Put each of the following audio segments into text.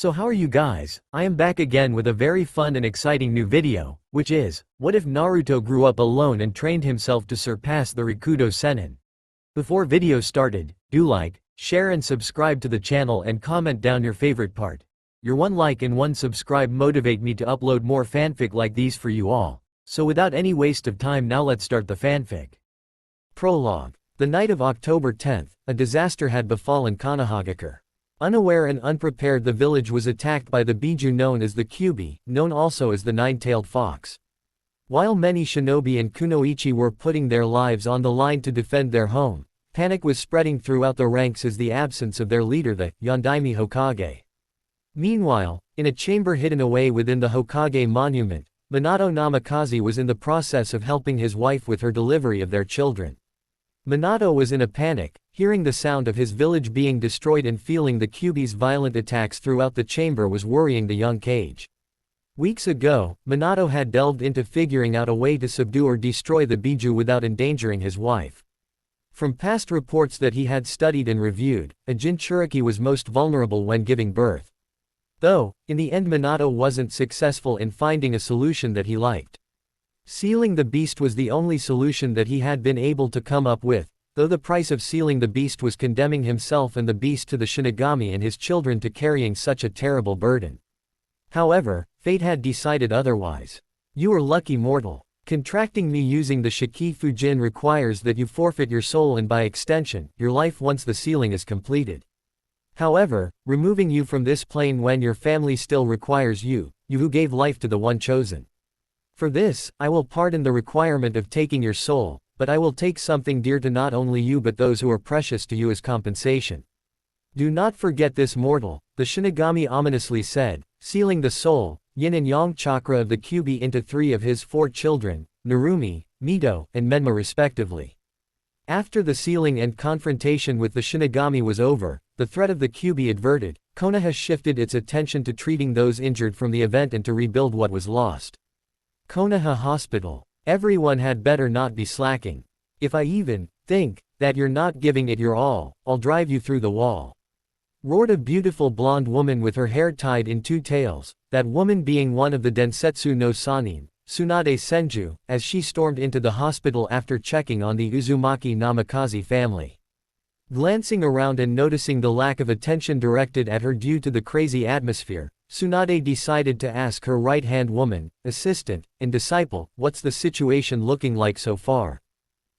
So how are you guys? I am back again with a very fun and exciting new video, which is, what if Naruto grew up alone and trained himself to surpass the Rikudo Sennin? Before video started, do like, share and subscribe to the channel and comment down your favorite part. Your one like and one subscribe motivate me to upload more fanfic like these for you all. So without any waste of time, now let's start the fanfic. Prologue. The night of October 10th, a disaster had befallen Konohagakure. Unaware and unprepared, the village was attacked by the Biju known as the Kyubi, known also as the Nine-Tailed Fox. While many shinobi and kunoichi were putting their lives on the line to defend their home, panic was spreading throughout the ranks as the absence of their leader, the Yondaime Hokage. Meanwhile, in a chamber hidden away within the Hokage monument, Minato Namikaze was in the process of helping his wife with her delivery of their children. Minato was in a panic, hearing the sound of his village being destroyed and feeling the Kyubi's violent attacks throughout the chamber was worrying the young Kage. Weeks ago, Minato had delved into figuring out a way to subdue or destroy the Biju without endangering his wife. From past reports that he had studied and reviewed, a Jinchuriki was most vulnerable when giving birth. Though, in the end Minato wasn't successful in finding a solution that he liked. Sealing the beast was the only solution that he had been able to come up with, though the price of sealing the beast was condemning himself and the beast to the Shinigami and his children to carrying such a terrible burden. However, fate had decided otherwise. You are lucky mortal. Contracting me using the Shiki Fujin requires that you forfeit your soul and by extension, your life once the sealing is completed. However, removing you from this plane when your family still requires you who gave life to the one chosen. For this, I will pardon the requirement of taking your soul, but I will take something dear to not only you but those who are precious to you as compensation. Do not forget this mortal, the Shinigami ominously said, sealing the soul, yin and yang chakra of the Kyubi into 3 of his 4 children, Narumi, Mito, and Menma respectively. After the sealing and confrontation with the Shinigami was over, the threat of the Kyubi averted, Konoha shifted its attention to treating those injured from the event and to rebuild what was lost. Konoha Hospital. Everyone had better not be slacking. If I even think that you're not giving it your all, I'll drive you through the wall. Roared a beautiful blonde woman with her hair tied in 2 tails, that woman being one of the Densetsu no Sannin, Tsunade Senju, as she stormed into the hospital after checking on the Uzumaki Namikaze family. Glancing around and noticing the lack of attention directed at her due to the crazy atmosphere, Tsunade decided to ask her right-hand woman, assistant, and disciple, what's the situation looking like so far?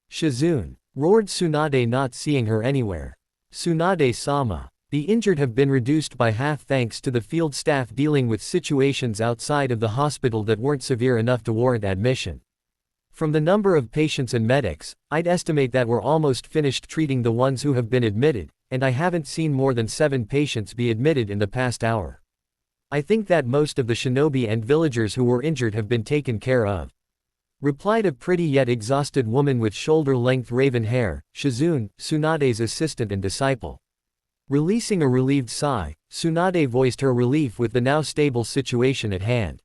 Shizune. Roared Tsunade, not seeing her anywhere. Tsunade-sama. The injured have been reduced by half thanks to the field staff dealing with situations outside of the hospital that weren't severe enough to warrant admission. From the number of patients and medics, I'd estimate that we're almost finished treating the ones who have been admitted, and I haven't seen more than 7 patients be admitted in the past hour. I think that most of the shinobi and villagers who were injured have been taken care of. Replied a pretty yet exhausted woman with shoulder-length raven hair, Shizune, Tsunade's assistant and disciple. Releasing a relieved sigh, Tsunade voiced her relief with the now stable situation at hand.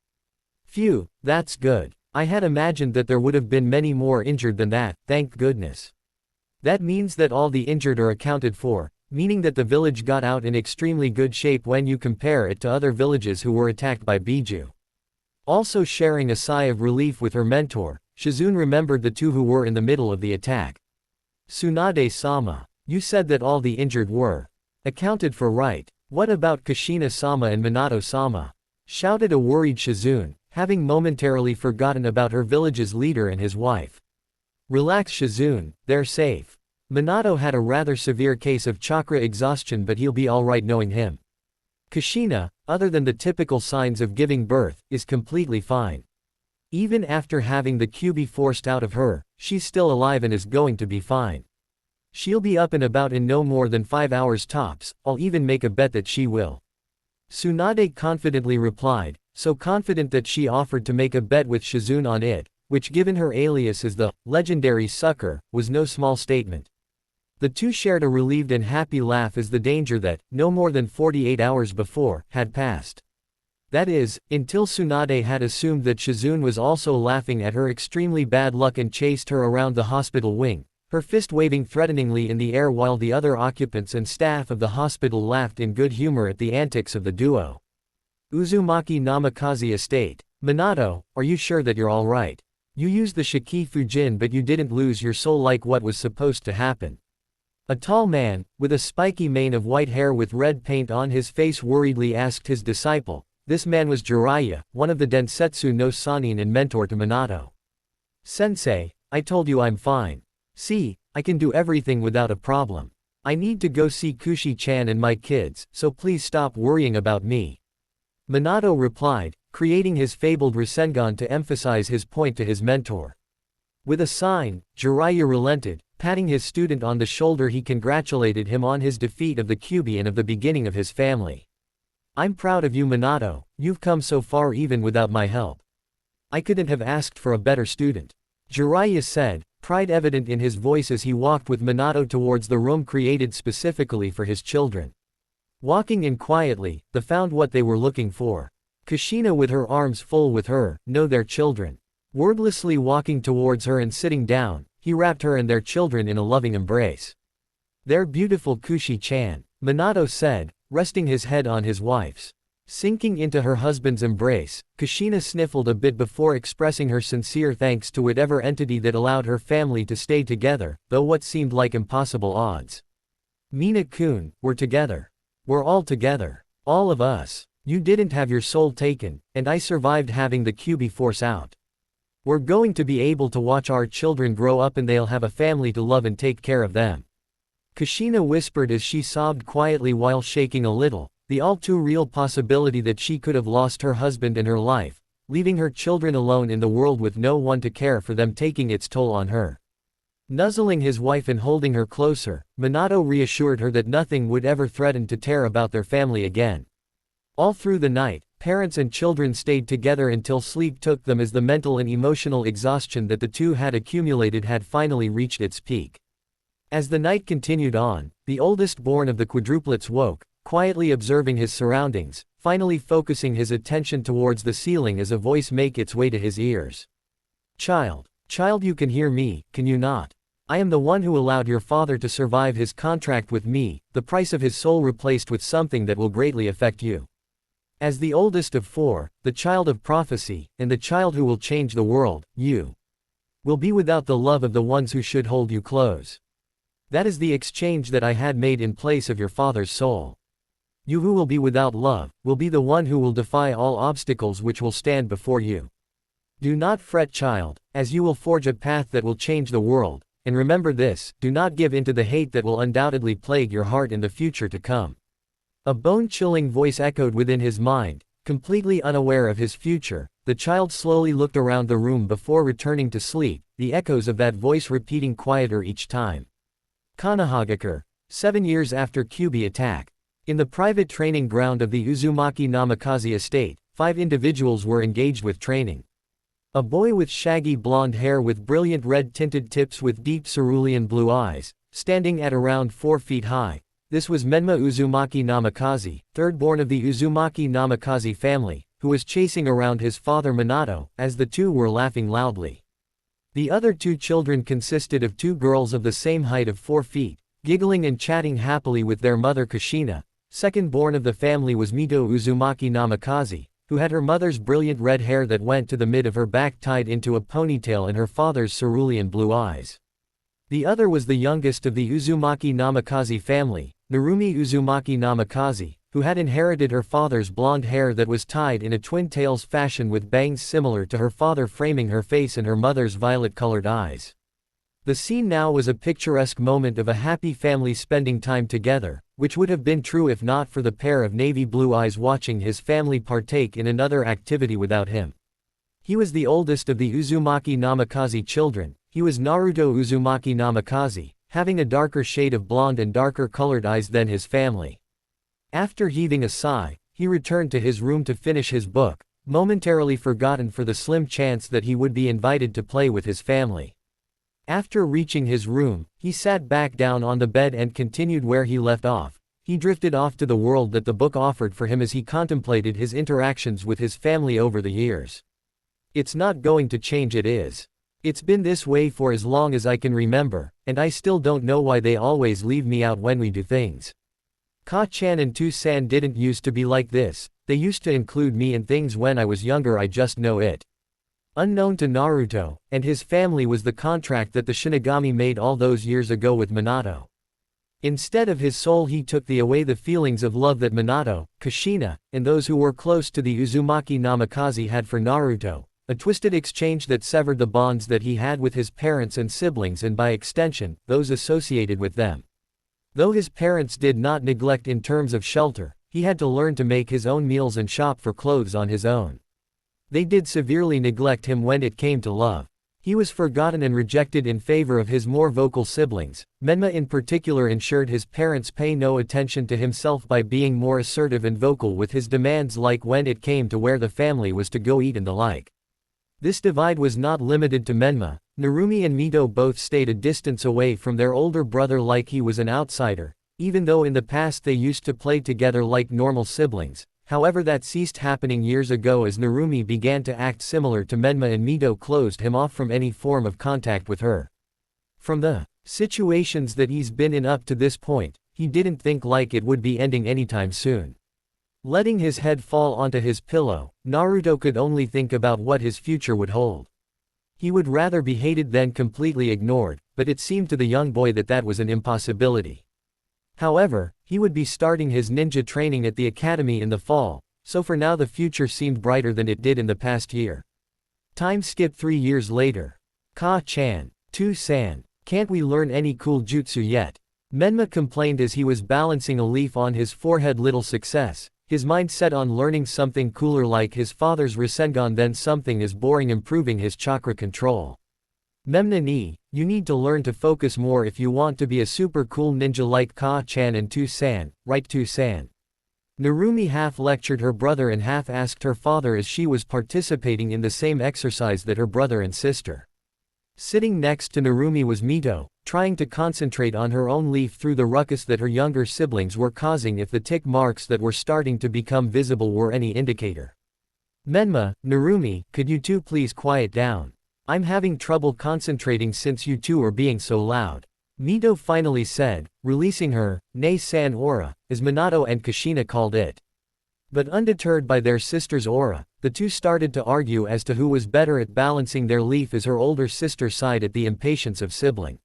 Phew, that's good. I had imagined that there would have been many more injured than that, thank goodness. That means that all the injured are accounted for, meaning that the village got out in extremely good shape when you compare it to other villages who were attacked by Biju. Also sharing a sigh of relief with her mentor, Shizune remembered the 2 who were in the middle of the attack. Tsunade-sama, you said that all the injured were accounted for, right? What about Kushina-sama and Minato-sama? Shouted a worried Shizune, having momentarily forgotten about her village's leader and his wife. Relax Shizune, they're safe. Minato had a rather severe case of chakra exhaustion, but he'll be alright knowing him. Kushina, other than the typical signs of giving birth, is completely fine. Even after having the Kyubi forced out of her, she's still alive and is going to be fine. She'll be up and about in no more than 5 hours tops, I'll even make a bet that she will. Tsunade confidently replied, so confident that she offered to make a bet with Shizune on it, which given her alias as the legendary sucker, was no small statement. The 2 shared a relieved and happy laugh as the danger that, no more than 48 hours before, had passed. That is, until Tsunade had assumed that Shizune was also laughing at her extremely bad luck and chased her around the hospital wing, her fist waving threateningly in the air while the other occupants and staff of the hospital laughed in good humor at the antics of the duo. Uzumaki Namikaze Estate. Minato, are you sure that you're alright? You used the Shiki Fujin but you didn't lose your soul like what was supposed to happen. A tall man, with a spiky mane of white hair with red paint on his face worriedly asked his disciple. This man was Jiraiya, one of the Densetsu no Sannin and mentor to Minato. Sensei, I told you I'm fine. See, I can do everything without a problem. I need to go see Kushi-chan and my kids, so please stop worrying about me. Minato replied, creating his fabled Rasengan to emphasize his point to his mentor. With a sign, Jiraiya relented, patting his student on the shoulder. He congratulated him on his defeat of the Kyuubi and of the beginning of his family. I'm proud of you Minato, you've come so far even without my help. I couldn't have asked for a better student. Jiraiya said, pride evident in his voice as he walked with Minato towards the room created specifically for his children. Walking in quietly, they found what they were looking for. Kushina with her arms full with her, their children. Wordlessly walking towards her and sitting down, he wrapped her and their children in a loving embrace. Their beautiful Kushi-chan, Minato said, resting his head on his wife's. Sinking into her husband's embrace, Kushina sniffled a bit before expressing her sincere thanks to whatever entity that allowed her family to stay together, though what seemed like impossible odds. Mina-kun, we're together. We're all together. All of us. You didn't have your soul taken, and I survived having the Kyuubi force out. We're going to be able to watch our children grow up and they'll have a family to love and take care of them. Kushina whispered as she sobbed quietly while shaking a little, the all too real possibility that she could have lost her husband and her life, leaving her children alone in the world with no one to care for them taking its toll on her. Nuzzling his wife and holding her closer, Minato reassured her that nothing would ever threaten to tear about their family again. All through the night, parents and children stayed together until sleep took them as the mental and emotional exhaustion that the two had accumulated had finally reached its peak. As the night continued on, the oldest born of the quadruplets woke, quietly observing his surroundings, finally focusing his attention towards the ceiling as a voice make its way to his ears. Child, you can hear me, can you not? I am the one who allowed your father to survive his contract with me, the price of his soul replaced with something that will greatly affect you. As the oldest of four, the child of prophecy, and the child who will change the world, you will be without the love of the ones who should hold you close. That is the exchange that I had made in place of your father's soul. You who will be without love, will be the one who will defy all obstacles which will stand before you. Do not fret child, as you will forge a path that will change the world, and remember this, do not give in to the hate that will undoubtedly plague your heart in the future to come. A bone-chilling voice echoed within his mind, completely unaware of his future. The child slowly looked around the room before returning to sleep, the echoes of that voice repeating quieter each time. Konohagakure. 7 years after Kyuubi attack. In the private training ground of the Uzumaki Namikaze estate, 5 individuals were engaged with training. A boy with shaggy blonde hair with brilliant red-tinted tips with deep cerulean blue eyes, standing at around 4 feet high. This was Menma Uzumaki Namikaze, third born of the Uzumaki Namikaze family, who was chasing around his father Minato, as the two were laughing loudly. The other 2 children consisted of 2 girls of the same height of 4 feet, giggling and chatting happily with their mother Kushina. Second born of the family was Mito Uzumaki Namikaze, who had her mother's brilliant red hair that went to the mid of her back tied into a ponytail and her father's cerulean blue eyes. The other was the youngest of the Uzumaki Namikaze family, Narumi Uzumaki Namikaze, who had inherited her father's blonde hair that was tied in a twin tails fashion with bangs similar to her father framing her face and her mother's violet-colored eyes. The scene now was a picturesque moment of a happy family spending time together, which would have been true if not for the pair of navy blue eyes watching his family partake in another activity without him. He was the oldest of the Uzumaki Namikaze children. He was Naruto Uzumaki Namikaze, having a darker shade of blonde and darker colored eyes than his family. After heaving a sigh, he returned to his room to finish his book, momentarily forgotten for the slim chance that he would be invited to play with his family. After reaching his room, he sat back down on the bed and continued where he left off. He drifted off to the world that the book offered for him as he contemplated his interactions with his family over the years. It's not going to change, it is. It's been this way for as long as I can remember, and I still don't know why they always leave me out when we do things. Ka-chan and Tu-san didn't used to be like this, they used to include me in things when I was younger, I just know it. Unknown to Naruto and his family was the contract that the Shinigami made all those years ago with Minato. Instead of his soul he took away the feelings of love that Minato, Kushina, and those who were close to the Uzumaki Namikaze had for Naruto, a twisted exchange that severed the bonds that he had with his parents and siblings and by extension, those associated with them. Though his parents did not neglect in terms of shelter, he had to learn to make his own meals and shop for clothes on his own. They did severely neglect him when it came to love. He was forgotten and rejected in favor of his more vocal siblings. Menma in particular ensured his parents pay no attention to himself by being more assertive and vocal with his demands, like when it came to where the family was to go eat and the like. This divide was not limited to Menma. Narumi and Mito both stayed a distance away from their older brother like he was an outsider, even though in the past they used to play together like normal siblings. However, that ceased happening years ago as Narumi began to act similar to Menma and Mito closed him off from any form of contact with her. From the situations that he's been in up to this point, he didn't think like it would be ending anytime soon. Letting his head fall onto his pillow, Naruto could only think about what his future would hold. He would rather be hated than completely ignored, but it seemed to the young boy that that was an impossibility. However, he would be starting his ninja training at the academy in the fall, so for now the future seemed brighter than it did in the past year. Time skip 3 years later. Ka-chan, Tu-san, can't we learn any cool jutsu yet? Menma complained as he was balancing a leaf on his forehead. Little success, his mind set on learning something cooler like his father's Rasengan than something as boring improving his chakra control. Memna ni, you need to learn to focus more if you want to be a super cool ninja like Ka-chan and Tu-san, right Tu-san? Narumi half lectured her brother and half asked her father as she was participating in the same exercise that her brother and sister. Sitting next to Narumi was Mito, trying to concentrate on her own leaf through the ruckus that her younger siblings were causing. If the tick marks that were starting to become visible were any indicator. Menma, Narumi, could you two please quiet down? I'm having trouble concentrating since you two are being so loud. Mito finally said, releasing her ne-san aura, as Minato and Kushina called it. But undeterred by their sister's aura, the two started to argue as to who was better at balancing their leaf as her older sister sighed at the impatience of sibling.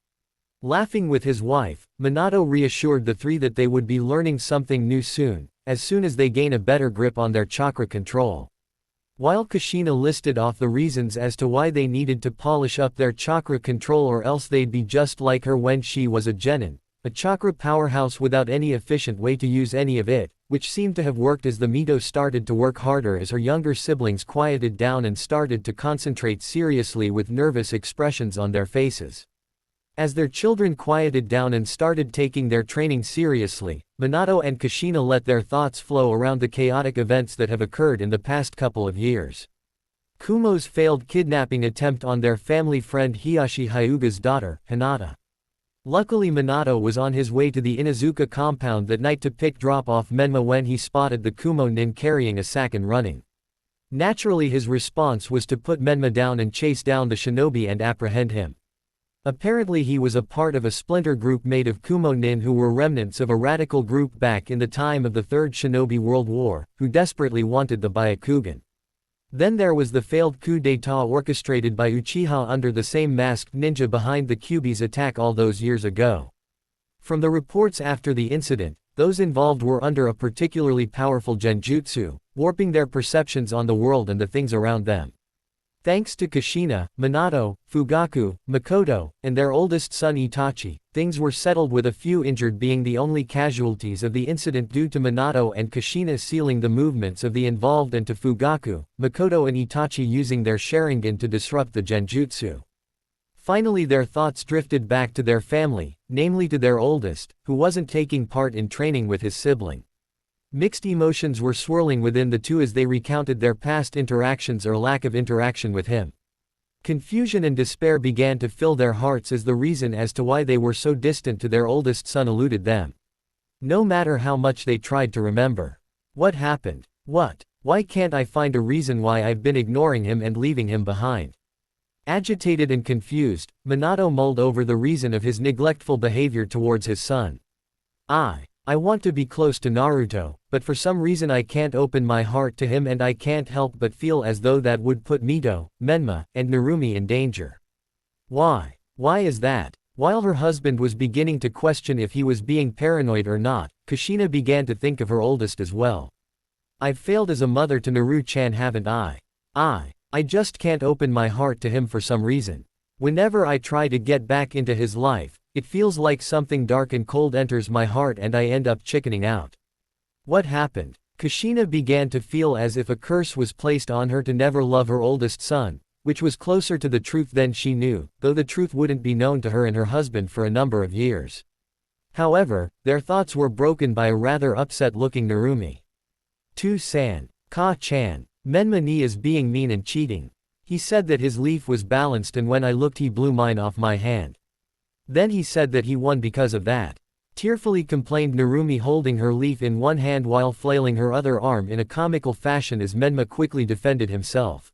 Laughing with his wife, Minato reassured the three that they would be learning something new soon as they gain a better grip on their chakra control. While Kushina listed off the reasons as to why they needed to polish up their chakra control or else they'd be just like her when she was a genin, a chakra powerhouse without any efficient way to use any of it, which seemed to have worked as the Mito started to work harder as her younger siblings quieted down and started to concentrate seriously with nervous expressions on their faces. As their children quieted down and started taking their training seriously, Minato and Kushina let their thoughts flow around the chaotic events that have occurred in the past couple of years. Kumo's failed kidnapping attempt on their family friend Hiyashi Hyuga's daughter, Hinata. Luckily Minato was on his way to the Inuzuka compound that night to drop off Menma when he spotted the Kumo nin carrying a sack and running. Naturally his response was to put Menma down and chase down the shinobi and apprehend him. Apparently he was a part of a splinter group made of Kumo nin who were remnants of a radical group back in the time of the Third Shinobi World War, who desperately wanted the Byakugan. Then there was the failed coup d'état orchestrated by Uchiha under the same masked ninja behind the Kyuubi's attack all those years ago. From the reports after the incident, those involved were under a particularly powerful genjutsu, warping their perceptions on the world and the things around them. Thanks to Kushina, Minato, Fugaku, Makoto, and their oldest son Itachi, things were settled with a few injured being the only casualties of the incident due to Minato and Kushina sealing the movements of the involved and to Fugaku, Makoto and Itachi using their Sharingan to disrupt the genjutsu. Finally their thoughts drifted back to their family, namely to their oldest, who wasn't taking part in training with his sibling. Mixed emotions were swirling within the two as they recounted their past interactions or lack of interaction with him. Confusion and despair began to fill their hearts as the reason as to why they were so distant to their oldest son eluded them. No matter how much they tried to remember. What happened? Why can't I find a reason why I've been ignoring him and leaving him behind? Agitated and confused, Minato mulled over the reason of his neglectful behavior towards his son. I want to be close to Naruto, but for some reason I can't open my heart to him and I can't help but feel as though that would put Mito, Menma, and Narumi in danger. Why? Why is that? While her husband was beginning to question if he was being paranoid or not, Kushina began to think of her oldest as well. I've failed as a mother to Naru-chan, haven't I? I just can't open my heart to him for some reason. Whenever I try to get back into his life, it feels like something dark and cold enters my heart and I end up chickening out. What happened? Kushina began to feel as if a curse was placed on her to never love her oldest son, which was closer to the truth than she knew, though the truth wouldn't be known to her and her husband for a number of years. However, their thoughts were broken by a rather upset-looking Narumi. "To-san, Ka-chan, Menma ni is being mean and cheating. He said that his leaf was balanced and when I looked he blew mine off my hand. Then he said that he won because of that," tearfully complained Narumi, holding her leaf in one hand while flailing her other arm in a comical fashion as Menma quickly defended himself.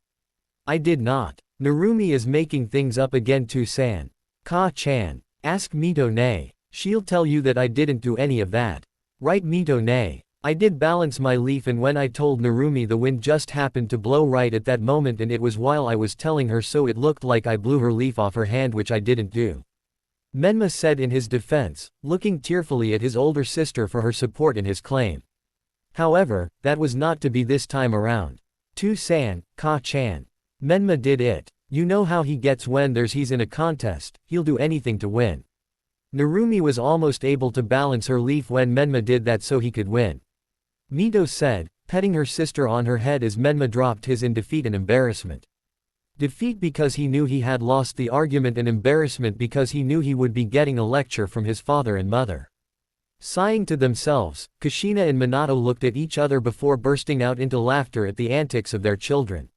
"I did not. Narumi is making things up again. To-san, Ka-chan, ask Mito-ne. She'll tell you that I didn't do any of that. Right, Mito-ne? I did balance my leaf and when I told Narumi the wind just happened to blow right at that moment and it was while I was telling her so it looked like I blew her leaf off her hand, which I didn't do," Menma said in his defense, looking tearfully at his older sister for her support in his claim. However, that was not to be this time around. "To-san, Ka-chan. Menma did it. You know how he gets when he's in a contest, he'll do anything to win." Narumi was almost able to balance her leaf when Menma did that so he could win, Mito said, petting her sister on her head as Menma dropped his in defeat and embarrassment. Defeat because he knew he had lost the argument and embarrassment because he knew he would be getting a lecture from his father and mother. Sighing to themselves, Kushina and Minato looked at each other before bursting out into laughter at the antics of their children.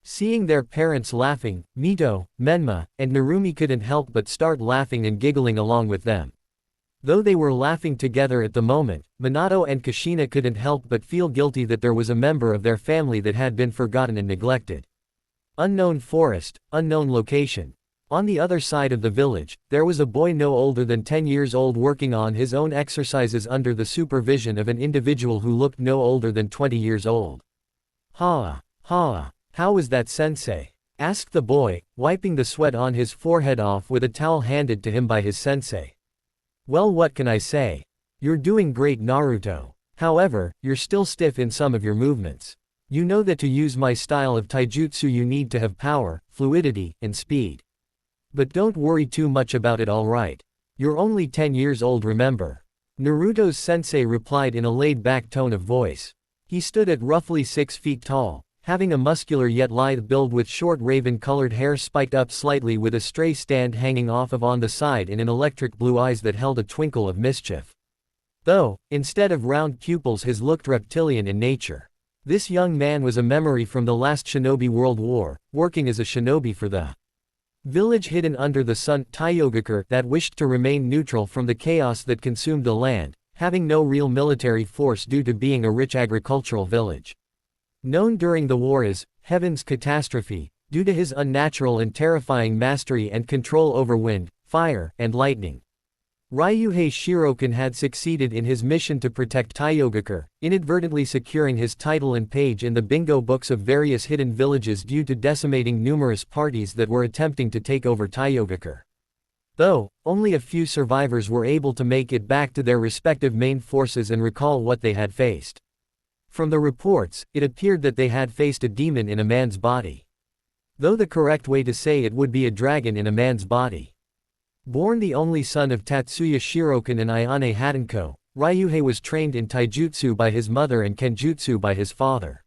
Seeing their parents laughing, Mito, Menma, and Narumi couldn't help but start laughing and giggling along with them. Though they were laughing together at the moment, Minato and Kushina couldn't help but feel guilty that there was a member of their family that had been forgotten and neglected. Unknown forest, unknown location. On the other side of the village, there was a boy no older than 10 years old working on his own exercises under the supervision of an individual who looked no older than 20 years old. "Ha, how was that, sensei?" asked the boy, wiping the sweat on his forehead off with a towel handed to him by his sensei. "Well, what can I say? You're doing great, Naruto. However, you're still stiff in some of your movements. You know that to use my style of taijutsu you need to have power, fluidity, and speed. But don't worry too much about it, alright? You're only 10 years old, remember?" Naruto's sensei replied in a laid-back tone of voice. He stood at roughly 6 feet tall, having a muscular yet lithe build with short raven-colored hair spiked up slightly with a stray stand hanging off of on the side and an electric blue eyes that held a twinkle of mischief. Though, instead of round pupils his looked reptilian in nature. This young man was a memory from the last Shinobi World War, working as a shinobi for the village hidden under the sun Taiyogakur that wished to remain neutral from the chaos that consumed the land, having no real military force due to being a rich agricultural village. Known during the war as Heaven's Catastrophe, due to his unnatural and terrifying mastery and control over wind, fire, and lightning. Ryuhei Shirokan had succeeded in his mission to protect Taiyogakur, inadvertently securing his title and page in the bingo books of various hidden villages due to decimating numerous parties that were attempting to take over Taiyogakur. Though, only a few survivors were able to make it back to their respective main forces and recall what they had faced. From the reports, it appeared that they had faced a demon in a man's body. Though the correct way to say it would be a dragon in a man's body. Born the only son of Tatsuya Shirokan and Ayane Hadanko, Ryuhei was trained in taijutsu by his mother and kenjutsu by his father.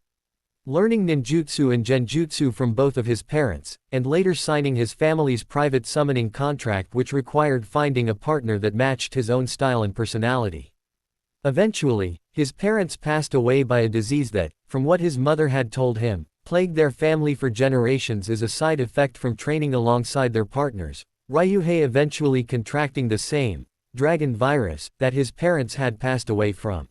Learning ninjutsu and genjutsu from both of his parents, and later signing his family's private summoning contract which required finding a partner that matched his own style and personality. Eventually, his parents passed away by a disease that, from what his mother had told him, plagued their family for generations as a side effect from training alongside their partners, Ryuhei eventually contracting the same dragon virus that his parents had passed away from.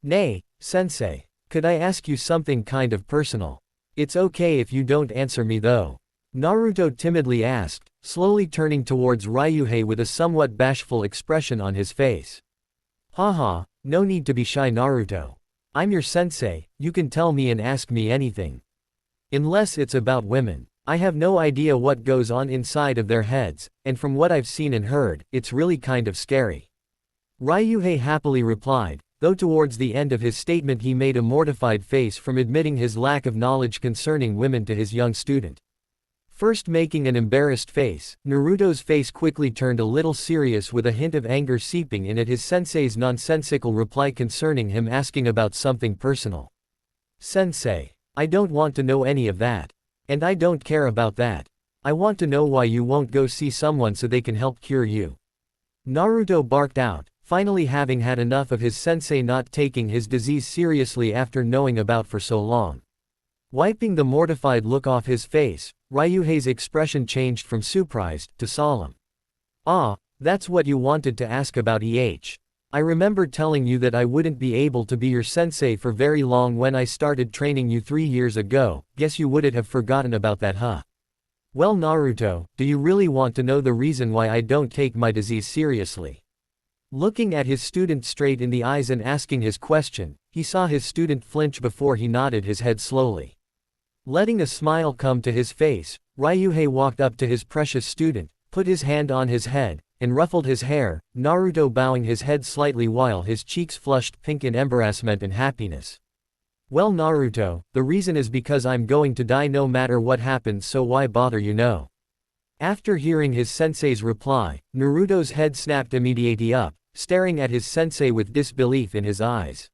"Nay, sensei. Could I ask you something kind of personal? It's okay if you don't answer me though," Naruto timidly asked, slowly turning towards Ryuhei with a somewhat bashful expression on his face. Haha, no need to be shy Naruto. I'm your sensei, you can tell me and ask me anything. Unless it's about women. I have no idea what goes on inside of their heads, and from what I've seen and heard, it's really kind of scary. Ryuhei happily replied, though towards the end of his statement he made a mortified face from admitting his lack of knowledge concerning women to his young student. First making an embarrassed face, Naruto's face quickly turned a little serious with a hint of anger seeping in at his sensei's nonsensical reply concerning him asking about something personal. Sensei, I don't want to know any of that. And I don't care about that. I want to know why you won't go see someone so they can help cure you. Naruto barked out, finally having had enough of his sensei not taking his disease seriously after knowing about for so long. Wiping the mortified look off his face, Ryuhei's expression changed from surprised to solemn. Ah, that's what you wanted to ask about I remember telling you that I wouldn't be able to be your sensei for very long when I started training you 3 years ago, guess you wouldn't have forgotten about that huh? Well Naruto, do you really want to know the reason why I don't take my disease seriously? Looking at his student straight in the eyes and asking his question, he saw his student flinch before he nodded his head slowly. Letting a smile come to his face, Ryuhei walked up to his precious student, put his hand on his head, and ruffled his hair, Naruto bowing his head slightly while his cheeks flushed pink in embarrassment and happiness. Well Naruto, the reason is because I'm going to die no matter what happens so why bother you know? After hearing his sensei's reply, Naruto's head snapped immediately up, staring at his sensei with disbelief in his eyes.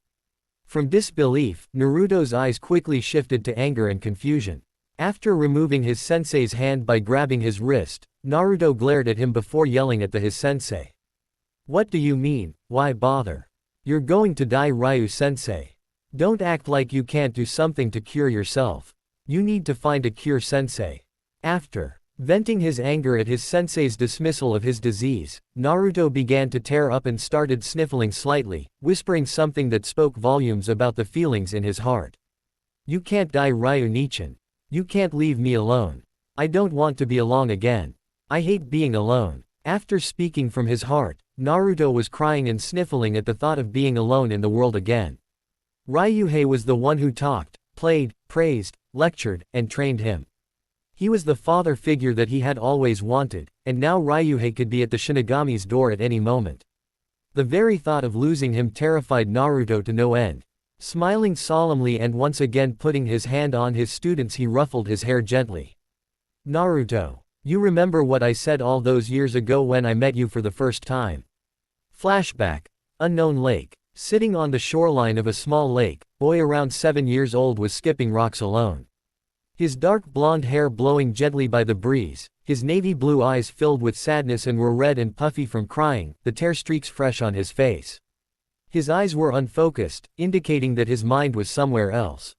From disbelief, Naruto's eyes quickly shifted to anger and confusion. After removing his sensei's hand by grabbing his wrist, Naruto glared at him before yelling at his sensei. What do you mean, why bother? You're going to die Ryu-sensei. Don't act like you can't do something to cure yourself. You need to find a cure sensei. After venting his anger at his sensei's dismissal of his disease, Naruto began to tear up and started sniffling slightly, whispering something that spoke volumes about the feelings in his heart. You can't die Ryu-nichan. You can't leave me alone. I don't want to be alone again. I hate being alone. After speaking from his heart, Naruto was crying and sniffling at the thought of being alone in the world again. Ryuhei was the one who talked, played, praised, lectured, and trained him. He was the father figure that he had always wanted, and now Ryuhei could be at the Shinigami's door at any moment. The very thought of losing him terrified Naruto to no end. Smiling solemnly and once again putting his hand on his students he ruffled his hair gently. Naruto, you remember what I said all those years ago when I met you for the first time? Flashback. Unknown lake. Sitting on the shoreline of a small lake, boy around 7 years old was skipping rocks alone. His dark blonde hair blowing gently by the breeze, his navy blue eyes filled with sadness and were red and puffy from crying, the tear streaks fresh on his face. His eyes were unfocused, indicating that his mind was somewhere else.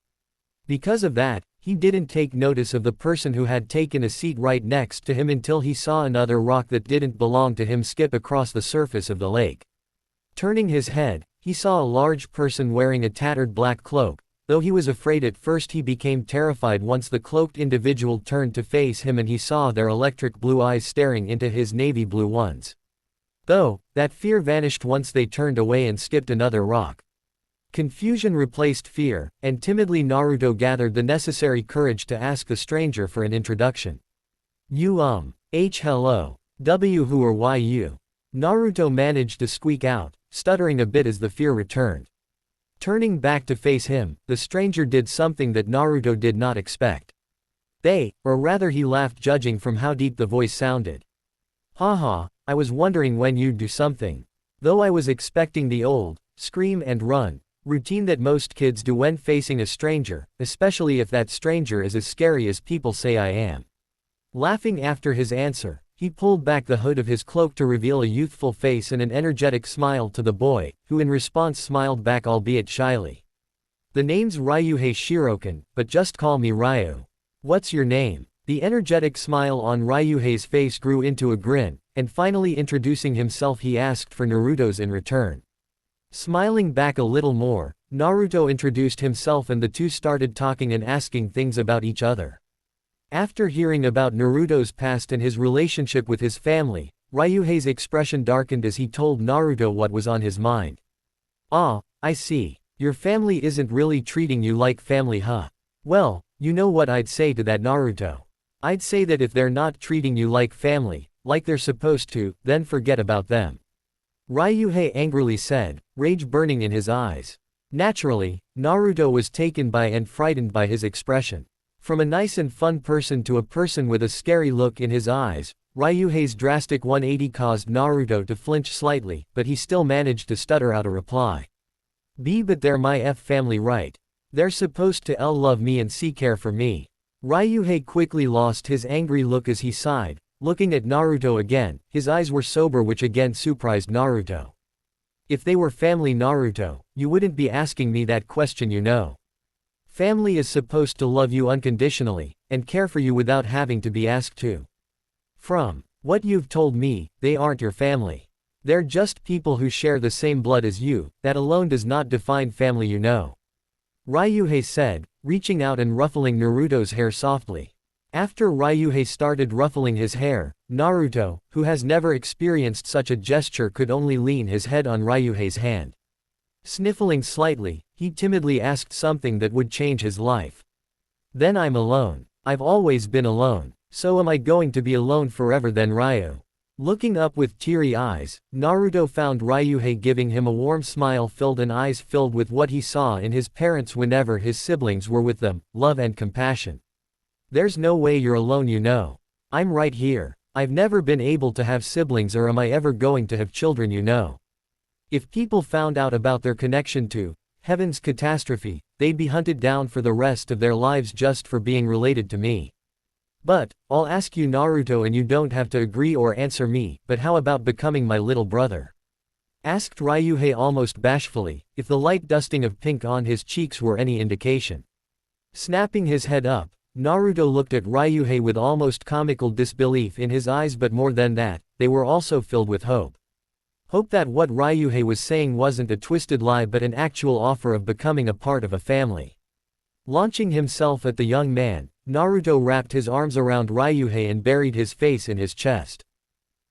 Because of that, he didn't take notice of the person who had taken a seat right next to him until he saw another rock that didn't belong to him skip across the surface of the lake. Turning his head, he saw a large person wearing a tattered black cloak. Though he was afraid at first he became terrified once the cloaked individual turned to face him and he saw their electric blue eyes staring into his navy blue ones. Though, that fear vanished once they turned away and skipped another rock. Confusion replaced fear, and timidly Naruto gathered the necessary courage to ask the stranger for an introduction. Hello. Who or why you? Naruto managed to squeak out, stuttering a bit as the fear returned. Turning back to face him, the stranger did something that Naruto did not expect. Or rather he laughed judging from how deep the voice sounded. Haha, I was wondering when you'd do something. Though I was expecting the old, scream and run, routine that most kids do when facing a stranger, especially if that stranger is as scary as people say I am. Laughing after his answer, he pulled back the hood of his cloak to reveal a youthful face and an energetic smile to the boy, who in response smiled back albeit shyly. The name's Ryuhei Shirokan, but just call me Ryu. What's your name? The energetic smile on Ryuhei's face grew into a grin, and finally introducing himself he asked for Naruto's in return. Smiling back a little more, Naruto introduced himself and the two started talking and asking things about each other. After hearing about Naruto's past and his relationship with his family, Ryuhei's expression darkened as he told Naruto what was on his mind. Ah, I see. Your family isn't really treating you like family, huh? Well, you know what I'd say to that, Naruto. I'd say that if they're not treating you like family, like they're supposed to, then forget about them. Ryuhei angrily said, rage burning in his eyes. Naturally, Naruto was taken by and frightened by his expression. From a nice and fun person to a person with a scary look in his eyes, Ryuhei's drastic 180 caused Naruto to flinch slightly, but he still managed to stutter out a reply. But they're my family, right? They're supposed to love me and see care for me. Ryuhei quickly lost his angry look as he sighed, looking at Naruto again. His eyes were sober, which again surprised Naruto. If they were family, Naruto, you wouldn't be asking me that question, you know. Family is supposed to love you unconditionally, and care for you without having to be asked to. From what you've told me, they aren't your family. They're just people who share the same blood as you. That alone does not define family, you know. Ryuhei said, reaching out and ruffling Naruto's hair softly. After Ryuhei started ruffling his hair, Naruto, who has never experienced such a gesture, could only lean his head on Ryuhei's hand. Sniffling slightly, he timidly asked something that would change his life. Then I'm alone. I've always been alone. So am I going to be alone forever then, Ryu? Looking up with teary eyes, Naruto found Ryuhei giving him a warm smile filled and eyes filled with what he saw in his parents whenever his siblings were with them, love and compassion. There's no way you're alone, you know. I'm right here. I've never been able to have siblings, or am I ever going to have children, you know. If people found out about their connection to heaven's catastrophe, they'd be hunted down for the rest of their lives just for being related to me. But, I'll ask you, Naruto, and you don't have to agree or answer me, but how about becoming my little brother? Asked Ryuhei almost bashfully, if the light dusting of pink on his cheeks were any indication. Snapping his head up, Naruto looked at Ryuhei with almost comical disbelief in his eyes, but more than that, they were also filled with hope. Hope that what Ryuhei was saying wasn't a twisted lie but an actual offer of becoming a part of a family. Launching himself at the young man, Naruto wrapped his arms around Ryuhei and buried his face in his chest.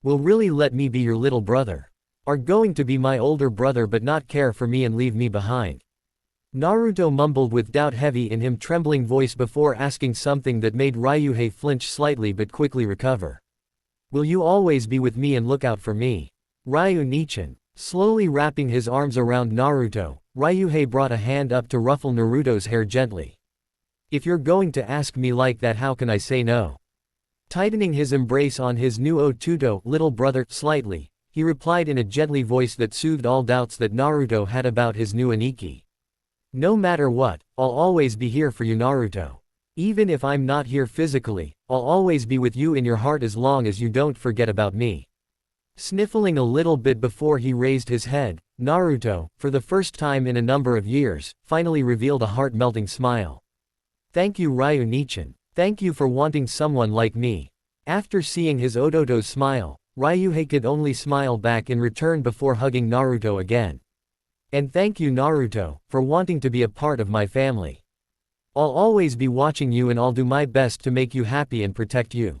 Will really let me be your little brother? Are going to be my older brother but not care for me and leave me behind? Naruto mumbled with doubt heavy in him trembling voice before asking something that made Ryuhei flinch slightly but quickly recover. Will you always be with me and look out for me? Ryu Nichin. Slowly wrapping his arms around Naruto, Ryuhei brought a hand up to ruffle Naruto's hair gently. If you're going to ask me like that, how can I say no? Tightening his embrace on his new Otuto, little brother, slightly, he replied in a gently voice that soothed all doubts that Naruto had about his new Aniki. No matter what, I'll always be here for you, Naruto. Even if I'm not here physically, I'll always be with you in your heart as long as you don't forget about me. Sniffling a little bit before he raised his head, Naruto, for the first time in a number of years, finally revealed a heart-melting smile. Thank you, Ryu Nichin. Thank you for wanting someone like me. After seeing his Ototo's smile, Ryuhei could only smile back in return before hugging Naruto again. And thank you, Naruto, for wanting to be a part of my family. I'll always be watching you and I'll do my best to make you happy and protect you.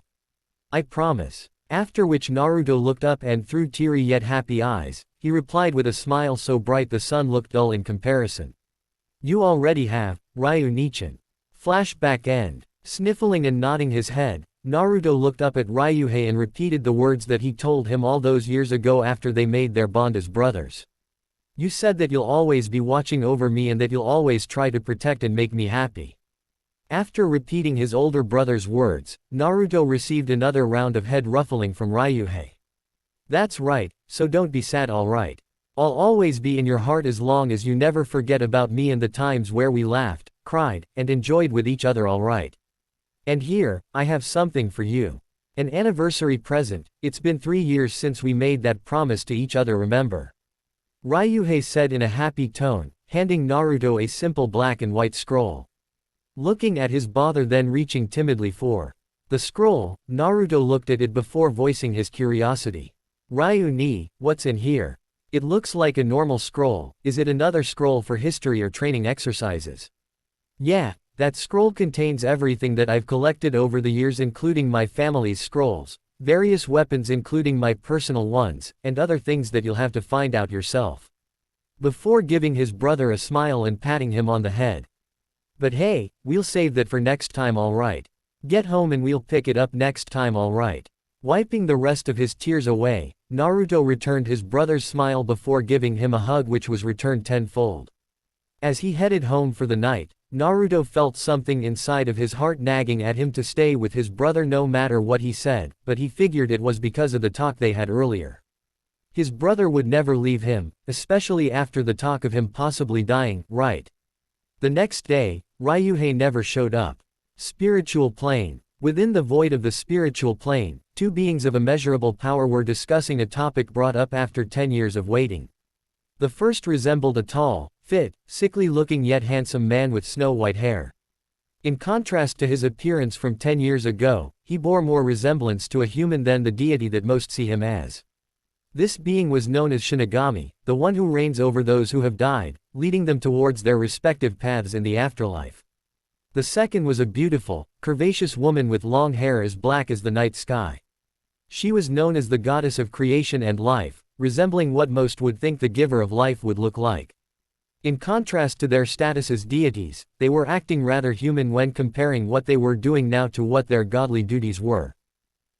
I promise. After which Naruto looked up and through teary yet happy eyes, he replied with a smile so bright the sun looked dull in comparison. You already have, Ryu Nichin. Flashback end. Sniffling and nodding his head, Naruto looked up at Ryuhei and repeated the words that he told him all those years ago after they made their bond as brothers. You said that you'll always be watching over me and that you'll always try to protect and make me happy. After repeating his older brother's words, Naruto received another round of head ruffling from Ryuhei. That's right, so don't be sad, alright? I'll always be in your heart as long as you never forget about me and the times where we laughed, cried, and enjoyed with each other, alright? And here, I have something for you. An anniversary present. It's been 3 years since we made that promise to each other, remember? Ryuhei said in a happy tone, handing Naruto a simple black and white scroll. Looking at his brother then reaching timidly for the scroll, Naruto looked at it before voicing his curiosity. Ryu ni, what's in here? It looks like a normal scroll. Is it another scroll for history or training exercises? Yeah, that scroll contains everything that I've collected over the years, including my family's scrolls, various weapons including my personal ones, and other things that you'll have to find out yourself. before giving his brother a smile and patting him on the head. But hey, we'll save that for next time, alright? Get home and we'll pick it up next time, alright? Wiping the rest of his tears away, Naruto returned his brother's smile before giving him a hug, which was returned tenfold. As he headed home for the night, Naruto felt something inside of his heart nagging at him to stay with his brother no matter what he said, but he figured it was because of the talk they had earlier. His brother would never leave him, especially after the talk of him possibly dying, right? The next day, Ryuhei never showed up. Spiritual plane. Within the void of the spiritual plane, two beings of immeasurable power were discussing a topic brought up after 10 years of waiting. The first resembled a tall, fit, sickly-looking yet handsome man with snow-white hair. In contrast to his appearance from 10 years ago, he bore more resemblance to a human than the deity that most see him as. This being was known as Shinigami, the one who reigns over those who have died, leading them towards their respective paths in the afterlife. The second was a beautiful, curvaceous woman with long hair as black as the night sky. She was known as the goddess of creation and life, resembling what most would think the giver of life would look like. In contrast to their status as deities, they were acting rather human when comparing what they were doing now to what their godly duties were.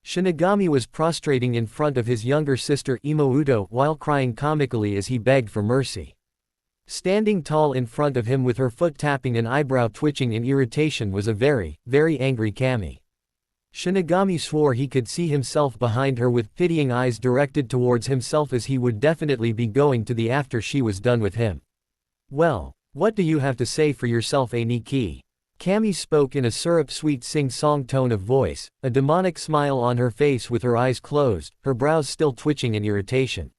Shinigami was prostrating in front of his younger sister Imouto while crying comically as he begged for mercy. Standing tall in front of him with her foot tapping and eyebrow twitching in irritation was a very, very angry Kami. Shinigami swore he could see himself behind her with pitying eyes directed towards himself, as he would definitely be going to the after she was done with him. Well, what do you have to say for yourself, Aniki? Kami spoke in a syrup-sweet sing-song tone of voice, a demonic smile on her face with her eyes closed, her brows still twitching in irritation.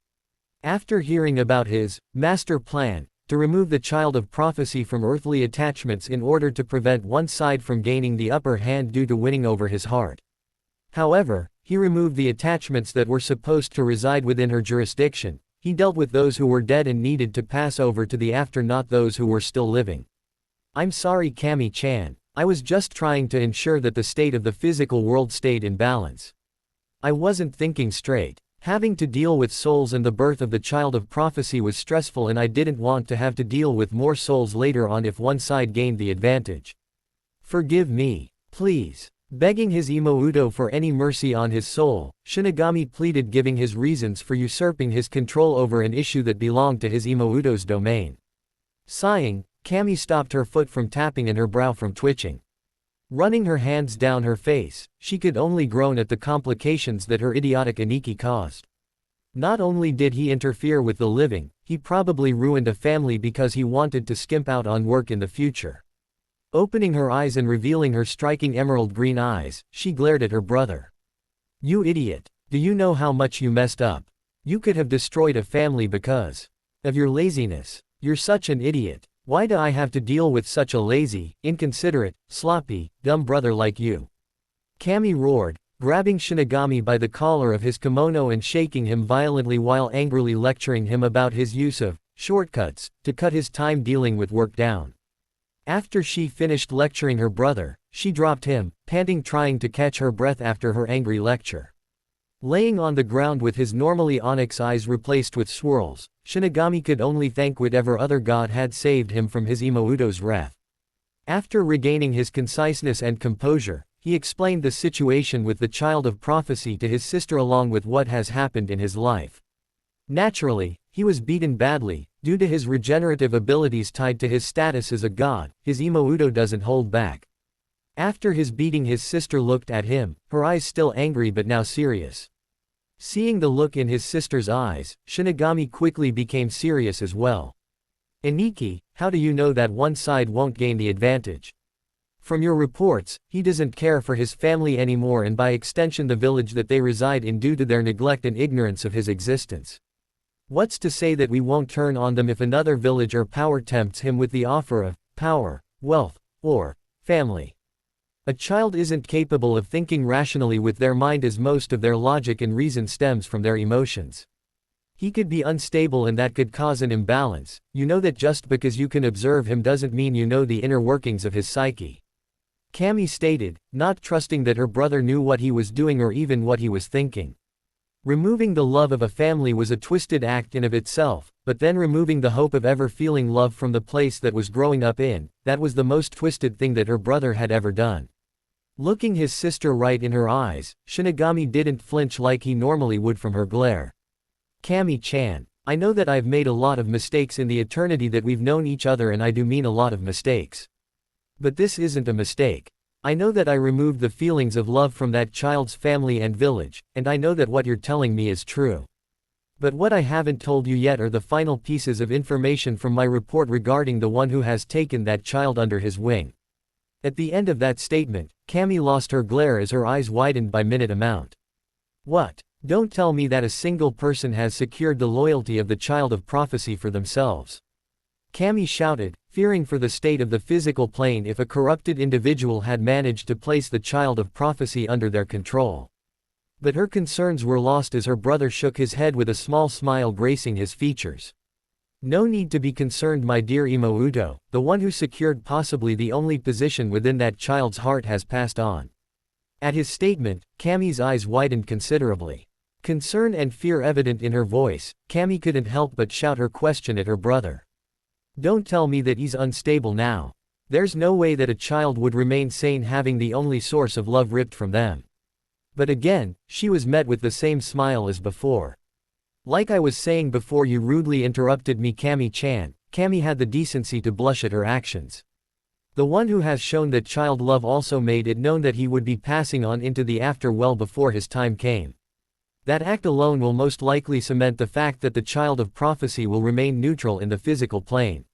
After hearing about his master plan to remove the child of prophecy from earthly attachments in order to prevent one side from gaining the upper hand due to winning over his heart. However, he removed the attachments that were supposed to reside within her jurisdiction. He dealt with those who were dead and needed to pass over to the after, not those who were still living. I'm sorry, Kami-chan. I was just trying to ensure that the state of the physical world stayed in balance. I wasn't thinking straight. Having to deal with souls and the birth of the child of prophecy was stressful, and I didn't want to have to deal with more souls later on if one side gained the advantage. Forgive me, please. Begging his Imouto for any mercy on his soul, Shinigami pleaded, giving his reasons for usurping his control over an issue that belonged to his Imouto's domain. Sighing, Kami stopped her foot from tapping and her brow from twitching. Running her hands down her face, she could only groan at the complications that her idiotic Aniki caused. Not only did he interfere with the living, he probably ruined a family because he wanted to skimp out on work in the future. Opening her eyes and revealing her striking emerald green eyes, she glared at her brother. You idiot. Do you know how much you messed up? You could have destroyed a family because of your laziness. You're such an idiot. Why do I have to deal with such a lazy, inconsiderate, sloppy, dumb brother like you? Kami roared, grabbing Shinigami by the collar of his kimono and shaking him violently while angrily lecturing him about his use of shortcuts to cut his time dealing with work down. After she finished lecturing her brother, she dropped him, panting, trying to catch her breath after her angry lecture. Laying on the ground with his normally onyx eyes replaced with swirls, Shinigami could only thank whatever other god had saved him from his Imouto's wrath. After regaining his conciseness and composure, he explained the situation with the child of prophecy to his sister along with what has happened in his life. Naturally, he was beaten badly, due to his regenerative abilities tied to his status as a god. His Imouto doesn't hold back. After his beating, his sister looked at him, her eyes still angry but now serious. Seeing the look in his sister's eyes, Shinigami quickly became serious as well. Aniki, how do you know that one side won't gain the advantage? From your reports, he doesn't care for his family anymore, and by extension the village that they reside in, due to their neglect and ignorance of his existence. What's to say that we won't turn on them if another village or power tempts him with the offer of power, wealth, or family? A child isn't capable of thinking rationally with their mind, as most of their logic and reason stems from their emotions. He could be unstable and that could cause an imbalance. You know that just because you can observe him doesn't mean you know the inner workings of his psyche. Kami stated, not trusting that her brother knew what he was doing or even what he was thinking. Removing the love of a family was a twisted act in of itself, but then removing the hope of ever feeling love from the place that was growing up in, that was the most twisted thing that her brother had ever done. Looking his sister right in her eyes, Shinigami didn't flinch like he normally would from her glare. Kami-chan, I know that I've made a lot of mistakes in the eternity that we've known each other, and I do mean a lot of mistakes. But this isn't a mistake. I know that I removed the feelings of love from that child's family and village, and I know that what you're telling me is true. But what I haven't told you yet are the final pieces of information from my report regarding the one who has taken that child under his wing. At the end of that statement, Kami lost her glare as her eyes widened by minute amount. What? Don't tell me that a single person has secured the loyalty of the child of prophecy for themselves. Kami shouted, fearing for the state of the physical plane if a corrupted individual had managed to place the child of prophecy under their control. But her concerns were lost as her brother shook his head with a small smile gracing his features. No need to be concerned, my dear Imouto, the one who secured possibly the only position within that child's heart has passed on. At his statement, Kami's eyes widened considerably. Concern and fear evident in her voice, Kami couldn't help but shout her question at her brother. Don't tell me that he's unstable now. There's no way that a child would remain sane having the only source of love ripped from them. But again, she was met with the same smile as before. Like I was saying before you rudely interrupted me, Kami-chan, Kami had the decency to blush at her actions. The one who has shown that child love also made it known that he would be passing on into the after well before his time came. That act alone will most likely cement the fact that the child of prophecy will remain neutral in the physical plane.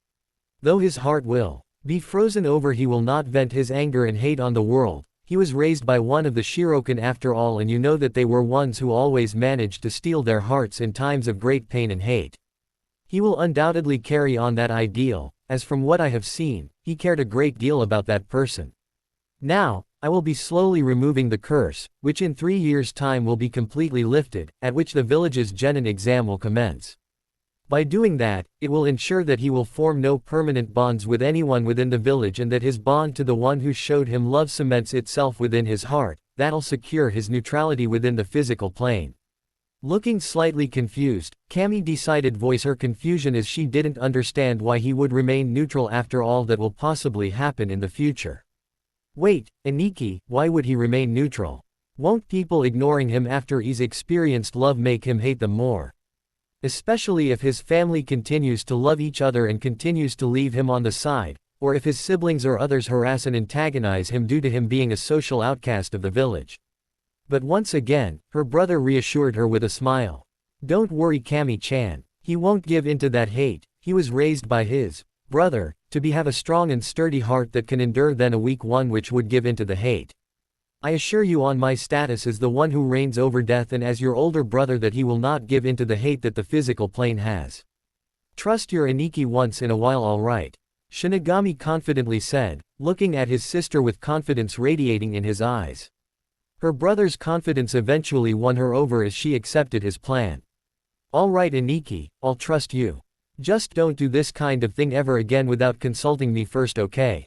Though his heart will be frozen over, he will not vent his anger and hate on the world. He was raised by one of the Shirokan after all, and you know that they were ones who always managed to steal their hearts in times of great pain and hate. He will undoubtedly carry on that ideal, as from what I have seen, he cared a great deal about that person. Now, I will be slowly removing the curse, which in 3 years' time will be completely lifted, at which the village's genin exam will commence. By doing that, it will ensure that he will form no permanent bonds with anyone within the village, and that his bond to the one who showed him love cements itself within his heart. That'll secure his neutrality within the physical plane. Looking slightly confused, Kami decided voice her confusion as she didn't understand why he would remain neutral after all that will possibly happen in the future. Wait, Aniki, why would he remain neutral? Won't people ignoring him after he's experienced love make him hate them more? Especially if his family continues to love each other and continues to leave him on the side, or if his siblings or others harass and antagonize him due to him being a social outcast of the village. But once again, her brother reassured her with a smile. Don't worry, Kami-chan, he won't give in to that hate. He was raised by his brother to have a strong and sturdy heart that can endure than a weak one which would give in to the hate. I assure you on my status as the one who reigns over death and as your older brother that he will not give in to the hate that the physical plane has. Trust your Aniki once in a while, all right. Shinigami confidently said, looking at his sister with confidence radiating in his eyes. Her brother's confidence eventually won her over as she accepted his plan. All right, Aniki, I'll trust you. Just don't do this kind of thing ever again without consulting me first, okay?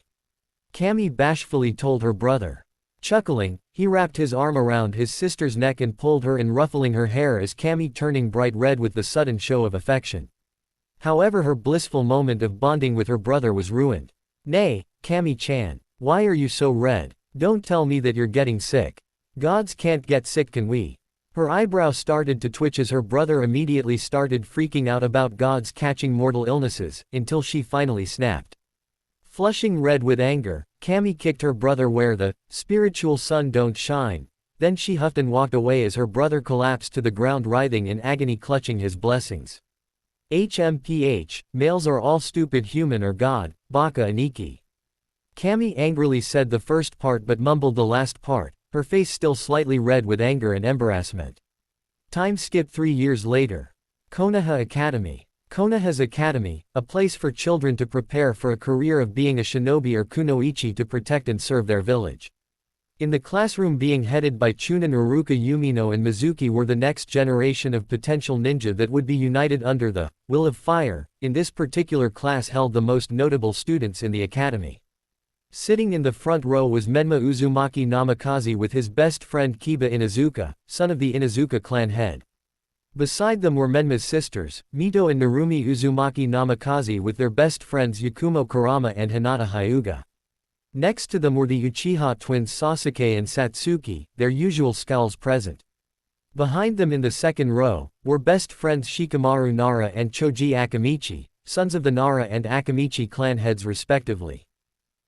Kami bashfully told her brother. Chuckling, he wrapped his arm around his sister's neck and pulled her in, ruffling her hair as Kami turning bright red with the sudden show of affection. However, her blissful moment of bonding with her brother was ruined. Nay, Kami-chan, why are you so red? Don't tell me that you're getting sick. Gods can't get sick, can we? Her eyebrow started to twitch as her brother immediately started freaking out about gods catching mortal illnesses, until she finally snapped. Flushing red with anger, Kami kicked her brother where the spiritual sun don't shine. Then she huffed and walked away as her brother collapsed to the ground, writhing in agony, clutching his blessings. HMPH, males are all stupid, human or god, Baka Aniki. Kami angrily said the first part but mumbled the last part, her face still slightly red with anger and embarrassment. Time skipped 3 years later. Konoha Academy. Konoha's Academy, a place for children to prepare for a career of being a shinobi or kunoichi to protect and serve their village. In the classroom being headed by Chunin, Iruka, Yumino and Mizuki were the next generation of potential ninja that would be united under the will of fire. In this particular class held the most notable students in the academy. Sitting in the front row was Menma Uzumaki Namikaze with his best friend Kiba Inazuka, son of the Inazuka clan head. Beside them were Menma's sisters, Mito and Narumi Uzumaki Namikaze with their best friends Yakumo Kurama and Hinata Hyuga. Next to them were the Uchiha twins Sasuke and Satsuki, their usual scowls present. Behind them in the second row, were best friends Shikamaru Nara and Choji Akamichi, sons of the Nara and Akamichi clan heads respectively.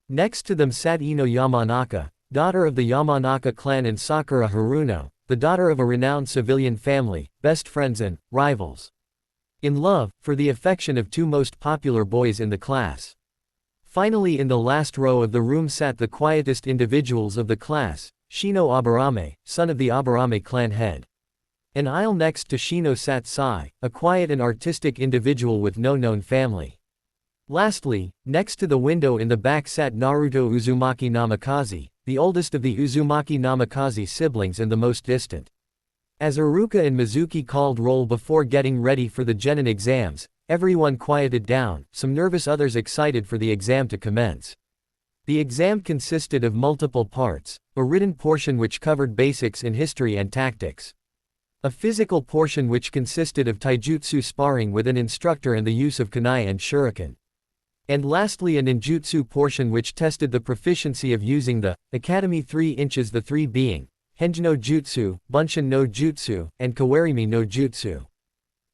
Next to them sat Ino Yamanaka, daughter of the Yamanaka clan, and Sakura Haruno, the daughter of a renowned civilian family, best friends and rivals. In love, for the affection of two most popular boys in the class. Finally, in the last row of the room sat the quietest individuals of the class, Shino Aburame, son of the Aburame clan head. An aisle next to Shino sat Sai, a quiet and artistic individual with no known family. Lastly, next to the window in the back sat Naruto Uzumaki Namikaze, the oldest of the Uzumaki Namikaze siblings and the most distant. As Iruka and Mizuki called roll before getting ready for the genin exams, everyone quieted down, some nervous, others excited for the exam to commence. The exam consisted of multiple parts, a written portion which covered basics in history and tactics. A physical portion which consisted of taijutsu sparring with an instructor and the use of kunai and shuriken. And lastly a ninjutsu portion which tested the proficiency of using the Academy 3 inches, the three being Henji no Jutsu, Bunshin no Jutsu, and Kawarimi no Jutsu.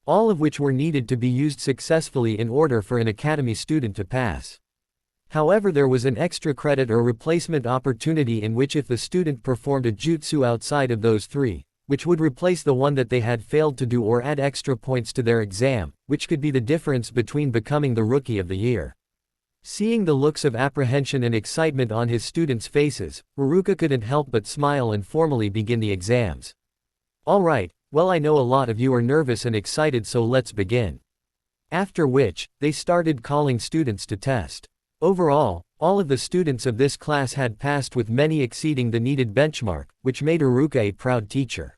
All of which were needed to be used successfully in order for an academy student to pass. However, there was an extra credit or replacement opportunity in which if the student performed a jutsu outside of those three, which would replace the one that they had failed to do or add extra points to their exam, which could be the difference between becoming the Rookie of the Year. Seeing the looks of apprehension and excitement on his students' faces, Iruka couldn't help but smile and formally begin the exams. Alright, well, I know a lot of you are nervous and excited, so let's begin. After which, they started calling students to test. Overall, all of the students of this class had passed, with many exceeding the needed benchmark, which made Iruka a proud teacher.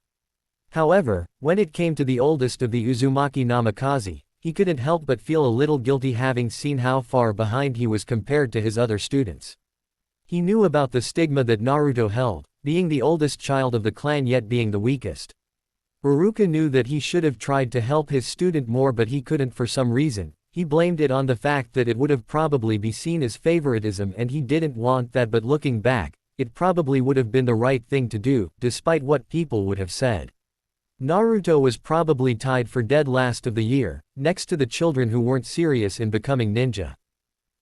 However, when it came to the oldest of the Uzumaki Namikaze, he couldn't help but feel a little guilty, having seen how far behind he was compared to his other students. He knew about the stigma that Naruto held, being the oldest child of the clan yet being the weakest. Iruka knew that he should have tried to help his student more, but he couldn't for some reason. He blamed it on the fact that it would have probably be seen as favoritism, and he didn't want that, but looking back, it probably would have been the right thing to do, despite what people would have said. Naruto was probably tied for dead last of the year, next to the children who weren't serious in becoming ninja.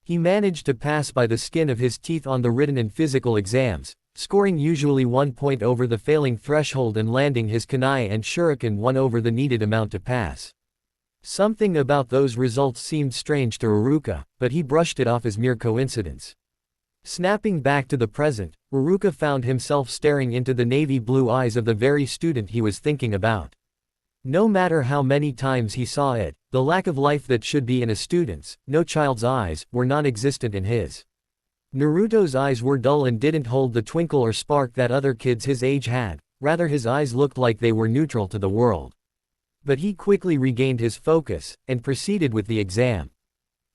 He managed to pass by the skin of his teeth on the written and physical exams, scoring usually 1 point over the failing threshold and landing his kunai and shuriken 1 over the needed amount to pass. Something about those results seemed strange to Iruka, but he brushed it off as mere coincidence. Snapping back to the present, Iruka found himself staring into the navy blue eyes of the very student he was thinking about. No matter how many times he saw it, the lack of life that should be in a student's, no child's eyes, were non-existent in his. Naruto's eyes were dull and didn't hold the twinkle or spark that other kids his age had, rather his eyes looked like they were neutral to the world. But he quickly regained his focus, and proceeded with the exam.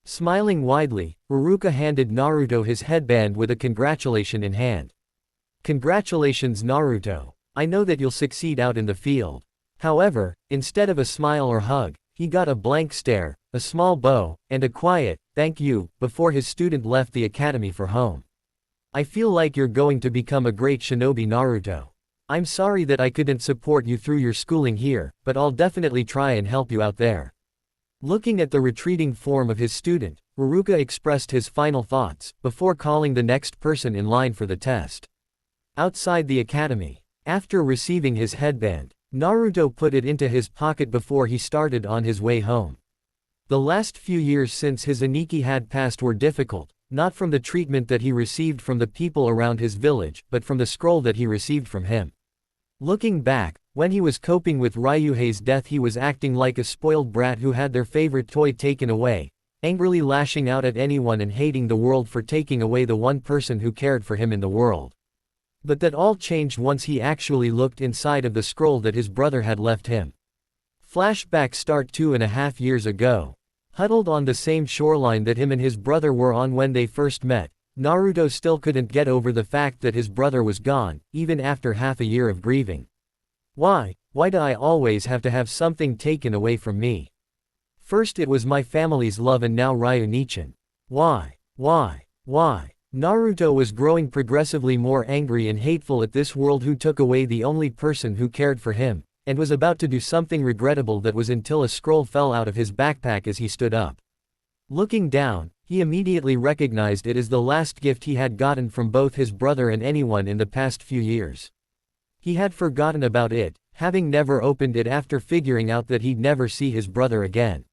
Smiling widely, Iruka handed Naruto his headband with a congratulation in hand. "Congratulations, Naruto. I know that you'll succeed out in the field." However, instead of a smile or hug, he got a blank stare, a small bow, and a quiet, "thank you," before his student left the academy for home. "I feel like you're going to become a great shinobi, Naruto. I'm sorry that I couldn't support you through your schooling here, but I'll definitely try and help you out there." Looking at the retreating form of his student, Iruka expressed his final thoughts, before calling the next person in line for the test. Outside the academy, after receiving his headband, Naruto put it into his pocket before he started on his way home. The last few years since his Aniki had passed were difficult, not from the treatment that he received from the people around his village, but from the scroll that he received from him. Looking back, when he was coping with Ryuhei's death, he was acting like a spoiled brat who had their favorite toy taken away, angrily lashing out at anyone and hating the world for taking away the one person who cared for him in the world. But that all changed once he actually looked inside of the scroll that his brother had left him. Flashback start 2.5 years ago. Huddled on the same shoreline that him and his brother were on when they first met, Naruto still couldn't get over the fact that his brother was gone, even after half a year of grieving. Why? Why do I always have to have something taken away from me? First it was my family's love and now Ryunichin. Why? Why? Naruto was growing progressively more angry and hateful at this world who took away the only person who cared for him, and was about to do something regrettable that was until a scroll fell out of his backpack as he stood up. Looking down, he immediately recognized it as the last gift he had gotten from both his brother and anyone in the past few years. He had forgotten about it, having never opened it after figuring out that he'd never see his brother again.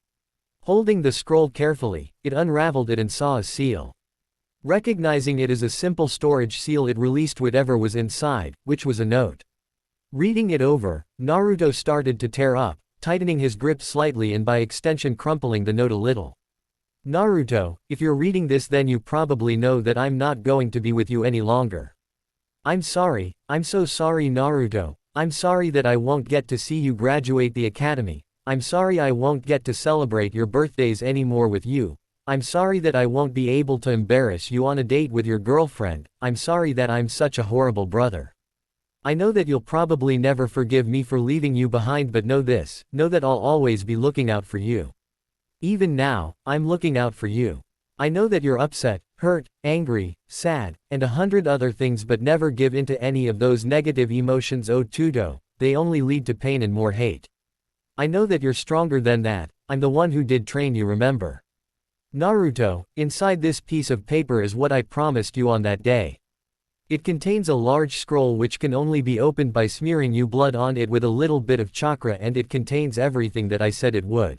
Holding the scroll carefully, it unraveled it and saw a seal. Recognizing it as a simple storage seal, it released whatever was inside, which was a note. Reading it over, Naruto started to tear up, tightening his grip slightly and by extension crumpling the note a little. Naruto, if you're reading this then you probably know that I'm not going to be with you any longer. I'm sorry, I'm so sorry Naruto, I'm sorry that I won't get to see you graduate the academy, I'm sorry I won't get to celebrate your birthdays anymore with you. I'm sorry that I won't be able to embarrass you on a date with your girlfriend, I'm sorry that I'm such a horrible brother. I know that you'll probably never forgive me for leaving you behind, but know this, know that I'll always be looking out for you. Even now, I'm looking out for you. I know that you're upset, hurt, angry, sad, and 100 other things, but never give in to any of those negative emotions Otudo, they only lead to pain and more hate. I know that you're stronger than that, I'm the one who did train you, remember. Naruto, inside this piece of paper is what I promised you on that day. It contains a large scroll which can only be opened by smearing you blood on it with a little bit of chakra, and it contains everything that I said it would.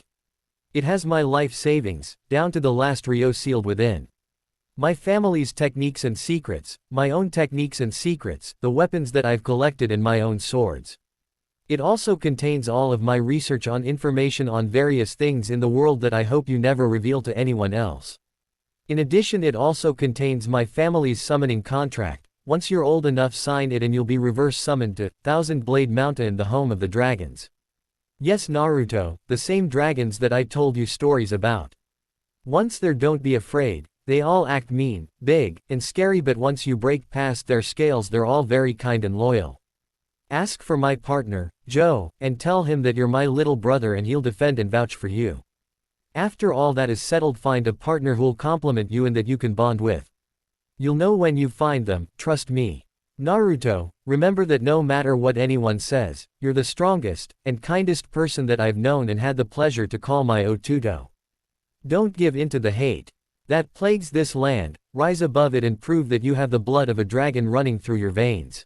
It has my life savings, down to the last Ryo sealed within. My family's techniques and secrets, my own techniques and secrets, the weapons that I've collected and my own swords. It also contains all of my research on information on various things in the world that I hope you never reveal to anyone else. In addition, it also contains my family's summoning contract. Once you're old enough, sign it and you'll be reverse summoned to Thousand Blade Mountain, the home of the dragons. Yes Naruto, the same dragons that I told you stories about. Once there, don't be afraid, they all act mean, big, and scary, but once you break past their scales they're all very kind and loyal. Ask for my partner, Joe, and tell him that you're my little brother and he'll defend and vouch for you. After all that is settled, find a partner who'll complement you and that you can bond with. You'll know when you find them, trust me. Naruto, remember that no matter what anyone says, you're the strongest and kindest person that I've known and had the pleasure to call my Otudo. Don't give in to the hate that plagues this land, rise above it and prove that you have the blood of a dragon running through your veins.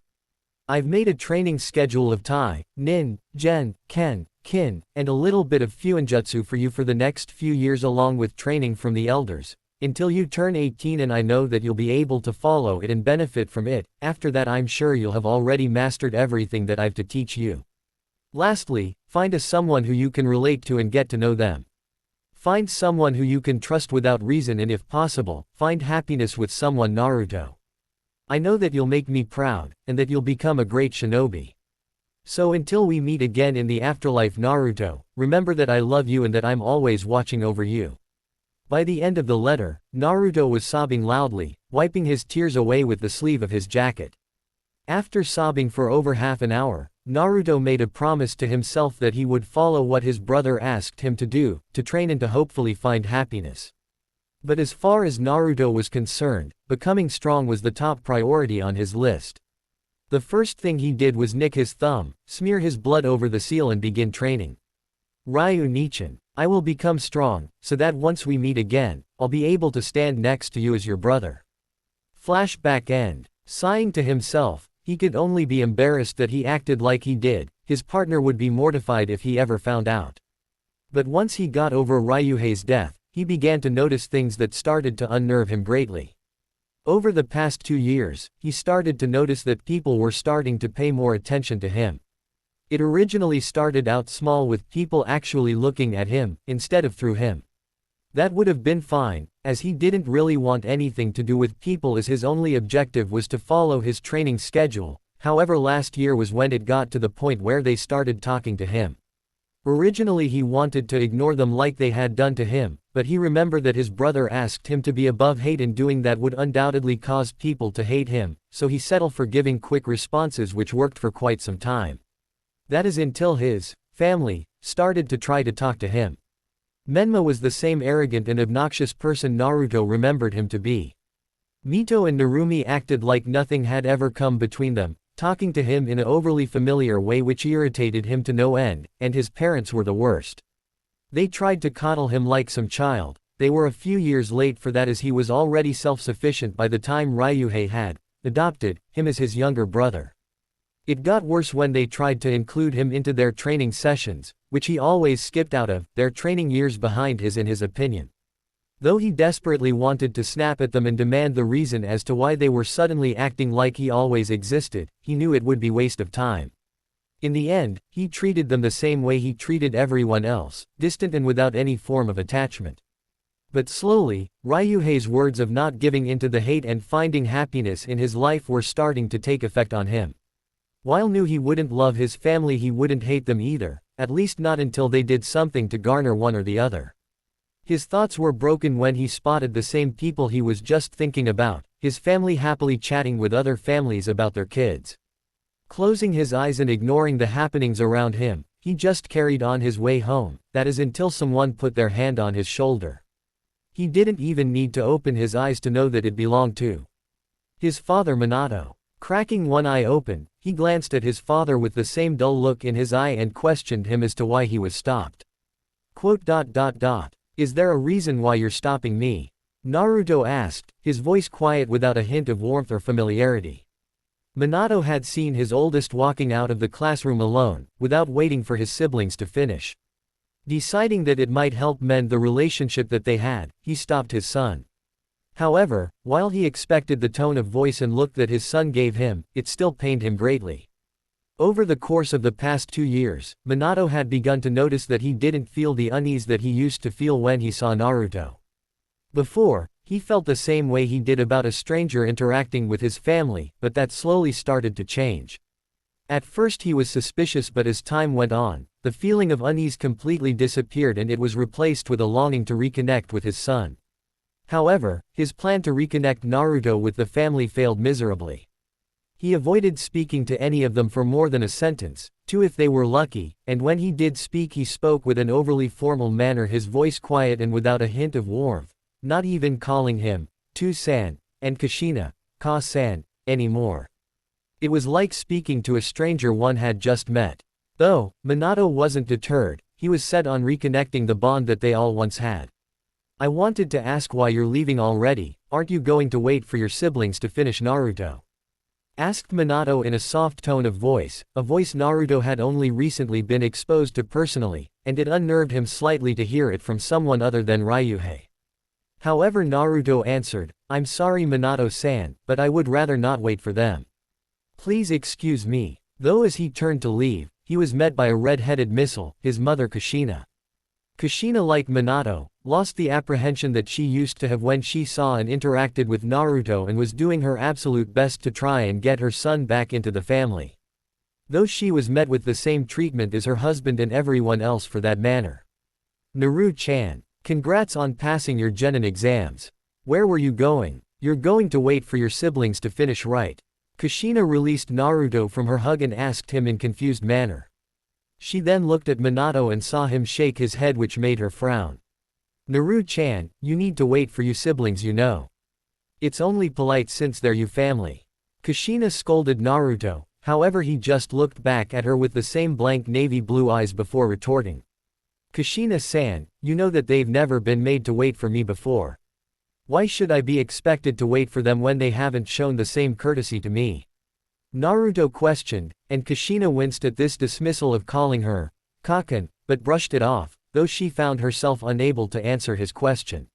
I've made a training schedule of Tai, Nin, Gen, Ken, Kin, and a little bit of Fuinjutsu for you for the next few years, along with training from the elders, until you turn 18, and I know that you'll be able to follow it and benefit from it. After that I'm sure you'll have already mastered everything that I've to teach you. Lastly, find someone who you can relate to and get to know them. Find someone who you can trust without reason, and if possible, find happiness with someone Naruto. I know that you'll make me proud, and that you'll become a great shinobi. So until we meet again in the afterlife Naruto, remember that I love you and that I'm always watching over you. By the end of the letter, Naruto was sobbing loudly, wiping his tears away with the sleeve of his jacket. After sobbing for over half an hour, Naruto made a promise to himself that he would follow what his brother asked him to do, to train and to hopefully find happiness. But as far as Naruto was concerned, becoming strong was the top priority on his list. The first thing he did was nick his thumb, smear his blood over the seal and begin training. Ryunichin, I will become strong, so that once we meet again, I'll be able to stand next to you as your brother. Flashback end. Sighing to himself, he could only be embarrassed that he acted like he did, his partner would be mortified if he ever found out. But once he got over Ryuhei's death, he began to notice things that started to unnerve him greatly. Over the past 2 years, he started to notice that people were starting to pay more attention to him. It originally started out small, with people actually looking at him, instead of through him. That would have been fine, as he didn't really want anything to do with people, as his only objective was to follow his training schedule. However, last year was when it got to the point where they started talking to him. Originally he wanted to ignore them like they had done to him, but he remembered that his brother asked him to be above hate, and doing that would undoubtedly cause people to hate him, so he settled for giving quick responses, which worked for quite some time. That is until his family started to try to talk to him. Menma was the same arrogant and obnoxious person Naruto remembered him to be. Mito and Narumi acted like nothing had ever come between them, talking to him in an overly familiar way which irritated him to no end, and his parents were the worst. They tried to coddle him like some child. They were a few years late for that as he was already self-sufficient by the time Ryuhei had adopted him as his younger brother. It got worse when they tried to include him into their training sessions, which he always skipped out of, their training years behind his in his opinion. Though he desperately wanted to snap at them and demand the reason as to why they were suddenly acting like he always existed, he knew it would be waste of time. In the end, he treated them the same way he treated everyone else, distant and without any form of attachment. But slowly, Ryuhei's words of not giving into the hate and finding happiness in his life were starting to take effect on him. While knew he wouldn't love his family, he wouldn't hate them either, at least not until they did something to garner one or the other. His thoughts were broken when he spotted the same people he was just thinking about, his family happily chatting with other families about their kids. Closing his eyes and ignoring the happenings around him, he just carried on his way home, that is until someone put their hand on his shoulder. He didn't even need to open his eyes to know that it belonged to his father Minato. Cracking one eye open, he glanced at his father with the same dull look in his eye and questioned him as to why he was stopped. Is there a reason why you're stopping me? Naruto asked, his voice quiet without a hint of warmth or familiarity. Minato had seen his oldest walking out of the classroom alone, without waiting for his siblings to finish. Deciding that it might help mend the relationship that they had, he stopped his son. However, while he expected the tone of voice and look that his son gave him, it still pained him greatly. Over the course of the past 2 years, Minato had begun to notice that he didn't feel the unease that he used to feel when he saw Naruto. Before, he felt the same way he did about a stranger interacting with his family, but that slowly started to change. At first he was suspicious, but as time went on, the feeling of unease completely disappeared and it was replaced with a longing to reconnect with his son. However, his plan to reconnect Naruto with the family failed miserably. He avoided speaking to any of them for more than a sentence, 2 if they were lucky, and when he did speak he spoke with an overly formal manner, his voice quiet and without a hint of warmth, not even calling him Tu-san and Kushina, Ka-san, anymore. It was like speaking to a stranger one had just met. Though, Minato wasn't deterred, he was set on reconnecting the bond that they all once had. I wanted to ask why you're leaving already, aren't you going to wait for your siblings to finish Naruto? Asked Minato in a soft tone of voice, a voice Naruto had only recently been exposed to personally, and it unnerved him slightly to hear it from someone other than Ryuhei. However, Naruto answered, I'm sorry Minato-san, but I would rather not wait for them. Please excuse me. Though as he turned to leave, he was met by a red-headed missile, his mother Kushina. Kushina, like Minato, lost the apprehension that she used to have when she saw and interacted with Naruto and was doing her absolute best to try and get her son back into the family. Though she was met with the same treatment as her husband and everyone else for that matter. Naru-chan, congrats on passing your genin exams. Where were you going? You're going to wait for your siblings to finish, right? Kushina released Naruto from her hug and asked him in confused manner. She then looked at Minato and saw him shake his head, which made her frown. Naru-chan, you need to wait for you siblings, you know. It's only polite since they're you family. Kushina scolded Naruto, however he just looked back at her with the same blank navy blue eyes before retorting. Kushina-san, you know that they've never been made to wait for me before. Why should I be expected to wait for them when they haven't shown the same courtesy to me? Naruto questioned, and Kushina winced at this dismissal of calling her Kakan, but brushed it off, though she found herself unable to answer his question.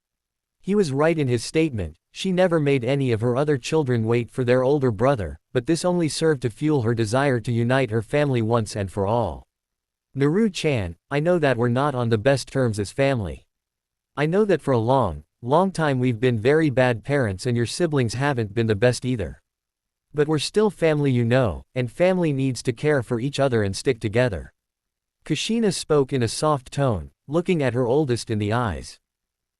He was right in his statement, she never made any of her other children wait for their older brother, but this only served to fuel her desire to unite her family once and for all. Naru-chan, I know that we're not on the best terms as family. I know that for a long time we've been very bad parents and your siblings haven't been the best either. But we're still family, you know, and family needs to care for each other and stick together. Kushina spoke in a soft tone, looking at her oldest in the eyes.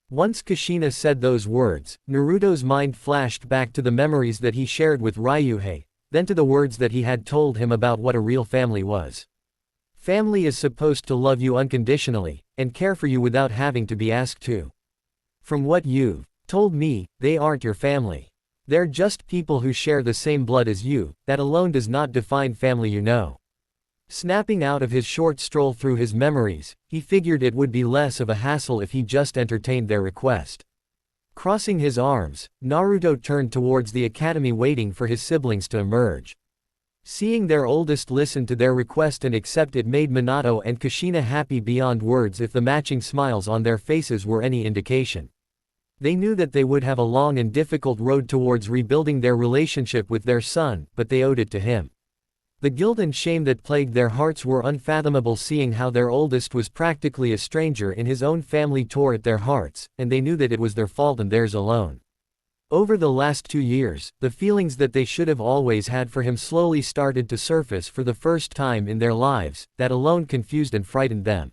Once Kushina said those words, Naruto's mind flashed back to the memories that he shared with Ryuhei, then to the words that he had told him about what a real family was. Family is supposed to love you unconditionally, and care for you without having to be asked to. From what you've told me, they aren't your family. They're just people who share the same blood as you. That alone does not define family, you know. Snapping out of his short stroll through his memories, he figured it would be less of a hassle if he just entertained their request. Crossing his arms, Naruto turned towards the academy waiting for his siblings to emerge. Seeing their oldest listen to their request and accept it made Minato and Kushina happy beyond words if the matching smiles on their faces were any indication. They knew that they would have a long and difficult road towards rebuilding their relationship with their son, but they owed it to him. The guilt and shame that plagued their hearts were unfathomable, seeing how their oldest was practically a stranger in his own family tore at their hearts, and they knew that it was their fault and theirs alone. Over the last 2 years, the feelings that they should have always had for him slowly started to surface for the first time in their lives. That alone confused and frightened them.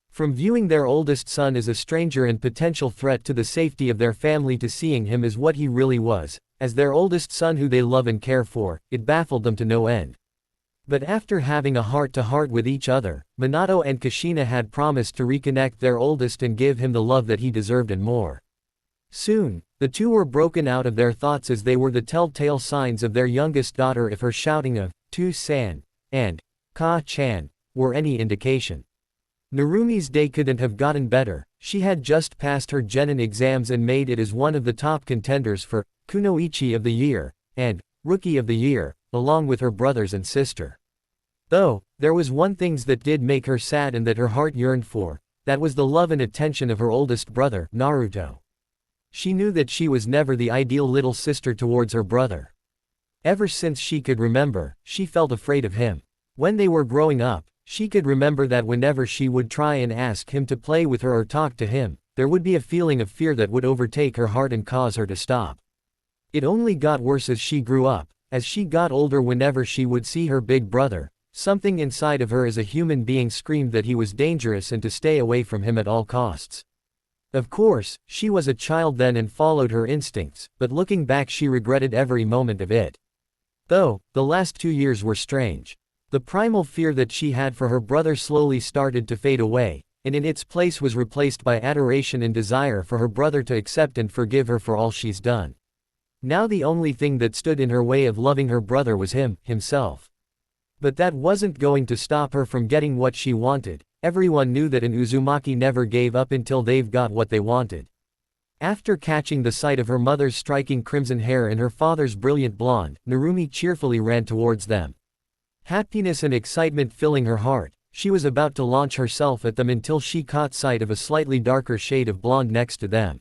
From viewing their oldest son as a stranger and potential threat to the safety of their family to seeing him as what he really was, as their oldest son who they love and care for, it baffled them to no end. But after having a heart-to-heart with each other, Minato and Kushina had promised to reconnect their oldest and give him the love that he deserved and more. Soon, the two were broken out of their thoughts as they were the telltale signs of their youngest daughter, if her shouting of "Tu-san" and "Ka-chan" were any indication. Narumi's day couldn't have gotten better. She had just passed her genin exams and made it as one of the top contenders for Kunoichi of the Year and Rookie of the Year, along with her brothers and sister. Though, there was one thing that did make her sad and that her heart yearned for. That was the love and attention of her oldest brother, Naruto. She knew that she was never the ideal little sister towards her brother. Ever since she could remember, she felt afraid of him. When they were growing up, she could remember that whenever she would try and ask him to play with her or talk to him, there would be a feeling of fear that would overtake her heart and cause her to stop. It only got worse as she grew up. As she got older, whenever she would see her big brother, something inside of her as a human being screamed that he was dangerous and to stay away from him at all costs. Of course, she was a child then and followed her instincts, but looking back she regretted every moment of it. Though, the last 2 years were strange. The primal fear that she had for her brother slowly started to fade away, and in its place was replaced by adoration and desire for her brother to accept and forgive her for all she's done. Now the only thing that stood in her way of loving her brother was himself. But that wasn't going to stop her from getting what she wanted. Everyone knew that an Uzumaki never gave up until they've got what they wanted. After catching the sight of her mother's striking crimson hair and her father's brilliant blonde, Narumi cheerfully ran towards them. Happiness and excitement filling her heart, she was about to launch herself at them until she caught sight of a slightly darker shade of blonde next to them.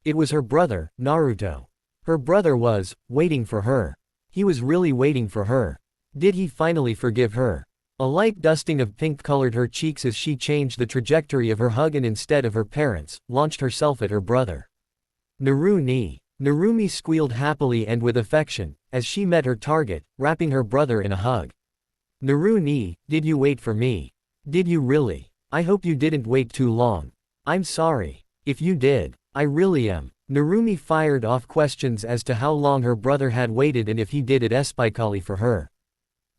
It was her brother, Naruto. Her brother was waiting for her. He was really waiting for her. Did he finally forgive her? A light dusting of pink colored her cheeks as she changed the trajectory of her hug and instead of her parents, launched herself at her brother. Narumi squealed happily and with affection, as she met her target, wrapping her brother in a hug. Narumi, did you wait for me? Did you really? I hope you didn't wait too long. I'm sorry. If you did, I really am. Narumi fired off questions as to how long her brother had waited and if he did it especially for her.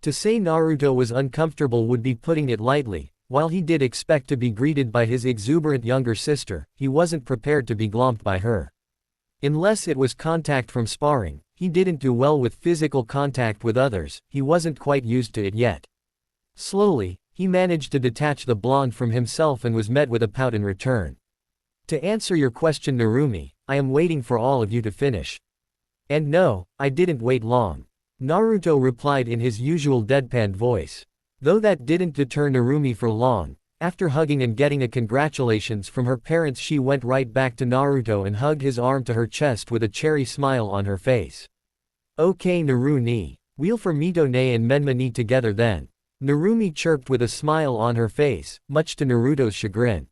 To say Naruto was uncomfortable would be putting it lightly. While he did expect to be greeted by his exuberant younger sister, he wasn't prepared to be glommed by her. Unless it was contact from sparring, he didn't do well with physical contact with others, he wasn't quite used to it yet. Slowly, he managed to detach the blonde from himself and was met with a pout in return. To answer your question, Narumi, I am waiting for all of you to finish. And no, I didn't wait long. Naruto replied in his usual deadpan voice. Though that didn't deter Narumi for long. After hugging and getting a congratulations from her parents, she went right back to Naruto and hugged his arm to her chest with a cherry smile on her face. Okay Narumi, we'll for Mito ne and Menma ni together then. Narumi chirped with a smile on her face, much to Naruto's chagrin.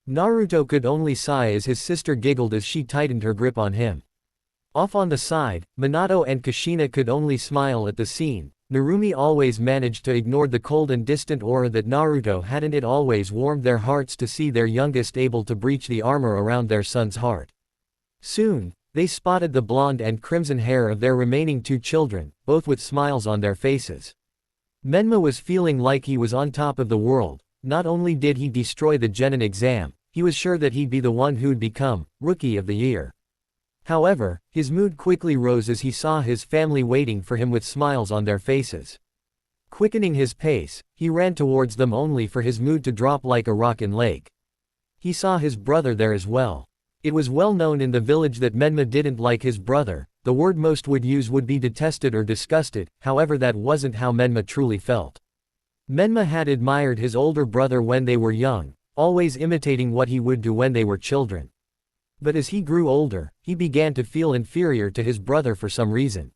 Naruto could only sigh as his sister giggled as she tightened her grip on him. Off on the side, Minato and Kushina could only smile at the scene. Narumi always managed to ignore the cold and distant aura that Naruto had, and it always warmed their hearts to see their youngest able to breach the armor around their son's heart. Soon, they spotted the blonde and crimson hair of their remaining 2 children, both with smiles on their faces. Menma was feeling like he was on top of the world. Not only did he destroy the Genin exam, he was sure that he'd be the one who'd become Rookie of the Year. However, his mood quickly rose as he saw his family waiting for him with smiles on their faces. Quickening his pace, he ran towards them only for his mood to drop like a rock in lake. He saw his brother there as well. It was well known in the village that Menma didn't like his brother. The word most would use would be detested or disgusted, however that wasn't how Menma truly felt. Menma had admired his older brother when they were young, always imitating what he would do when they were children. But as he grew older, he began to feel inferior to his brother for some reason.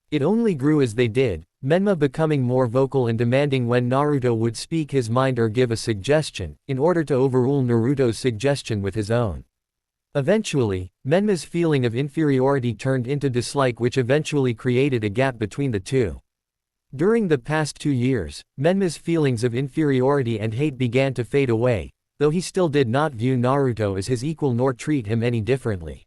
It only grew as they did, Menma becoming more vocal and demanding when Naruto would speak his mind or give a suggestion, in order to overrule Naruto's suggestion with his own. Eventually, Menma's feeling of inferiority turned into dislike, which eventually created a gap between the two. During the past 2 years, Menma's feelings of inferiority and hate began to fade away, though he still did not view Naruto as his equal nor treat him any differently.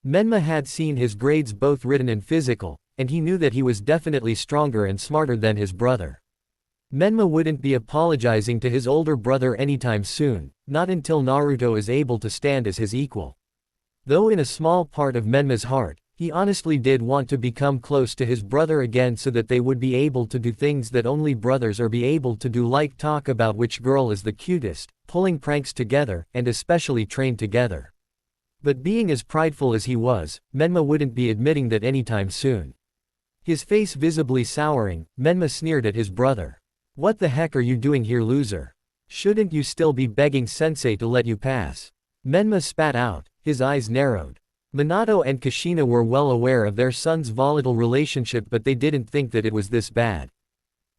Menma had seen his grades both written and physical, and he knew that he was definitely stronger and smarter than his brother. Menma wouldn't be apologizing to his older brother anytime soon, not until Naruto is able to stand as his equal. Though in a small part of Menma's heart, he honestly did want to become close to his brother again so that they would be able to do things that only brothers are be able to do, like talk about which girl is the cutest, pulling pranks together, and especially train together. But being as prideful as he was, Menma wouldn't be admitting that anytime soon. His face visibly souring, Menma sneered at his brother. "What the heck are you doing here, loser? Shouldn't you still be begging sensei to let you pass?" Menma spat out, his eyes narrowed. Minato and Kushina were well aware of their son's volatile relationship, but they didn't think that it was this bad.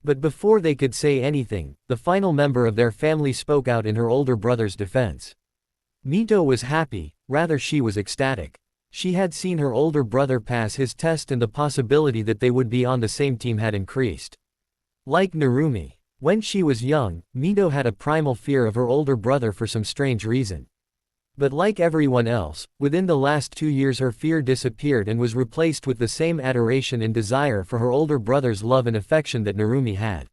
But before they could say anything, the final member of their family spoke out in her older brother's defense. Mito was happy, rather she was ecstatic. She had seen her older brother pass his test and the possibility that they would be on the same team had increased. Like Narumi, when she was young, Mito had a primal fear of her older brother for some strange reason. But like everyone else, within the last 2 years her fear disappeared and was replaced with the same adoration and desire for her older brother's love and affection that Narumi had.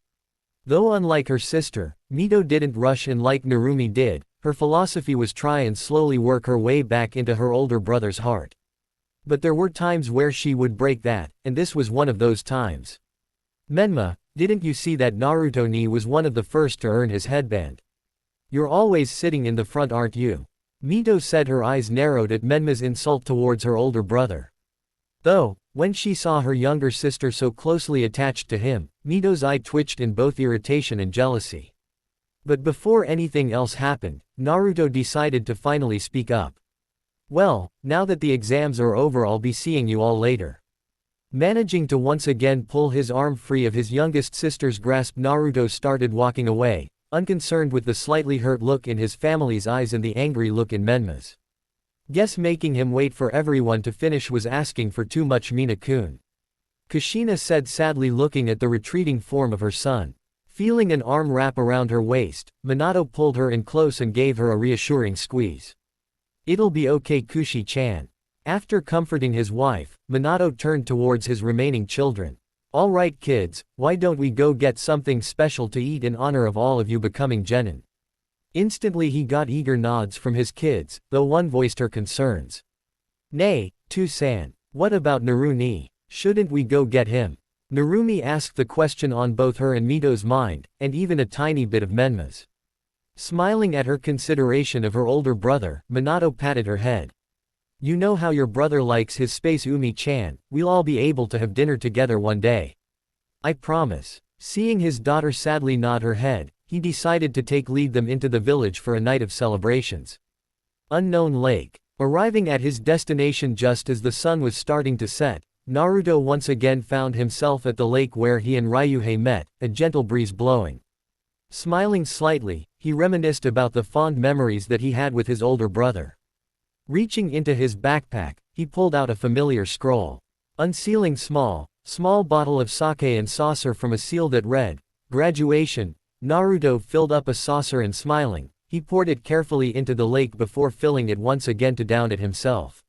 Though unlike her sister, Mito didn't rush in like Narumi did. Her philosophy was try and slowly work her way back into her older brother's heart. But there were times where she would break that, and this was one of those times. "Menma, didn't you see that Naruto-ni was one of the first to earn his headband? You're always sitting in the front, aren't you?" Mito said, her eyes narrowed at Menma's insult towards her older brother. Though, when she saw her younger sister so closely attached to him, Mito's eye twitched in both irritation and jealousy. But before anything else happened, Naruto decided to finally speak up. "Well, now that the exams are over, I'll be seeing you all later." Managing to once again pull his arm free of his youngest sister's grasp, Naruto started walking away, unconcerned with the slightly hurt look in his family's eyes and the angry look in Menma's. Guess making him wait for everyone to finish was asking for too much, Mina-kun. Kushina said sadly, looking at the retreating form of her son. Feeling an arm wrap around her waist, Minato pulled her in close and gave her a reassuring squeeze. "It'll be okay, Kushi-chan." After comforting his wife, Minato turned towards his remaining children. "All right kids, why don't we go get something special to eat in honor of all of you becoming genin?" Instantly he got eager nods from his kids, though one voiced her concerns. "Nay, Tu-san, what about Naru-ni? Shouldn't we go get him?" Narumi asked the question on both her and Mito's mind, and even a tiny bit of Menma's. Smiling at her consideration of her older brother, Minato patted her head. "You know how your brother likes his space, Umi-chan, we'll all be able to have dinner together one day. I promise." Seeing his daughter sadly nod her head, he decided to lead them into the village for a night of celebrations. Unknown Lake. Arriving at his destination just as the sun was starting to set, Naruto once again found himself at the lake where he and Ryuhei met, a gentle breeze blowing. Smiling slightly, he reminisced about the fond memories that he had with his older brother. Reaching into his backpack, he pulled out a familiar scroll. Unsealing small bottle of sake and saucer from a seal that read, "Graduation." Naruto filled up a saucer and smiling, he poured it carefully into the lake before filling it once again to down it himself.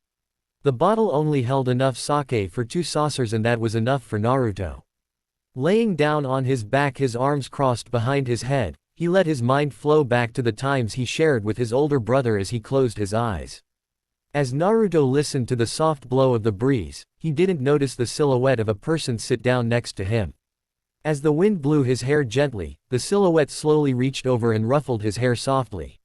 The bottle only held enough sake for 2 saucers, and that was enough for Naruto. Laying down on his back, his arms crossed behind his head, he let his mind flow back to the times he shared with his older brother as he closed his eyes. As Naruto listened to the soft blow of the breeze, he didn't notice the silhouette of a person sit down next to him. As the wind blew his hair gently, the silhouette slowly reached over and ruffled his hair softly.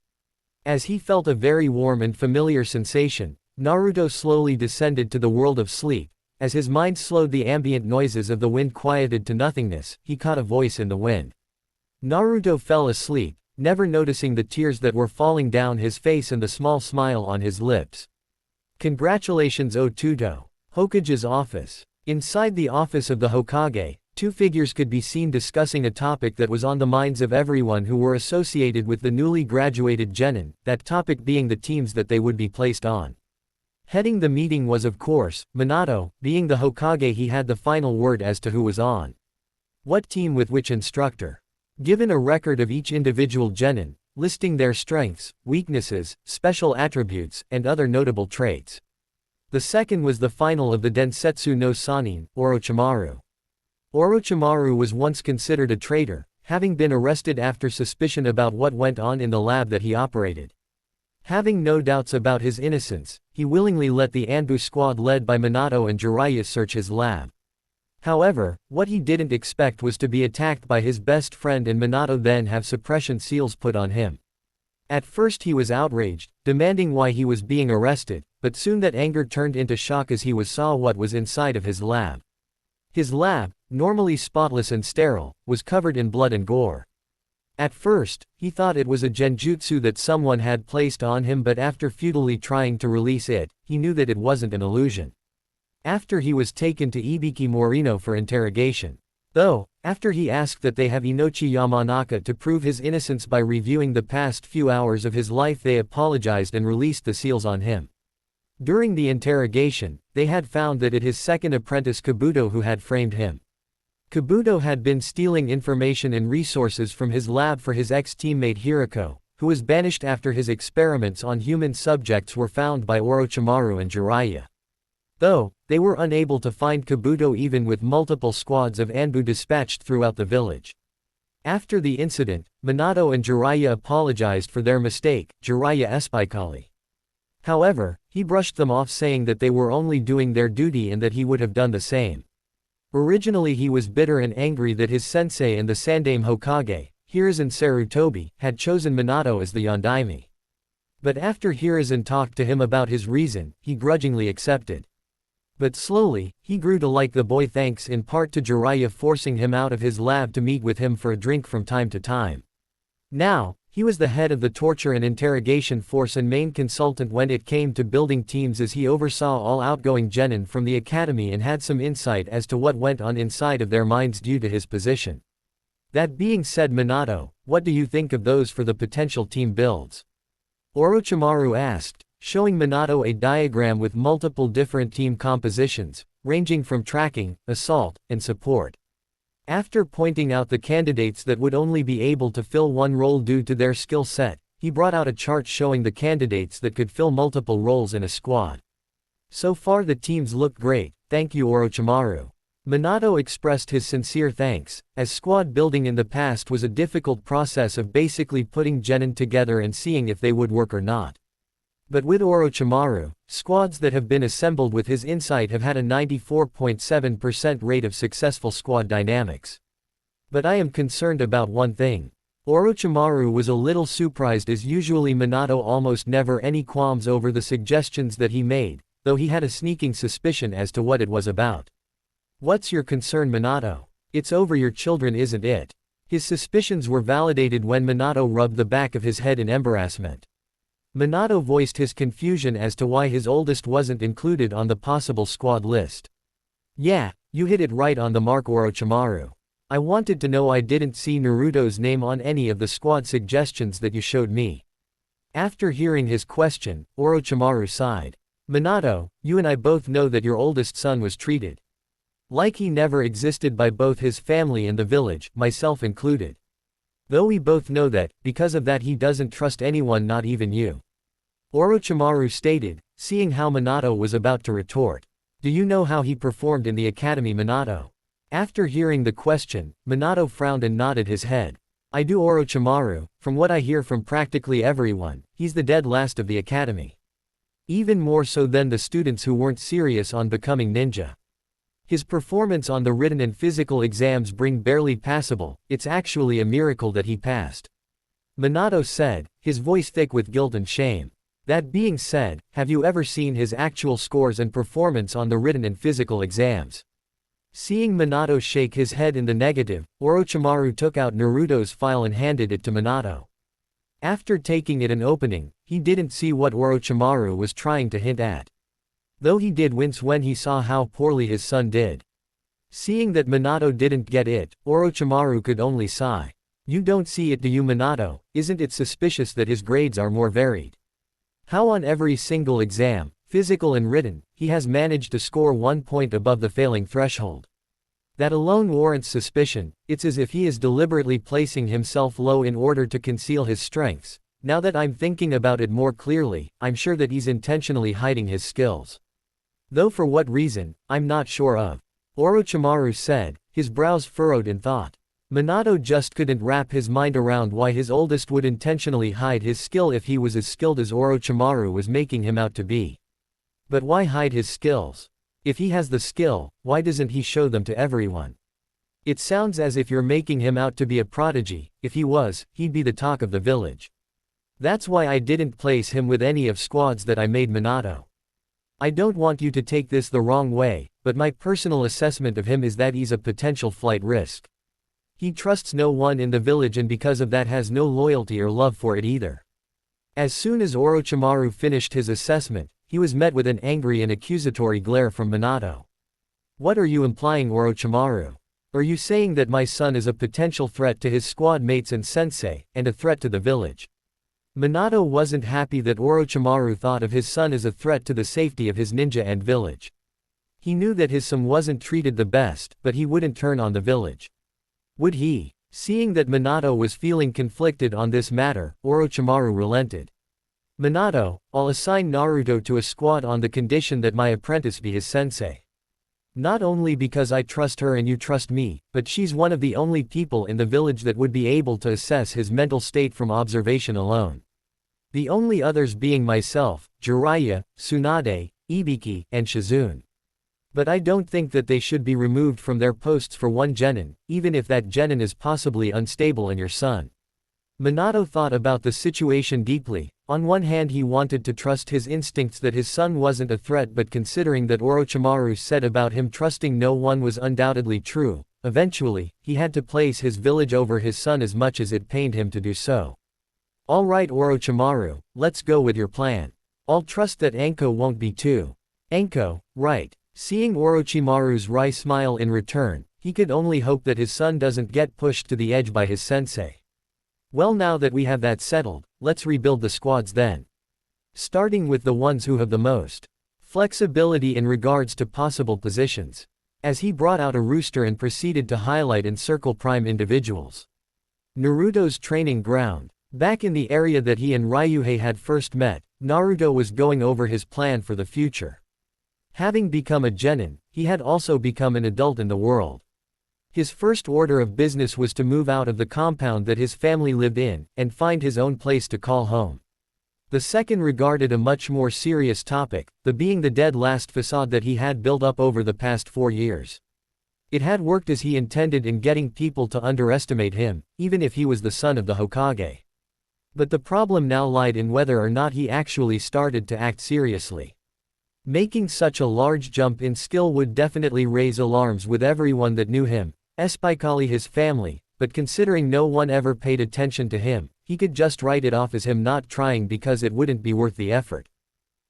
As he felt a very warm and familiar sensation, Naruto slowly descended to the world of sleep. As his mind slowed, the ambient noises of the wind quieted to nothingness, he caught a voice in the wind. Naruto fell asleep, never noticing the tears that were falling down his face and the small smile on his lips. Congratulations, Otuto. Hokage's office. Inside the office of the Hokage, two figures could be seen discussing a topic that was on the minds of everyone who were associated with the newly graduated genin, that topic being the teams that they would be placed on. Heading the meeting was, of course, Minato. Being the Hokage, he had the final word as to who was on what team with which instructor. Given a record of each individual genin, listing their strengths, weaknesses, special attributes, and other notable traits. The second was the final of the Densetsu no Sannin, Orochimaru. Orochimaru was once considered a traitor, having been arrested after suspicion about what went on in the lab that he operated. Having no doubts about his innocence, he willingly let the Anbu squad led by Minato and Jiraiya search his lab. However, what he didn't expect was to be attacked by his best friend and Minato then have suppression seals put on him. At first he was outraged, demanding why he was being arrested, but soon that anger turned into shock as he saw what was inside of his lab. His lab, normally spotless and sterile, was covered in blood and gore. At first, he thought it was a genjutsu that someone had placed on him, but after futilely trying to release it, he knew that it wasn't an illusion. After he was taken to Ibiki Morino for interrogation. Though, after he asked that they have Inochi Yamanaka to prove his innocence by reviewing the past few hours of his life, they apologized and released the seals on him. During the interrogation, they had found that it his second apprentice Kabuto who had framed him. Kabuto had been stealing information and resources from his lab for his ex-teammate Hiriko, who was banished after his experiments on human subjects were found by Orochimaru and Jiraiya. Though, they were unable to find Kabuto even with multiple squads of Anbu dispatched throughout the village. After the incident, Minato and Jiraiya apologized for their mistake, Jiraiya especially. However, he brushed them off, saying that they were only doing their duty and that he would have done the same. Originally he was bitter and angry that his sensei and the Sandaime Hokage, Hiruzen Sarutobi, had chosen Minato as the Yondaime. But after Hiruzen talked to him about his reason, he grudgingly accepted. But slowly, he grew to like the boy thanks in part to Jiraiya forcing him out of his lab to meet with him for a drink from time to time. Now, he was the head of the torture and interrogation force and main consultant when it came to building teams, as he oversaw all outgoing genin from the academy and had some insight as to what went on inside of their minds due to his position. That being said, Minato, what do you think of those for the potential team builds? Orochimaru asked, showing Minato a diagram with multiple different team compositions, ranging from tracking, assault, and support. After pointing out the candidates that would only be able to fill one role due to their skill set, he brought out a chart showing the candidates that could fill multiple roles in a squad. So far the teams look great, thank you Orochimaru. Minato expressed his sincere thanks, as squad building in the past was a difficult process of basically putting genin together and seeing if they would work or not. But with Orochimaru, squads that have been assembled with his insight have had a 94.7% rate of successful squad dynamics. But I am concerned about one thing. Orochimaru was a little surprised, as usually Minato almost never any qualms over the suggestions that he made, though he had a sneaking suspicion as to what it was about. What's your concern, Minato? It's over your children, isn't it? His suspicions were validated when Minato rubbed the back of his head in embarrassment. Minato voiced his confusion as to why his oldest wasn't included on the possible squad list. Yeah, you hit it right on the mark, Orochimaru. I wanted to know. I didn't see Naruto's name on any of the squad suggestions that you showed me. After hearing his question, Orochimaru sighed. Minato, you and I both know that your oldest son was treated like he never existed by both his family and the village, myself included. Though we both know that, because of that he doesn't trust anyone, not even you. Orochimaru stated, seeing how Minato was about to retort. Do you know how he performed in the academy, Minato? After hearing the question, Minato frowned and nodded his head. I do Orochimaru, from what I hear from practically everyone, he's the dead last of the academy. Even more so than the students who weren't serious on becoming ninja. His performance on the written and physical exams bring barely passable, it's actually a miracle that he passed. Minato said, his voice thick with guilt and shame. That being said, have you ever seen his actual scores and performance on the written and physical exams? Seeing Minato shake his head in the negative, Orochimaru took out Naruto's file and handed it to Minato. After taking it and opening, he didn't see what Orochimaru was trying to hint at. Though he did wince when he saw how poorly his son did. Seeing that Minato didn't get it, Orochimaru could only sigh. You don't see it, do you, Minato? Isn't it suspicious that his grades are more varied? How on every single exam, physical and written, he has managed to score 1 point above the failing threshold. That alone warrants suspicion. It's as if he is deliberately placing himself low in order to conceal his strengths. Now that I'm thinking about it more clearly, I'm sure that he's intentionally hiding his skills. Though for what reason, I'm not sure of. Orochimaru said, his brows furrowed in thought. Minato just couldn't wrap his mind around why his oldest would intentionally hide his skill if he was as skilled as Orochimaru was making him out to be. But why hide his skills? If he has the skill, why doesn't he show them to everyone? It sounds as if you're making him out to be a prodigy. If he was, he'd be the talk of the village. That's why I didn't place him with any of squads that I made, Minato. I don't want you to take this the wrong way, but my personal assessment of him is that he's a potential flight risk. He trusts no one in the village and because of that has no loyalty or love for it either. As soon as Orochimaru finished his assessment, he was met with an angry and accusatory glare from Minato. What are you implying, Orochimaru? Are you saying that my son is a potential threat to his squad mates and sensei, and a threat to the village? Minato wasn't happy that Orochimaru thought of his son as a threat to the safety of his ninja and village. He knew that his son wasn't treated the best, but he wouldn't turn on the village. Would he? Seeing that Minato was feeling conflicted on this matter, Orochimaru relented. Minato, I'll assign Naruto to a squad on the condition that my apprentice be his sensei. Not only because I trust her and you trust me, but she's one of the only people in the village that would be able to assess his mental state from observation alone. The only others being myself, Jiraiya, Tsunade, Ibiki, and Shizune. But I don't think that they should be removed from their posts for one genin, even if that genin is possibly unstable in your son. Minato thought about the situation deeply. On one hand he wanted to trust his instincts that his son wasn't a threat, but considering that Orochimaru said about him trusting no one was undoubtedly true, eventually, he had to place his village over his son as much as it pained him to do so. Alright Orochimaru, let's go with your plan. I'll trust that Anko won't be too. Anko, right. Seeing Orochimaru's wry smile in return, he could only hope that his son doesn't get pushed to the edge by his sensei. Well, now that we have that settled, let's rebuild the squads then. Starting with the ones who have the most flexibility in regards to possible positions. As he brought out a rooster and proceeded to highlight and circle prime individuals. Naruto's training ground. Back in the area that he and Ryuhei had first met, Naruto was going over his plan for the future. Having become a genin, he had also become an adult in the world. His first order of business was to move out of the compound that his family lived in, and find his own place to call home. The second regarded a much more serious topic, the being the dead last facade that he had built up over the past 4 years. It had worked as he intended in getting people to underestimate him, even if he was the son of the Hokage. But the problem now lied in whether or not he actually started to act seriously. Making such a large jump in skill would definitely raise alarms with everyone that knew him, especially his family, but considering no one ever paid attention to him, he could just write it off as him not trying because it wouldn't be worth the effort.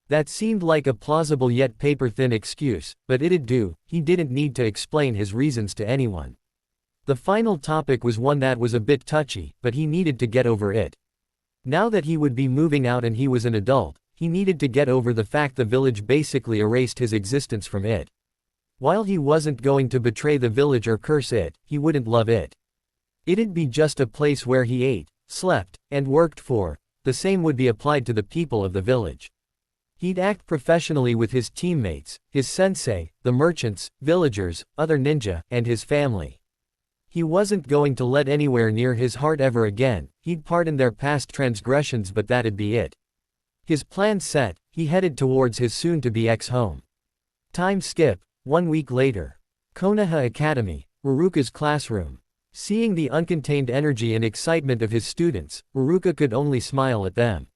That seemed like a plausible yet paper-thin excuse, but it'd do. He didn't need to explain his reasons to anyone. The final topic was one that was a bit touchy, but he needed to get over it. Now that he would be moving out and he was an adult, he needed to get over the fact the village basically erased his existence from it. While he wasn't going to betray the village or curse it, he wouldn't love it. It'd be just a place where he ate, slept, and worked for. The same would be applied to the people of the village. He'd act professionally with his teammates, his sensei, the merchants, villagers, other ninja, and his family. He wasn't going to let anywhere near his heart ever again. He'd pardon their past transgressions, but that'd be it. His plan set, he headed towards his soon-to-be ex-home. Time skip, 1 week later. Konoha Academy, Ruruka's classroom. Seeing the uncontained energy and excitement of his students, Ruruka could only smile at them.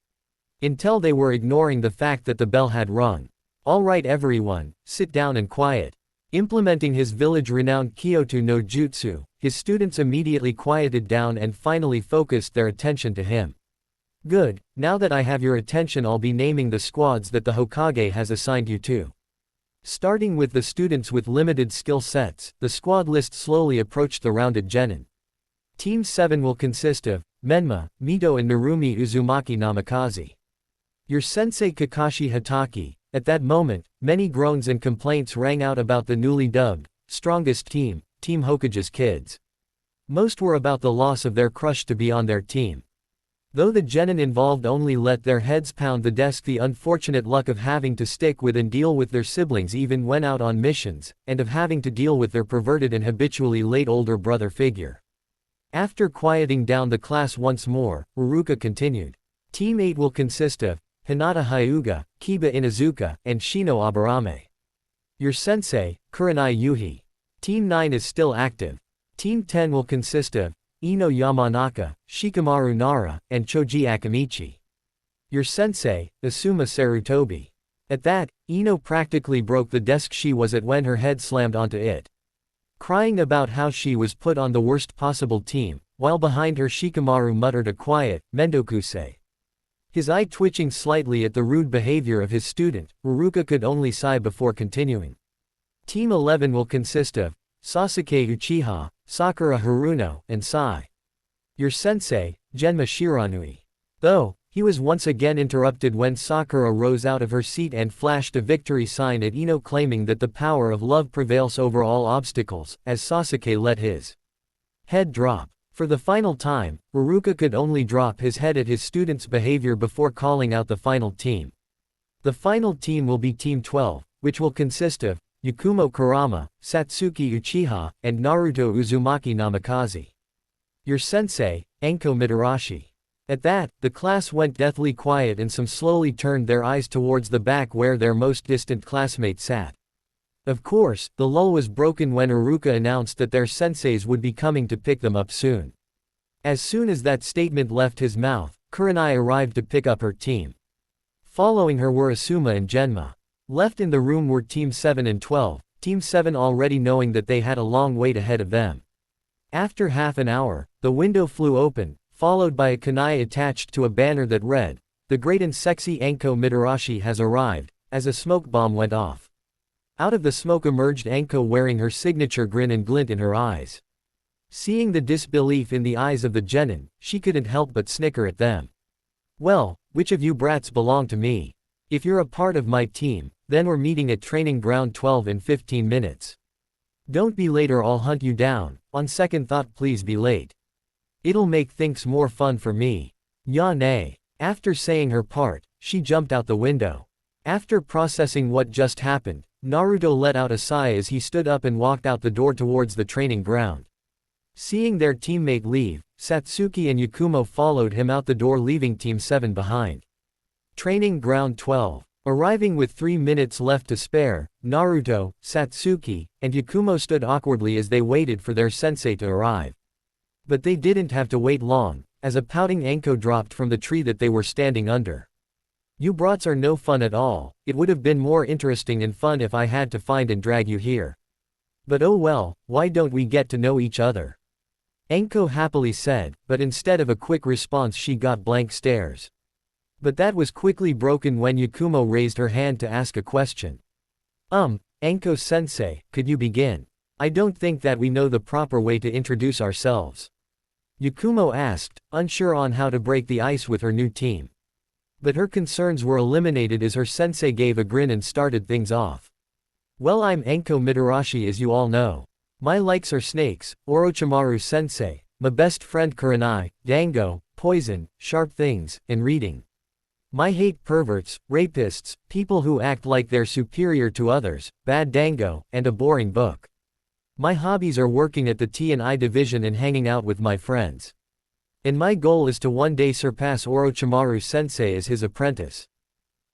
Until they were ignoring the fact that the bell had rung. All right everyone, sit down and quiet. Implementing his village-renowned Kyoto no Jutsu, his students immediately quieted down and finally focused their attention to him. Good, now that I have your attention, I'll be naming the squads that the Hokage has assigned you to. Starting with the students with limited skill sets, the squad list slowly approached the rounded genin. Team 7 will consist of Menma, Mito and Narumi Uzumaki Namikaze. Your sensei Kakashi Hatake. At that moment, many groans and complaints rang out about the newly dubbed, strongest team, Team Hokage's kids. Most were about the loss of their crush to be on their team. Though the genin involved only let their heads pound the desk, the unfortunate luck of having to stick with and deal with their siblings even when out on missions, and of having to deal with their perverted and habitually late older brother figure. After quieting down the class once more, Ruruka continued. Team 8 will consist of Hinata Hyuga, Kiba Inuzuka, and Shino Aburame. Your sensei, Kurenai Yuhi. Team 9 is still active. Team 10 will consist of Ino Yamanaka, Shikamaru Nara, and Choji Akamichi. Your sensei, Asuma Sarutobi. At that, Ino practically broke the desk she was at when her head slammed onto it. Crying about how she was put on the worst possible team, while behind her Shikamaru muttered a quiet, Mendokuse. His eye twitching slightly at the rude behavior of his student, Ruruka could only sigh before continuing. Team 11 will consist of Sasuke Uchiha, Sakura Haruno, and Sai. Your sensei, Genma Shiranui. Though, he was once again interrupted when Sakura rose out of her seat and flashed a victory sign at Ino, claiming that the power of love prevails over all obstacles, as Sasuke let his head drop. For the final time, Ruruka could only drop his head at his student's behavior before calling out the final team. The final team will be Team 12, which will consist of Yakumo Kurama, Satsuki Uchiha, and Naruto Uzumaki Namikaze. Your sensei, Enko Mitarashi. At that, the class went deathly quiet and some slowly turned their eyes towards the back where their most distant classmate sat. Of course, the lull was broken when Ruruka announced that their senseis would be coming to pick them up soon. As soon as that statement left his mouth, Kurenai arrived to pick up her team. Following her were Asuma and Genma. Left in the room were Team 7 and 12, Team 7 already knowing that they had a long wait ahead of them. After half an hour, the window flew open, followed by a kunai attached to a banner that read, "The great and sexy Enko Mitarashi has arrived," as a smoke bomb went off. Out of the smoke emerged Enko wearing her signature grin and glint in her eyes. Seeing the disbelief in the eyes of the genin, she couldn't help but snicker at them. Well, which of you brats belong to me? If you're a part of my team, then we're meeting at training ground 12 in 15 minutes. Don't be late or I'll hunt you down. On second thought, please be late. It'll make things more fun for me. Ya nay. After saying her part, she jumped out the window. After processing what just happened, Naruto let out a sigh as he stood up and walked out the door towards the training ground. Seeing their teammate leave, Satsuki and Yakumo followed him out the door, leaving Team 7 behind. Training ground 12. Arriving with 3 minutes left to spare, Naruto, Satsuki, and Yakumo stood awkwardly as they waited for their sensei to arrive. But they didn't have to wait long, as a pouting Enko dropped from the tree that they were standing under. You brats are no fun at all. It would have been more interesting and fun if I had to find and drag you here. But oh well, why don't we get to know each other? Enko happily said, but instead of a quick response she got blank stares. But that was quickly broken when Yakumo raised her hand to ask a question. Enko-sensei, could you begin? I don't think that we know the proper way to introduce ourselves. Yakumo asked, unsure on how to break the ice with her new team. But her concerns were eliminated as her sensei gave a grin and started things off. Well, I'm Enko Mitarashi, as you all know. My likes are snakes, Orochimaru sensei, my best friend Kurenai, Dango, poison, sharp things, and reading. My hate perverts, rapists, people who act like they're superior to others, bad dango, and a boring book. My hobbies are working at the T&I division and hanging out with my friends. And my goal is to one day surpass Orochimaru sensei as his apprentice.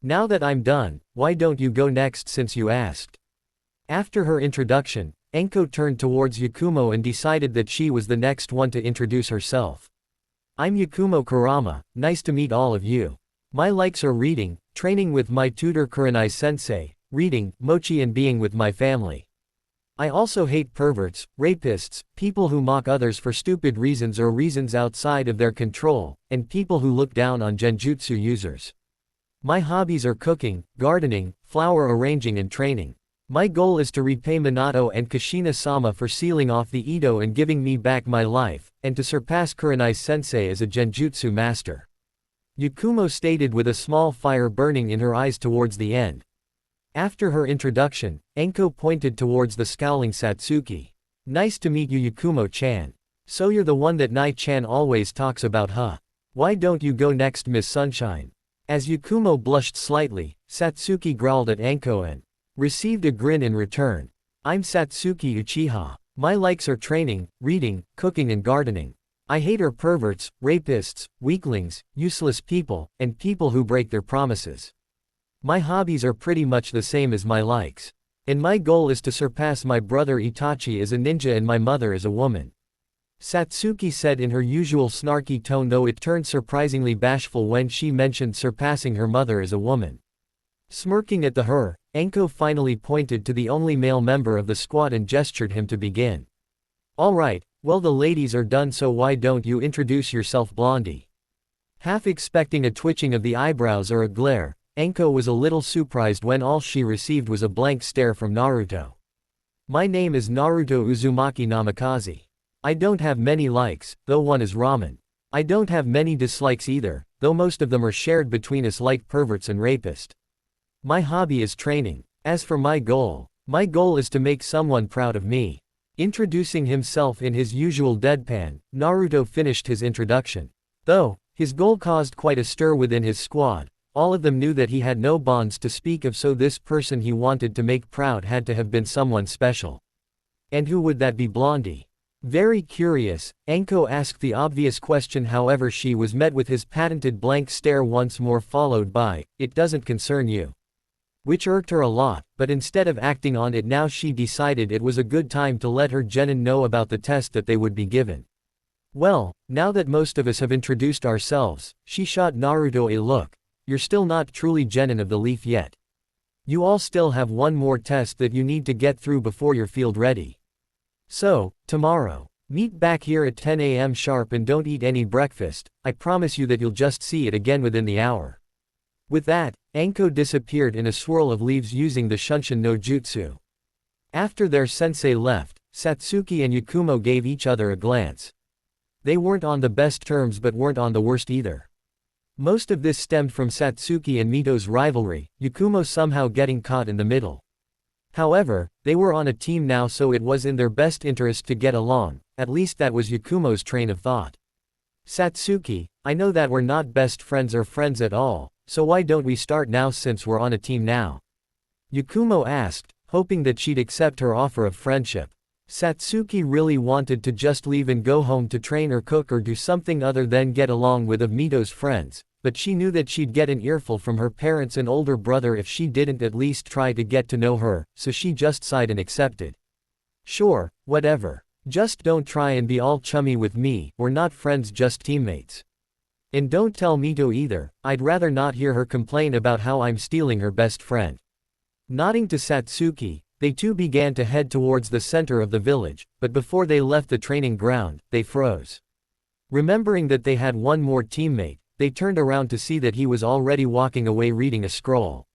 Now that I'm done, why don't you go next since you asked? After her introduction, Enko turned towards Yakumo and decided that she was the next one to introduce herself. I'm Yakumo Kurama, nice to meet all of you. My likes are reading, training with my tutor Kurenai sensei, reading, mochi and being with my family. I also hate perverts, rapists, people who mock others for stupid reasons or reasons outside of their control, and people who look down on genjutsu users. My hobbies are cooking, gardening, flower arranging and training. My goal is to repay Minato and Kushina-sama for sealing off the Edo and giving me back my life, and to surpass Kurenai sensei as a genjutsu master. Yakumo stated with a small fire burning in her eyes towards the end. After her introduction, Enko pointed towards the scowling Satsuki. Nice to meet you Yakumo-chan. So you're the one that Nai-chan always talks about huh? Why don't you go next Miss Sunshine? As Yakumo blushed slightly, Satsuki growled at Enko and received a grin in return. I'm Satsuki Uchiha. My likes are training, reading, cooking and gardening. I hate are perverts, rapists, weaklings, useless people, and people who break their promises. My hobbies are pretty much the same as my likes. And my goal is to surpass my brother Itachi as a ninja and my mother as a woman. Satsuki said in her usual snarky tone, though it turned surprisingly bashful when she mentioned surpassing her mother as a woman. Smirking at her, Enko finally pointed to the only male member of the squad and gestured him to begin. Alright, well the ladies are done, so why don't you introduce yourself Blondie? Half expecting a twitching of the eyebrows or a glare, Enko was a little surprised when all she received was a blank stare from Naruto. My name is Naruto Uzumaki Namikaze. I don't have many likes, though one is ramen. I don't have many dislikes either, though most of them are shared between us like perverts and rapists. My hobby is training. As for my goal is to make someone proud of me. Introducing himself in his usual deadpan, Naruto finished his introduction. Though his goal caused quite a stir within his squad, all of them knew that he had no bonds to speak of, so this person he wanted to make proud had to have been someone special. And who would that be? Blondie. Very curious, Enko asked the obvious question, however she was met with his patented blank stare once more, followed by, "It doesn't concern you." Which irked her a lot, but instead of acting on it now she decided it was a good time to let her genin know about the test that they would be given. Well, now that most of us have introduced ourselves, she shot Naruto a look. You're still not truly genin of the leaf yet. You all still have one more test that you need to get through before you're field ready. So, tomorrow, meet back here at 10 a.m. sharp and don't eat any breakfast. I promise you that you'll just see it again within the hour. With that, Enko disappeared in a swirl of leaves using the Shunshin no Jutsu. After their sensei left, Satsuki and Yakumo gave each other a glance. They weren't on the best terms but weren't on the worst either. Most of this stemmed from Satsuki and Mito's rivalry, Yakumo somehow getting caught in the middle. However, they were on a team now, so it was in their best interest to get along, at least that was Yakumo's train of thought. Satsuki, I know that we're not best friends or friends at all, so why don't we start now since we're on a team now? Yakumo asked, hoping that she'd accept her offer of friendship. Satsuki really wanted to just leave and go home to train or cook or do something other than get along with Mito's friends, but she knew that she'd get an earful from her parents and older brother if she didn't at least try to get to know her, so she just sighed and accepted. Sure, whatever. Just don't try and be all chummy with me, we're not friends, just teammates. And don't tell Mito either, I'd rather not hear her complain about how I'm stealing her best friend. Nodding to Satsuki, they too began to head towards the center of the village, but before they left the training ground, they froze. Remembering that they had one more teammate, they turned around to see that he was already walking away reading a scroll.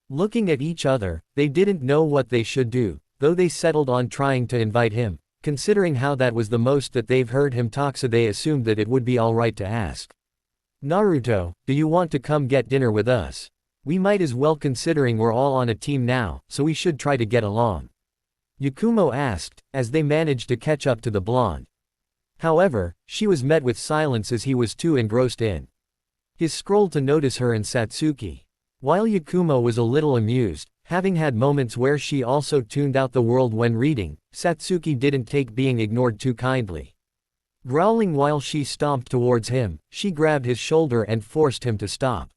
Looking at each other, they didn't know what they should do, though they settled on trying to invite him. Considering how that was the most that they've heard him talk, so they assumed that it would be alright to ask. Naruto, do you want to come get dinner with us? We might as well, considering we're all on a team now, so we should try to get along. Yakumo asked, as they managed to catch up to the blonde. However, she was met with silence as he was too engrossed in his scroll to notice her and Satsuki. While Yakumo was a little amused, having had moments where she also tuned out the world when reading, Satsuki didn't take being ignored too kindly. Growling while she stomped towards him, she grabbed his shoulder and forced him to stop.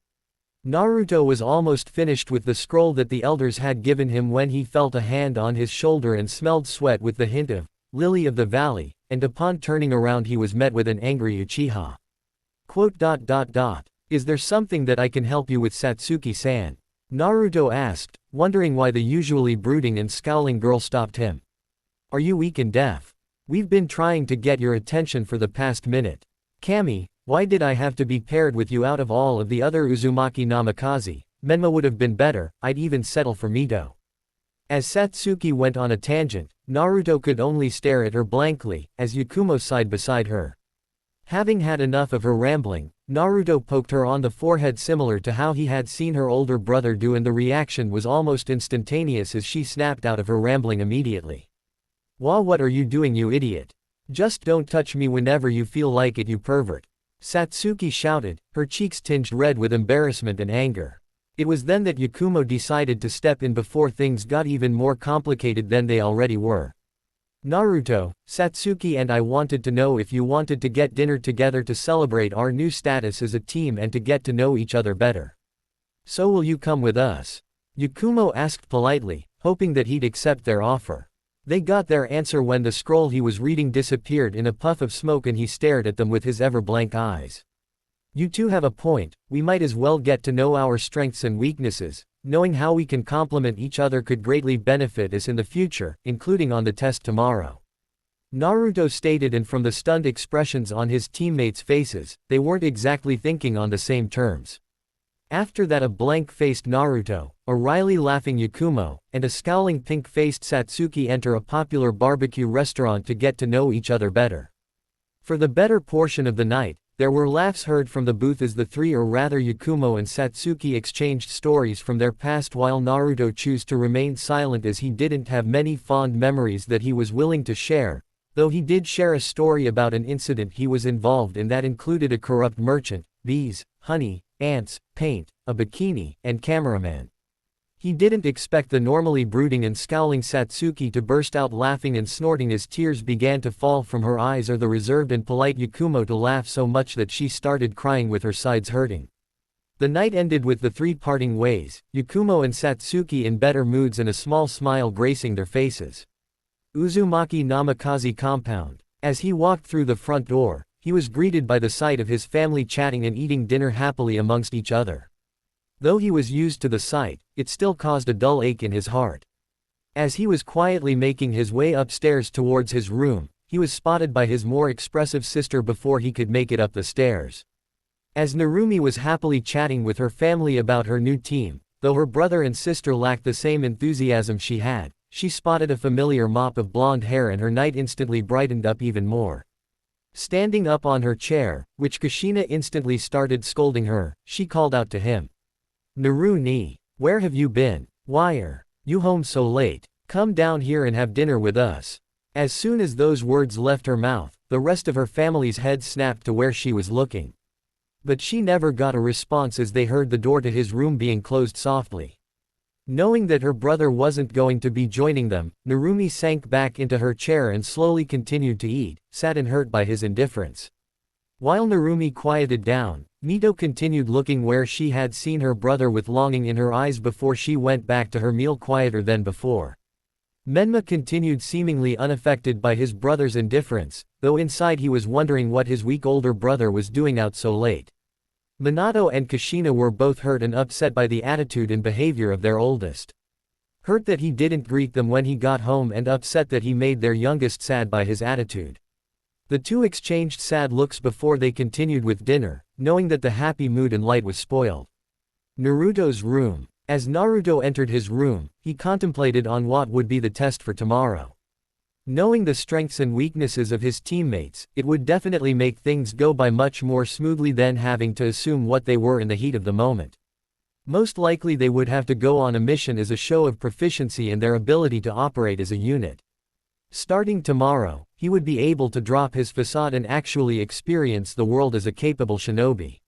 Naruto was almost finished with the scroll that the elders had given him when he felt a hand on his shoulder and smelled sweat with the hint of Lily of the Valley, and upon turning around he was met with an angry Uchiha. Is there something that I can help you with, Satsuki-san? Naruto asked, wondering why the usually brooding and scowling girl stopped him. Are you weak and deaf? We've been trying to get your attention for the past minute. Kami, why did I have to be paired with you out of all of the other Uzumaki Namikaze? Menma would have been better, I'd even settle for Mito. As Satsuki went on a tangent, Naruto could only stare at her blankly, as Yakumo sighed beside her. Having had enough of her rambling, Naruto poked her on the forehead similar to how he had seen her older brother do, and the reaction was almost instantaneous as she snapped out of her rambling immediately. What are you doing, you idiot? Just don't touch me whenever you feel like it, you pervert. Satsuki shouted, her cheeks tinged red with embarrassment and anger. It was then that Yakumo decided to step in before things got even more complicated than they already were. Naruto, Satsuki and I wanted to know if you wanted to get dinner together to celebrate our new status as a team and to get to know each other better. So will you come with us? Yakumo asked politely, hoping that he'd accept their offer. They got their answer when the scroll he was reading disappeared in a puff of smoke and he stared at them with his ever-blank eyes. You two have a point, we might as well get to know our strengths and weaknesses. Knowing how we can complement each other could greatly benefit us in the future, including on the test tomorrow. Naruto stated, and from the stunned expressions on his teammates' faces, they weren't exactly thinking on the same terms. After that, a blank-faced Naruto, a wryly laughing Yakumo, and a scowling pink-faced Satsuki enter a popular barbecue restaurant to get to know each other better. For the better portion of the night, there were laughs heard from the booth as the three, or rather Yakumo and Satsuki, exchanged stories from their past while Naruto chose to remain silent as he didn't have many fond memories that he was willing to share, though he did share a story about an incident he was involved in that included a corrupt merchant, bees, honey, ants, paint, a bikini, and cameraman. He didn't expect the normally brooding and scowling Satsuki to burst out laughing and snorting as tears began to fall from her eyes, or the reserved and polite Yakumo to laugh so much that she started crying with her sides hurting. The night ended with the three parting ways, Yakumo and Satsuki in better moods and a small smile gracing their faces. Uzumaki Namikaze compound. As he walked through the front door, he was greeted by the sight of his family chatting and eating dinner happily amongst each other. Though he was used to the sight, it still caused a dull ache in his heart. As he was quietly making his way upstairs towards his room, he was spotted by his more expressive sister before he could make it up the stairs. As Narumi was happily chatting with her family about her new team, though her brother and sister lacked the same enthusiasm she had, she spotted a familiar mop of blonde hair and her night instantly brightened up even more. Standing up on her chair, which Kushina instantly started scolding her, she called out to him. Naru-ni, where have you been? Why are you home so late? Come down here and have dinner with us. As soon as those words left her mouth, the rest of her family's head snapped to where she was looking. But she never got a response as they heard the door to his room being closed softly. Knowing that her brother wasn't going to be joining them, Narumi sank back into her chair and slowly continued to eat, sad and hurt by his indifference. While Narumi quieted down, Mito continued looking where she had seen her brother with longing in her eyes before she went back to her meal quieter than before. Menma continued seemingly unaffected by his brother's indifference, though inside he was wondering what his weak older brother was doing out so late. Minato and Kushina were both hurt and upset by the attitude and behavior of their oldest. Hurt that he didn't greet them when he got home and upset that he made their youngest sad by his attitude. The two exchanged sad looks before they continued with dinner, knowing that the happy mood and light was spoiled. Naruto's room. As Naruto entered his room, he contemplated on what would be the test for tomorrow. Knowing the strengths and weaknesses of his teammates, it would definitely make things go by much more smoothly than having to assume what they were in the heat of the moment. Most likely they would have to go on a mission as a show of proficiency and their ability to operate as a unit. Starting tomorrow, he would be able to drop his facade and actually experience the world as a capable shinobi.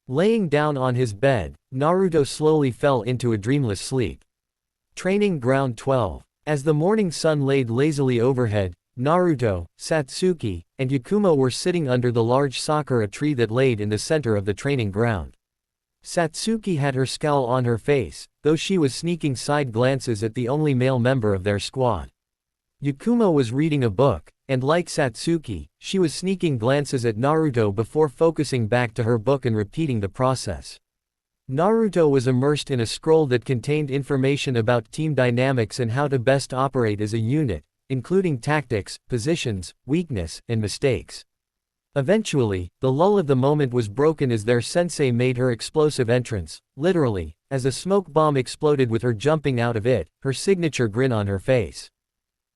Laying down on his bed, Naruto slowly fell into a dreamless sleep. Training Ground 12. As the morning sun laid lazily overhead, Naruto, Satsuki, and Yakumo were sitting under the large sakura tree that laid in the center of the training ground. Satsuki had her scowl on her face, though she was sneaking side glances at the only male member of their squad. Yakumo was reading a book, and like Satsuki, she was sneaking glances at Naruto before focusing back to her book and repeating the process. Naruto was immersed in a scroll that contained information about team dynamics and how to best operate as a unit, including tactics, positions, weakness, and mistakes. Eventually, the lull of the moment was broken as their sensei made her explosive entrance, literally, as a smoke bomb exploded with her jumping out of it, her signature grin on her face.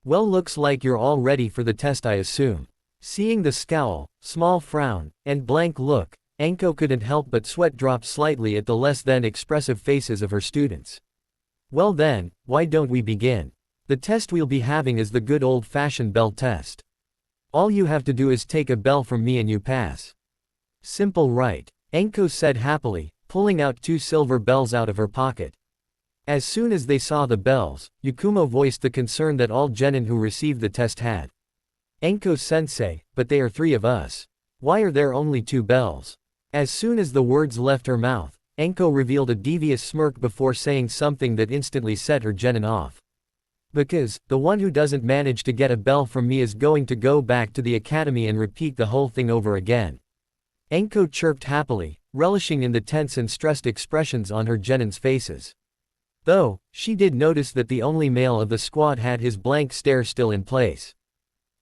"Well, looks like you're all ready for the test, I assume." Seeing the scowl, small frown, and blank look, Anko couldn't help but sweat drop slightly at the less than expressive faces of her students. "Well then, why don't we begin? The test we'll be having is the good old-fashioned bell test. All you have to do is take a bell from me and you pass. Simple, right?" Anko said happily, pulling out 2 silver bells out of her pocket. As soon as they saw the bells, Yakumo voiced the concern that all genin who received the test had. "Anko-sensei, but they are 3 of us. Why are there only 2 bells?" As soon as the words left her mouth, Anko revealed a devious smirk before saying something that instantly set her genin off. "Because, the one who doesn't manage to get a bell from me is going to go back to the academy and repeat the whole thing over again." Anko chirped happily, relishing in the tense and stressed expressions on her genin's faces. Though, she did notice that the only male of the squad had his blank stare still in place.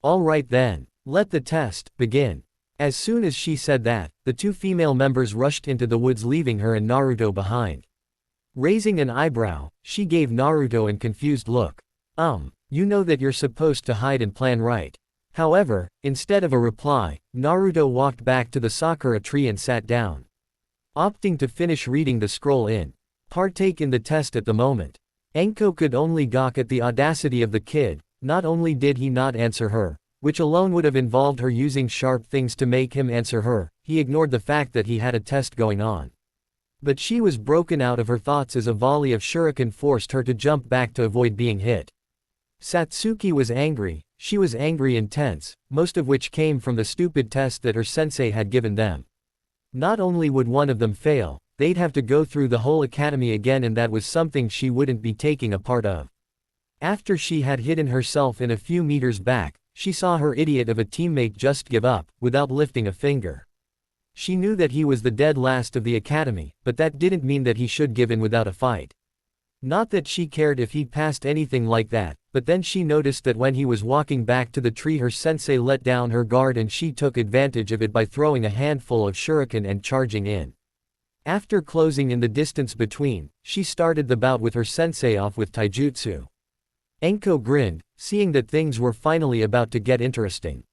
"All right then, let the test begin." As soon as she said that, the 2 female members rushed into the woods, leaving her and Naruto behind. Raising an eyebrow, she gave Naruto an confused look. You know that you're supposed to hide and plan, right?" However, instead of a reply, Naruto walked back to the sakura tree and sat down. Opting to finish reading the scroll in partake in the test at the moment. Anko could only gawk at the audacity of the kid. Not only did he not answer her, which alone would have involved her using sharp things to make him answer her, he ignored the fact that he had a test going on. But she was broken out of her thoughts as a volley of shuriken forced her to jump back to avoid being hit. Satsuki was angry. She was angry and tense, most of which came from the stupid test that her sensei had given them. Not only would one of them fail, they'd have to go through the whole academy again, and that was something she wouldn't be taking a part of. After she had hidden herself in a few meters back, she saw her idiot of a teammate just give up, without lifting a finger. She knew that he was the dead last of the academy, but that didn't mean that he should give in without a fight. Not that she cared if he passed anything like that, but then she noticed that when he was walking back to the tree, her sensei let down her guard and she took advantage of it by throwing a handful of shuriken and charging in. After closing in the distance between, she started the bout with her sensei off with taijutsu. Anko grinned, seeing that things were finally about to get interesting.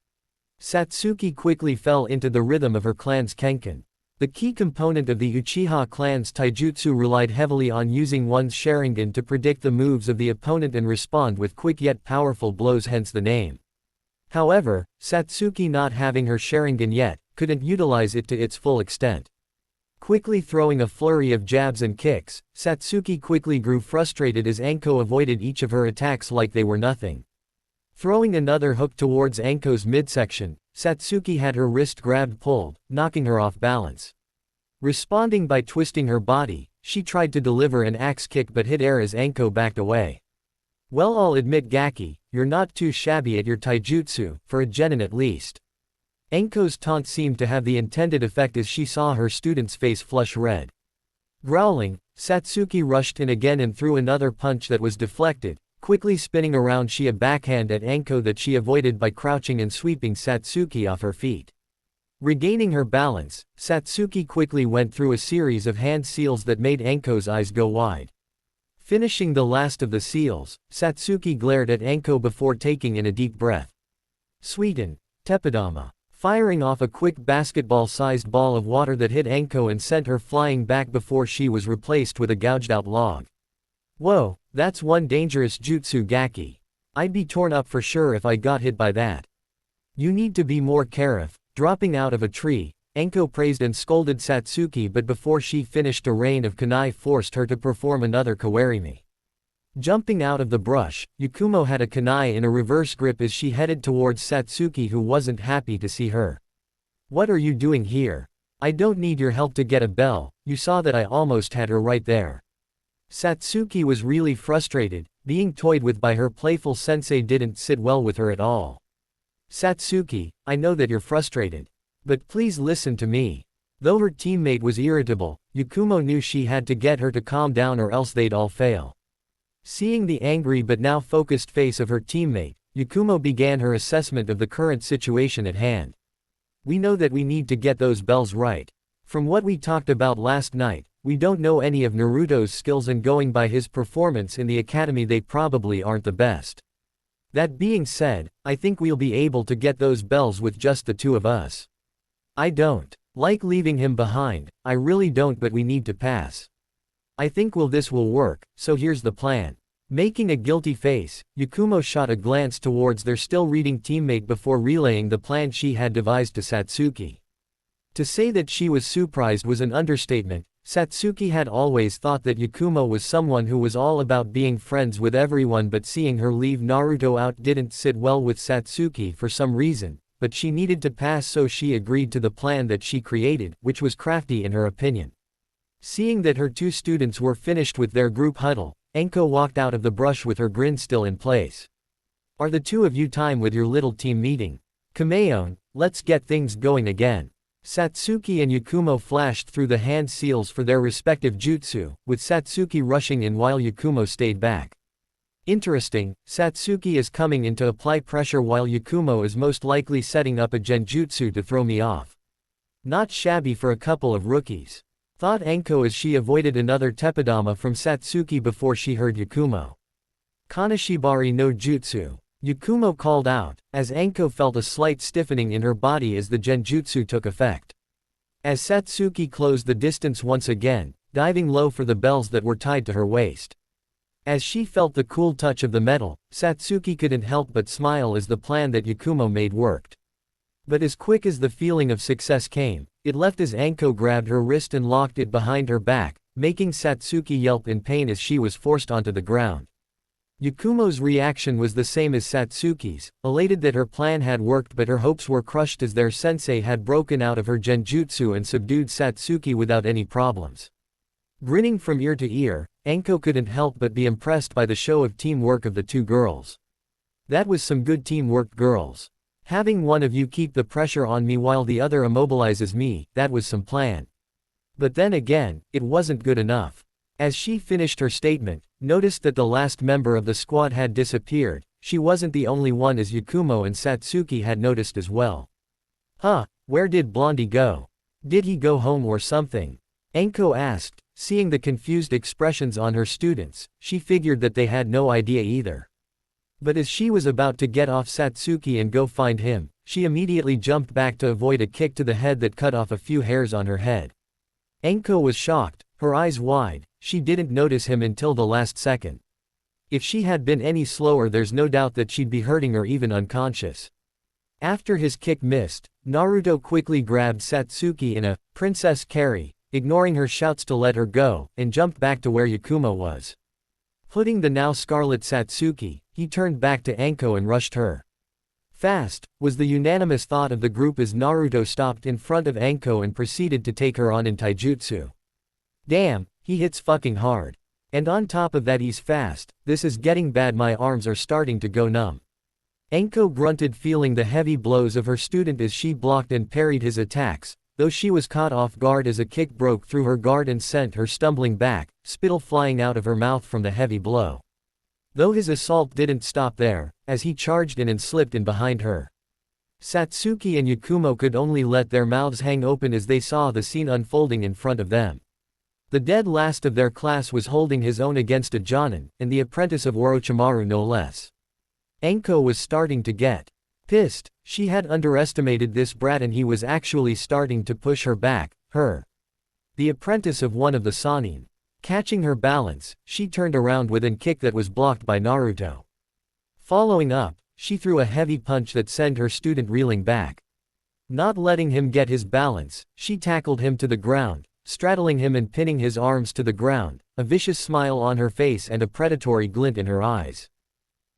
Satsuki quickly fell into the rhythm of her clan's kenkan. The key component of the Uchiha clan's taijutsu relied heavily on using one's Sharingan to predict the moves of the opponent and respond with quick yet powerful blows, hence the name. However, Satsuki, not having her Sharingan yet, couldn't utilize it to its full extent. Quickly throwing a flurry of jabs and kicks, Satsuki quickly grew frustrated as Anko avoided each of her attacks like they were nothing. Throwing another hook towards Anko's midsection, Satsuki had her wrist grabbed pulled, knocking her off balance. Responding by twisting her body, she tried to deliver an axe kick but hit air as Anko backed away. "Well, I'll admit, Gaki, you're not too shabby at your taijutsu, for a genin at least." Anko's taunt seemed to have the intended effect as she saw her student's face flush red. Growling, Satsuki rushed in again and threw another punch that was deflected. Quickly spinning around, she a backhand at Anko that she avoided by crouching and sweeping Satsuki off her feet. Regaining her balance, Satsuki quickly went through a series of hand seals that made Anko's eyes go wide. Finishing the last of the seals, Satsuki glared at Anko before taking in a deep breath. Sweeten, Tepidama. Firing off a quick basketball-sized ball of water that hit Anko and sent her flying back before she was replaced with a gouged-out log. "Whoa, that's one dangerous jutsu, Gaki. I'd be torn up for sure if I got hit by that. You need to be more careful." Dropping out of a tree, Anko praised and scolded Satsuki, but before she finished, a rain of kunai forced her to perform another kawarimi. Jumping out of the brush, Yakumo had a kunai in a reverse grip as she headed towards Satsuki, who wasn't happy to see her. "What are you doing here? I don't need your help to get a bell, you saw that I almost had her right there." Satsuki was really frustrated. Being toyed with by her playful sensei didn't sit well with her at all. "Satsuki, I know that you're frustrated. But please listen to me." Though her teammate was irritable, Yakumo knew she had to get her to calm down or else they'd all fail. Seeing the angry but now focused face of her teammate, Yakumo began her assessment of the current situation at hand. "We know that we need to get those bells right. From what we talked about last night, we don't know any of Naruto's skills, and going by his performance in the academy they probably aren't the best. That being said, I think we'll be able to get those bells with just the two of us. I don't like leaving him behind, I really don't, but we need to pass. I think this will work, so here's the plan." Making a guilty face, Yakumo shot a glance towards their still reading teammate before relaying the plan she had devised to Satsuki. To say that she was surprised was an understatement. Satsuki had always thought that Yakumo was someone who was all about being friends with everyone, but seeing her leave Naruto out didn't sit well with Satsuki for some reason, but she needed to pass, so she agreed to the plan that she created, which was crafty in her opinion. Seeing that her two students were finished with their group huddle, Anko walked out of the brush with her grin still in place. "Are the two of you time with your little team meeting? Kamehon, let's get things going again." Satsuki and Yakumo flashed through the hand seals for their respective jutsu, with Satsuki rushing in while Yakumo stayed back. Interesting, Satsuki is coming in to apply pressure while Yakumo is most likely setting up a genjutsu to throw me off. Not shabby for a couple of rookies, thought Anko as she avoided another teppadama from Satsuki before she heard Yakumo. "Kanashibari no jutsu," Yakumo called out, as Anko felt a slight stiffening in her body as the genjutsu took effect. As Satsuki closed the distance once again, diving low for the bells that were tied to her waist. As she felt the cool touch of the metal, Satsuki couldn't help but smile as the plan that Yakumo made worked. But as quick as the feeling of success came, it left as Anko grabbed her wrist and locked it behind her back, making Satsuki yelp in pain as she was forced onto the ground. Yakumo's reaction was the same as Satsuki's, elated that her plan had worked, but her hopes were crushed as their sensei had broken out of her genjutsu and subdued Satsuki without any problems. Grinning from ear to ear, Anko couldn't help but be impressed by the show of teamwork of the two girls. "That was some good teamwork, girls. Having one of you keep the pressure on me while the other immobilizes me, that was some plan. But then again, it wasn't good enough." As she finished her statement, noticed that the last member of the squad had disappeared. She wasn't the only one, as Yakumo and Satsuki had noticed as well. "Huh, where did Blondie go? Did he go home or something?" Anko asked. Seeing the confused expressions on her students, she figured that they had no idea either. But as she was about to get off Satsuki and go find him, she immediately jumped back to avoid a kick to the head that cut off a few hairs on her head. Anko was shocked, her eyes wide. She didn't notice him until the last second. If she had been any slower, there's no doubt that she'd be hurting or even unconscious. After his kick missed, Naruto quickly grabbed Satsuki in a princess carry, ignoring her shouts to let her go, and jumped back to where Yakumo was. Putting the now scarlet Satsuki, he turned back to Anko and rushed her. "Fast," was the unanimous thought of the group as Naruto stopped in front of Anko and proceeded to take her on in taijutsu. "Damn, he hits fucking hard. And on top of that he's fast, this is getting bad, my arms are starting to go numb." Anko grunted, feeling the heavy blows of her student as she blocked and parried his attacks, though she was caught off guard as a kick broke through her guard and sent her stumbling back, spittle flying out of her mouth from the heavy blow. Though his assault didn't stop there, as he charged in and slipped in behind her. Satsuki and Yakumo could only let their mouths hang open as they saw the scene unfolding in front of them. The dead last of their class was holding his own against a Jonin, and the apprentice of Orochimaru no less. Anko was starting to get pissed. She had underestimated this brat and he was actually starting to push her back, the apprentice of one of the Sennin. Catching her balance, she turned around with an kick that was blocked by Naruto. Following up, she threw a heavy punch that sent her student reeling back. Not letting him get his balance, she tackled him to the ground, straddling him and pinning his arms to the ground, a vicious smile on her face and a predatory glint in her eyes.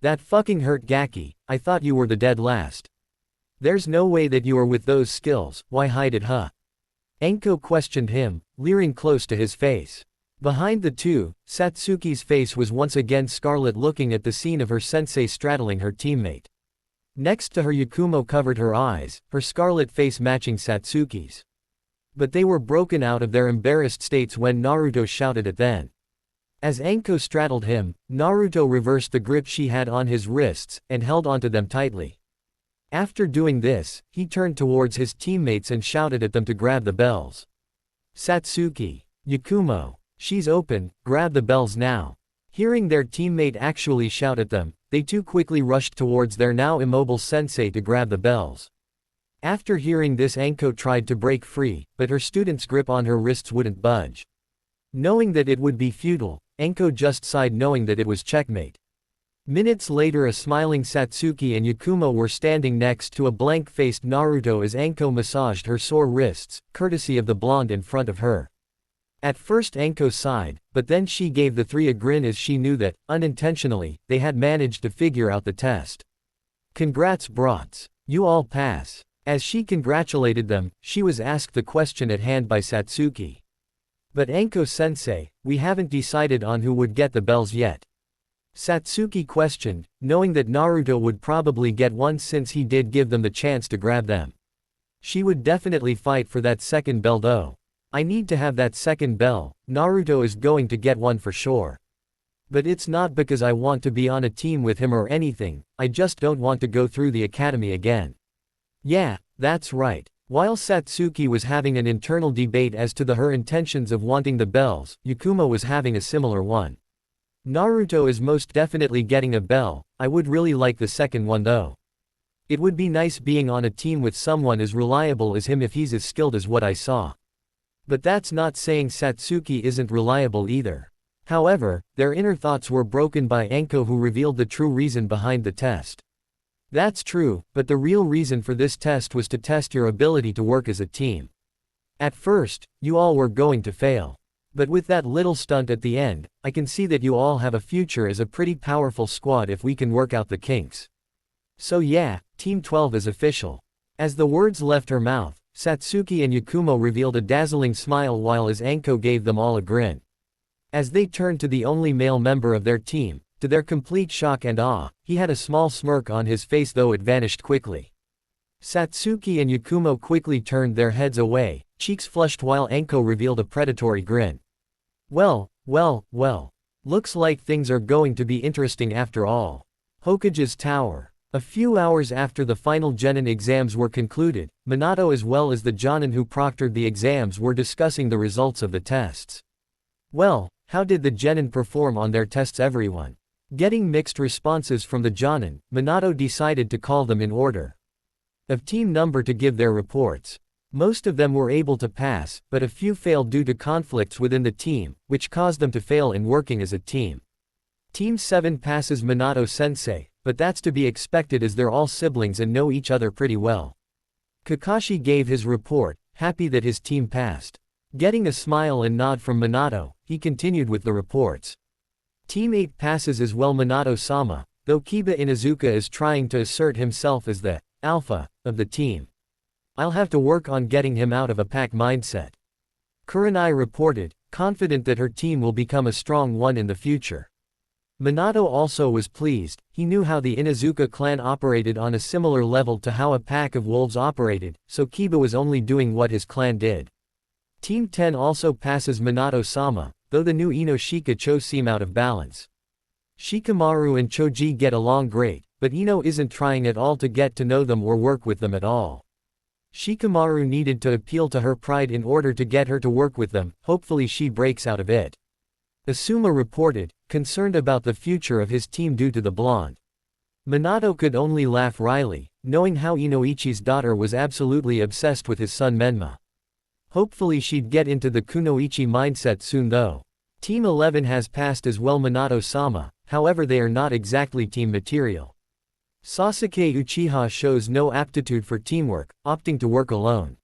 That fucking hurt, Gaki. I thought you were the dead last. There's no way that you are with those skills, why hide it, huh? Anko questioned him, leering close to his face. Behind the two, Satsuki's face was once again scarlet, looking at the scene of her sensei straddling her teammate. Next to her, Yakumo covered her eyes, her scarlet face matching Satsuki's. But they were broken out of their embarrassed states when Naruto shouted at them. As Anko straddled him, Naruto reversed the grip she had on his wrists, and held onto them tightly. After doing this, he turned towards his teammates and shouted at them to grab the bells. Satsuki, Yakumo, she's open, grab the bells now. Hearing their teammate actually shout at them, they too quickly rushed towards their now immobile sensei to grab the bells. After hearing this, Anko tried to break free, but her student's grip on her wrists wouldn't budge. Knowing that it would be futile, Anko just sighed, knowing that it was checkmate. Minutes later, a smiling Satsuki and Yakumo were standing next to a blank-faced Naruto as Anko massaged her sore wrists, courtesy of the blonde in front of her. At first Anko sighed, but then she gave the three a grin as she knew that, unintentionally, they had managed to figure out the test. Congrats brats. You all pass. As she congratulated them, she was asked the question at hand by Satsuki. But Anko-sensei, we haven't decided on who would get the bells yet. Satsuki questioned, knowing that Naruto would probably get one since he did give them the chance to grab them. She would definitely fight for that second bell though. I need to have that second bell, Naruto is going to get one for sure. But it's not because I want to be on a team with him or anything, I just don't want to go through the academy again. Yeah, that's right. While Satsuki was having an internal debate as to her intentions of wanting the bells, Yakumo was having a similar one. Naruto is most definitely getting a bell, I would really like the second one though. It would be nice being on a team with someone as reliable as him if he's as skilled as what I saw. But that's not saying Satsuki isn't reliable either. However, their inner thoughts were broken by Anko, who revealed the true reason behind the test. That's true, but the real reason for this test was to test your ability to work as a team. At first, you all were going to fail. But with that little stunt at the end, I can see that you all have a future as a pretty powerful squad if we can work out the kinks. So yeah, Team 12 is official. As the words left her mouth, Satsuki and Yakumo revealed a dazzling smile while as Anko gave them all a grin. As they turned to the only male member of their team, to their complete shock and awe, he had a small smirk on his face though it vanished quickly. Satsuki and Yakumo quickly turned their heads away, cheeks flushed while Anko revealed a predatory grin. Well. Looks like things are going to be interesting after all. Hokage's Tower. A few hours after the final Genin exams were concluded, Minato as well as the Jonin who proctored the exams were discussing the results of the tests. Well, how did the Genin perform on their tests, everyone? Getting mixed responses from the Jonin, Minato decided to call them in order of team number to give their reports. Most of them were able to pass, but a few failed due to conflicts within the team, which caused them to fail in working as a team. Team 7 passes Minato-sensei, but that's to be expected as they're all siblings and know each other pretty well. Kakashi gave his report, happy that his team passed. Getting a smile and nod from Minato, he continued with the reports. Team 8 passes as well, Minato-sama, though Kiba Inuzuka is trying to assert himself as the alpha of the team. I'll have to work on getting him out of a pack mindset. Kurenai reported, confident that her team will become a strong one in the future. Minato also was pleased, he knew how the Inuzuka clan operated on a similar level to how a pack of wolves operated, so Kiba was only doing what his clan did. Team 10 also passes Minato-sama, though the new Ino Cho seem out of balance. Shikamaru and Choji get along great, but Ino isn't trying at all to get to know them or work with them at all. Shikamaru needed to appeal to her pride in order to get her to work with them, hopefully she breaks out of it. Asuma reported, concerned about the future of his team due to the blonde. Minato could only laugh wryly, knowing how Inoichi's daughter was absolutely obsessed with his son Menma. Hopefully she'd get into the Kunoichi mindset soon though. Team 11 has passed as well, Minato-sama, however they are not exactly team material. Sasuke Uchiha shows no aptitude for teamwork, opting to work alone.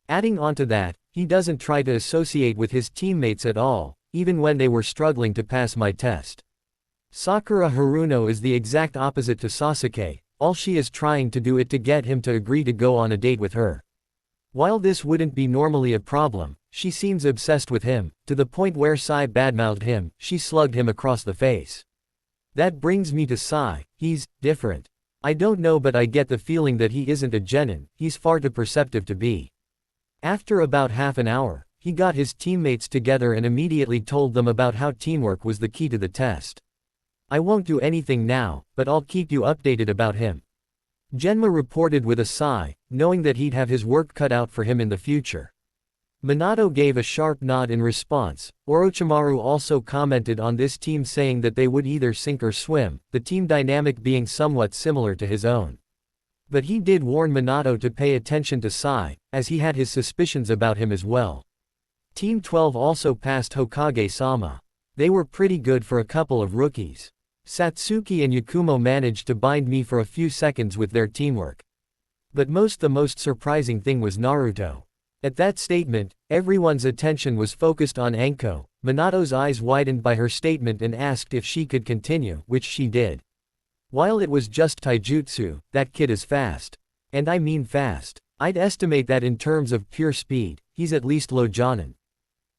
Adding onto that, he doesn't try to associate with his teammates at all, even when they were struggling to pass my test. Sakura Haruno is the exact opposite to Sasuke, all she is trying to do is to get him to agree to go on a date with her. While this wouldn't be normally a problem, she seems obsessed with him, to the point where Sai badmouthed him, she slugged him across the face. That brings me to Sai, he's different. I don't know, but I get the feeling that he isn't a genin, he's far too perceptive to be. After about half an hour, he got his teammates together and immediately told them about how teamwork was the key to the test. I won't do anything now, but I'll keep you updated about him. Genma reported with a sigh, knowing that he'd have his work cut out for him in the future. Minato gave a sharp nod in response. Orochimaru also commented on this team, saying that they would either sink or swim, the team dynamic being somewhat similar to his own. But he did warn Minato to pay attention to Sai, as he had his suspicions about him as well. Team 12 also passed Hokage-sama. They were pretty good for a couple of rookies. Satsuki and Yakumo managed to bind me for a few seconds with their teamwork. But the most surprising thing was Naruto. At that statement, everyone's attention was focused on Anko. Minato's eyes widened by her statement and asked if she could continue, which she did. While it was just taijutsu, that kid is fast. And I mean fast. I'd estimate that in terms of pure speed, he's at least low jonin.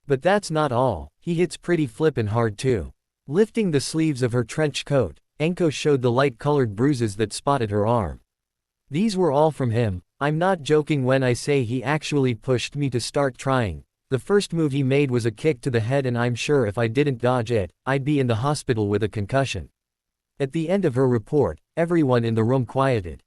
But that's not all, he hits pretty flippin' hard too. Lifting the sleeves of her trench coat, Anko showed the light-colored bruises that spotted her arm. These were all from him. I'm not joking when I say he actually pushed me to start trying. The first move he made was a kick to the head, and I'm sure if I didn't dodge it, I'd be in the hospital with a concussion. At the end of her report, everyone in the room quieted.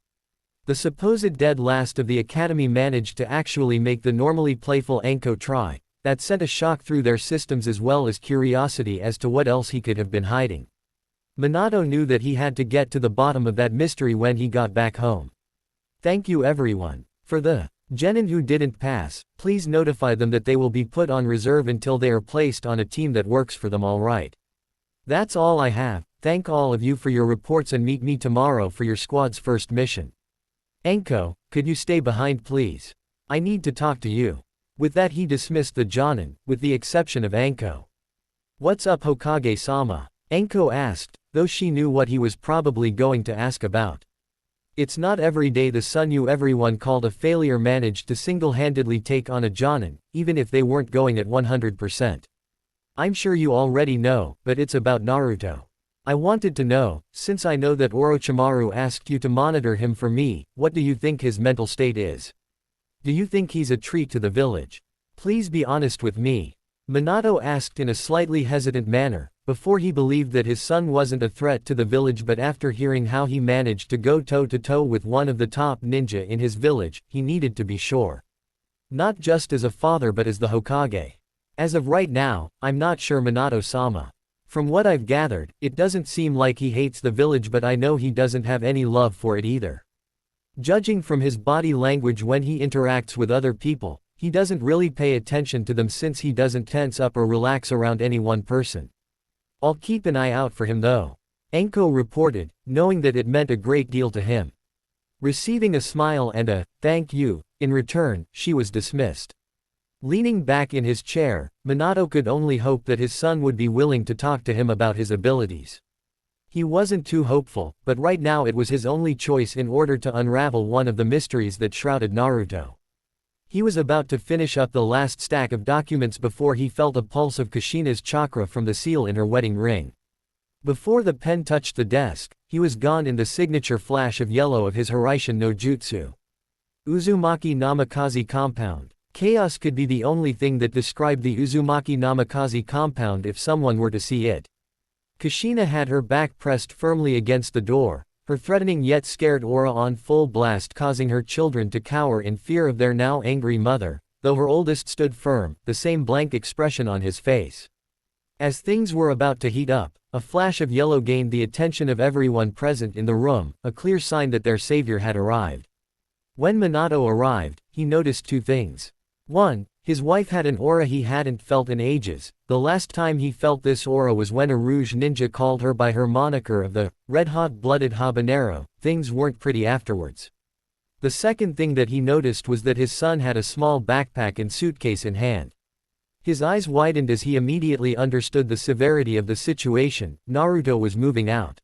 The supposed dead last of the academy managed to actually make the normally playful Anko try. That sent a shock through their systems as well as curiosity as to what else he could have been hiding. Minato knew that he had to get to the bottom of that mystery when he got back home. Thank you everyone. For the genin who didn't pass, please notify them that they will be put on reserve until they are placed on a team that works for them. Alright. That's all I have. Thank all of you for your reports and meet me tomorrow for your squad's first mission. Anko, could you stay behind please? I need to talk to you. With that he dismissed the jonin, with the exception of Anko. What's up Hokage-sama? Anko asked, though she knew what he was probably going to ask about. It's not every day the son you everyone called a failure managed to single-handedly take on a jonin, even if they weren't going at 100%. I'm sure you already know, but it's about Naruto. I wanted to know, since I know that Orochimaru asked you to monitor him for me, what do you think his mental state is? Do you think he's a treat to the village? Please be honest with me. Minato asked in a slightly hesitant manner. Before he believed that his son wasn't a threat to the village, but after hearing how he managed to go toe-to-toe with one of the top ninja in his village, he needed to be sure. Not just as a father but as the Hokage. As of right now, I'm not sure Minato-sama. From what I've gathered, it doesn't seem like he hates the village, but I know he doesn't have any love for it either. Judging from his body language when he interacts with other people, he doesn't really pay attention to them since he doesn't tense up or relax around any one person. I'll keep an eye out for him though. Anko reported, knowing that it meant a great deal to him. Receiving a smile and a thank you in return, she was dismissed. Leaning back in his chair, Minato could only hope that his son would be willing to talk to him about his abilities. He wasn't too hopeful, but right now it was his only choice in order to unravel one of the mysteries that shrouded Naruto. He was about to finish up the last stack of documents before he felt a pulse of Kushina's chakra from the seal in her wedding ring. Before the pen touched the desk, he was gone in the signature flash of yellow of his Hiraishin no Jutsu. Uzumaki Namikaze Compound. Chaos could be the only thing that described the Uzumaki Namikaze Compound if someone were to see it. Kushina had her back pressed firmly against the door, her threatening yet scared aura on full blast, causing her children to cower in fear of their now angry mother, though her oldest stood firm, the same blank expression on his face. As things were about to heat up, a flash of yellow gained the attention of everyone present in the room, a clear sign that their savior had arrived. When Minato arrived, he noticed two things. 1. His wife had an aura he hadn't felt in ages. The last time he felt this aura was when a Rouge ninja called her by her moniker of the red-hot-blooded habanero. Things weren't pretty afterwards. The second thing that he noticed was that his son had a small backpack and suitcase in hand. His eyes widened as he immediately understood the severity of the situation. Naruto was moving out.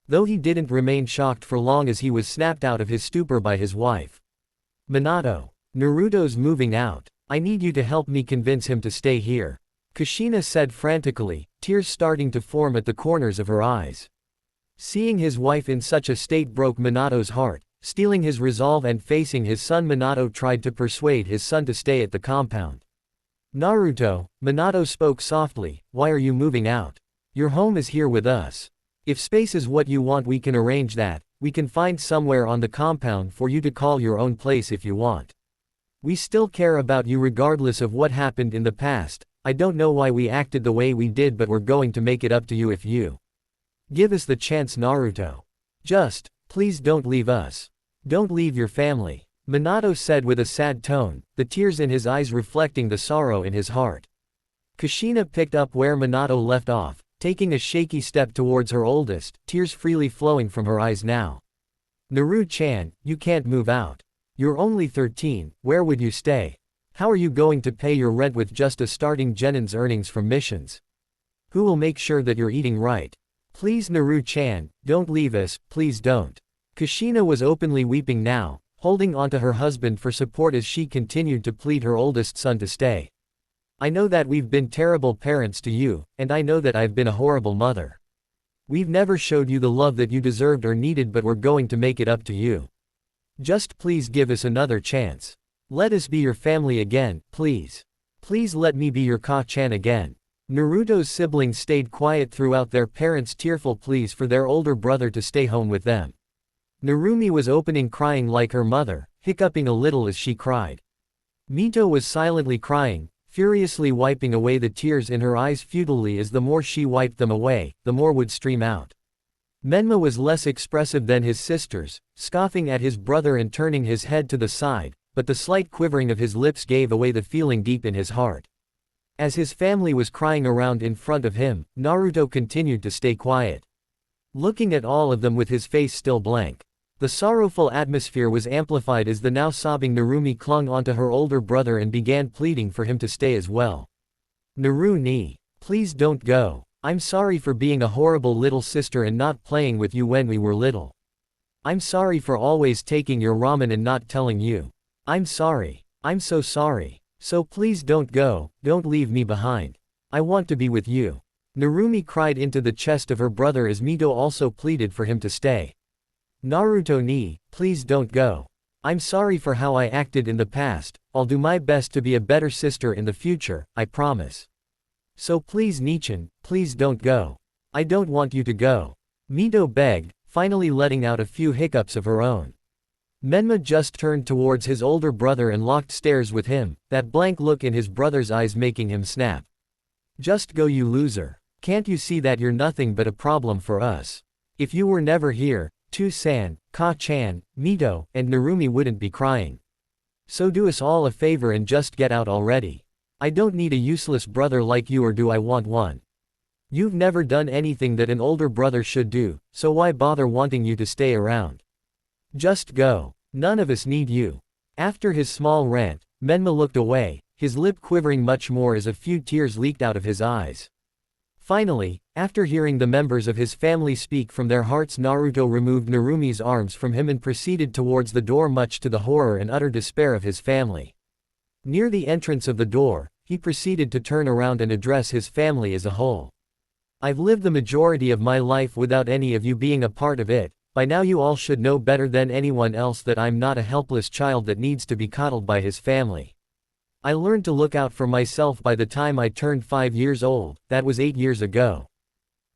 Though he didn't remain shocked for long as he was snapped out of his stupor by his wife. Minato. Naruto's moving out. I need you to help me convince him to stay here. Kushina said frantically, tears starting to form at the corners of her eyes. Seeing his wife in such a state broke Minato's heart. Stealing his resolve and facing his son, Minato tried to persuade his son to stay at the compound. Naruto, Minato spoke softly, why are you moving out? Your home is here with us. If space is what you want, we can arrange that. We can find somewhere on the compound for you to call your own place if you want. We still care about you regardless of what happened in the past. I don't know why we acted the way we did, but we're going to make it up to you if you give us the chance, Naruto. Just, please don't leave us. Don't leave your family. Minato said with a sad tone, the tears in his eyes reflecting the sorrow in his heart. Kushina picked up where Minato left off, taking a shaky step towards her oldest, tears freely flowing from her eyes now. Naru-chan, you can't move out. You're only 13, where would you stay? How are you going to pay your rent with just a starting genin's earnings from missions? Who will make sure that you're eating right? Please Naru-chan, don't leave us, please don't. Kushina was openly weeping now, holding onto her husband for support as she continued to plead her oldest son to stay. I know that we've been terrible parents to you, and I know that I've been a horrible mother. We've never showed you the love that you deserved or needed, but we're going to make it up to you. Just please give us another chance. Let us be your family again, please. Please let me be your Ka-chan again. Naruto's siblings stayed quiet throughout their parents' tearful pleas for their older brother to stay home with them. Narumi was opening crying like her mother, hiccuping a little as she cried. Mito was silently crying, furiously wiping away the tears in her eyes futilely as the more she wiped them away, the more would stream out. Menma was less expressive than his sisters, scoffing at his brother and turning his head to the side, but the slight quivering of his lips gave away the feeling deep in his heart. As his family was crying around in front of him, Naruto continued to stay quiet. Looking at all of them with his face still blank. The sorrowful atmosphere was amplified as the now sobbing Narumi clung onto her older brother and began pleading for him to stay as well. Naru-ni, please don't go. I'm sorry for being a horrible little sister and not playing with you when we were little. I'm sorry for always taking your ramen and not telling you. I'm sorry. I'm so sorry. So please don't go, don't leave me behind. I want to be with you. Narumi cried into the chest of her brother as Mito also pleaded for him to stay. Naruto-ni, please don't go. I'm sorry for how I acted in the past, I'll do my best to be a better sister in the future, I promise. So please Nichan, please don't go. I don't want you to go. Mito begged, finally letting out a few hiccups of her own. Menma just turned towards his older brother and locked stares with him, that blank look in his brother's eyes making him snap. Just go, you loser. Can't you see that you're nothing but a problem for us? If you were never here, Tu-san, Ka-chan, Mito, and Narumi wouldn't be crying. So do us all a favor and just get out already. I don't need a useless brother like you, or do I want one? You've never done anything that an older brother should do, so why bother wanting you to stay around? Just go. None of us need you. After his small rant, Menma looked away, his lip quivering much more as a few tears leaked out of his eyes. Finally, after hearing the members of his family speak from their hearts, Naruto removed Narumi's arms from him and proceeded towards the door, much to the horror and utter despair of his family. Near the entrance of the door, he proceeded to turn around and address his family as a whole. I've lived the majority of my life without any of you being a part of it. By now you all should know better than anyone else that I'm not a helpless child that needs to be coddled by his family. I learned to look out for myself by the time I turned 5 years old, that was 8 years ago.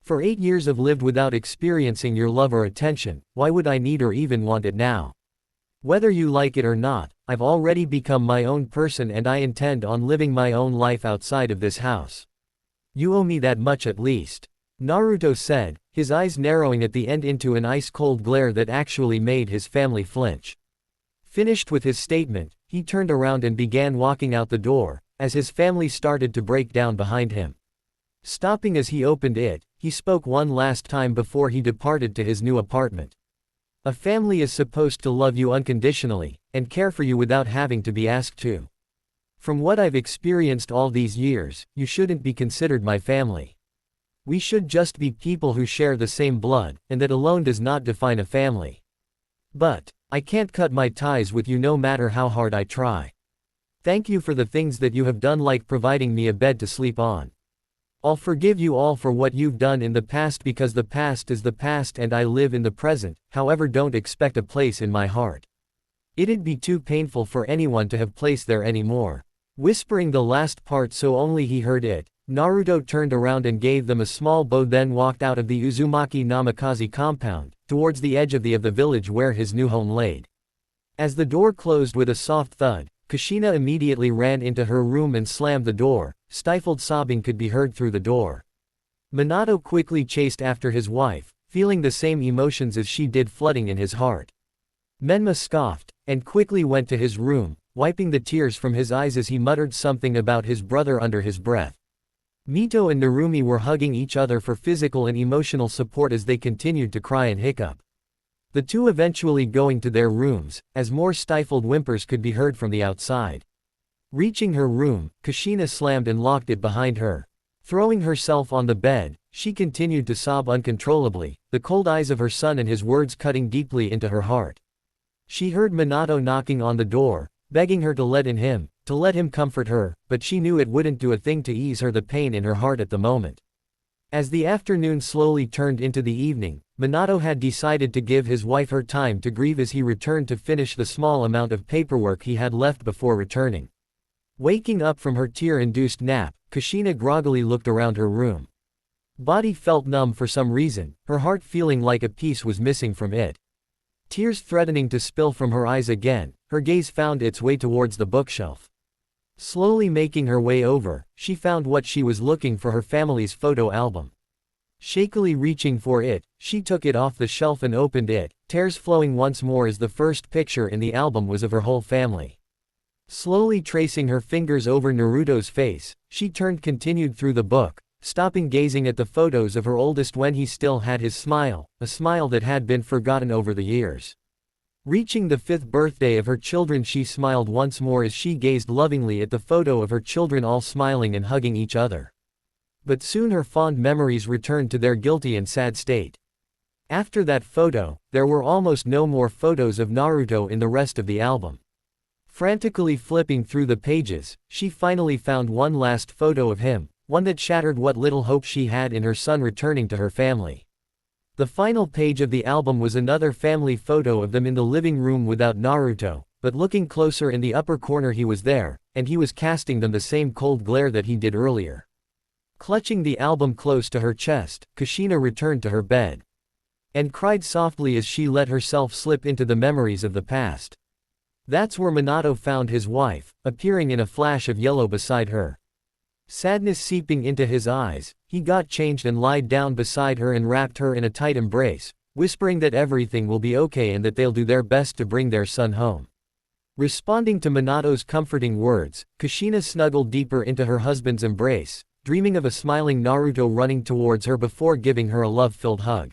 For 8 years I've lived without experiencing your love or attention, why would I need or even want it now? Whether you like it or not, I've already become my own person and I intend on living my own life outside of this house. You owe me that much at least. Naruto said, his eyes narrowing at the end into an ice-cold glare that actually made his family flinch. Finished with his statement, he turned around and began walking out the door, as his family started to break down behind him. Stopping as he opened it, he spoke one last time before he departed to his new apartment. A family is supposed to love you unconditionally, and care for you without having to be asked to. From what I've experienced all these years, you shouldn't be considered my family. We should just be people who share the same blood, and that alone does not define a family. But I can't cut my ties with you no matter how hard I try. Thank you for the things that you have done, like providing me a bed to sleep on. I'll forgive you all for what you've done in the past because the past is the past and I live in the present, however don't expect a place in my heart. It'd be too painful for anyone to have place there anymore. Whispering the last part so only he heard it, Naruto turned around and gave them a small bow, then walked out of the Uzumaki Namikaze compound, towards the edge of the village where his new home laid. As the door closed with a soft thud, Kushina immediately ran into her room and slammed the door. Stifled sobbing could be heard through the door. Minato quickly chased after his wife, feeling the same emotions as she did flooding in his heart. Menma scoffed, and quickly went to his room, wiping the tears from his eyes as he muttered something about his brother under his breath. Mito and Narumi were hugging each other for physical and emotional support as they continued to cry and hiccup. The two eventually going to their rooms, as more stifled whimpers could be heard from the outside. Reaching her room, Kushina slammed and locked it behind her. Throwing herself on the bed, she continued to sob uncontrollably, the cold eyes of her son and his words cutting deeply into her heart. She heard Minato knocking on the door, begging her to let him comfort her, but she knew it wouldn't do a thing to ease her the pain in her heart at the moment. As the afternoon slowly turned into the evening, Minato had decided to give his wife her time to grieve as he returned to finish the small amount of paperwork he had left before returning. Waking up from her tear-induced nap, Kushina groggily looked around her room. Body felt numb for some reason, her heart feeling like a piece was missing from it. Tears threatening to spill from her eyes again, her gaze found its way towards the bookshelf. Slowly making her way over, she found what she was looking for, her family's photo album. Shakily reaching for it, she took it off the shelf and opened it, tears flowing once more as the first picture in the album was of her whole family. Slowly tracing her fingers over Naruto's face, she continued through the book, stopping gazing at the photos of her oldest when he still had his smile, a smile that had been forgotten over the years. Reaching the 5th birthday of her children, she smiled once more as she gazed lovingly at the photo of her children all smiling and hugging each other. But soon her fond memories returned to their guilty and sad state. After that photo, there were almost no more photos of Naruto in the rest of the album. Frantically flipping through the pages, she finally found one last photo of him, one that shattered what little hope she had in her son returning to her family. The final page of the album was another family photo of them in the living room without Naruto, but looking closer in the upper corner he was there, and he was casting them the same cold glare that he did earlier. Clutching the album close to her chest, Kushina returned to her bed. And cried softly as she let herself slip into the memories of the past. That's where Minato found his wife, appearing in a flash of yellow beside her. Sadness seeping into his eyes, he got changed and lied down beside her and wrapped her in a tight embrace, whispering that everything will be okay and that they'll do their best to bring their son home. Responding to Minato's comforting words, Kushina snuggled deeper into her husband's embrace, dreaming of a smiling Naruto running towards her before giving her a love-filled hug.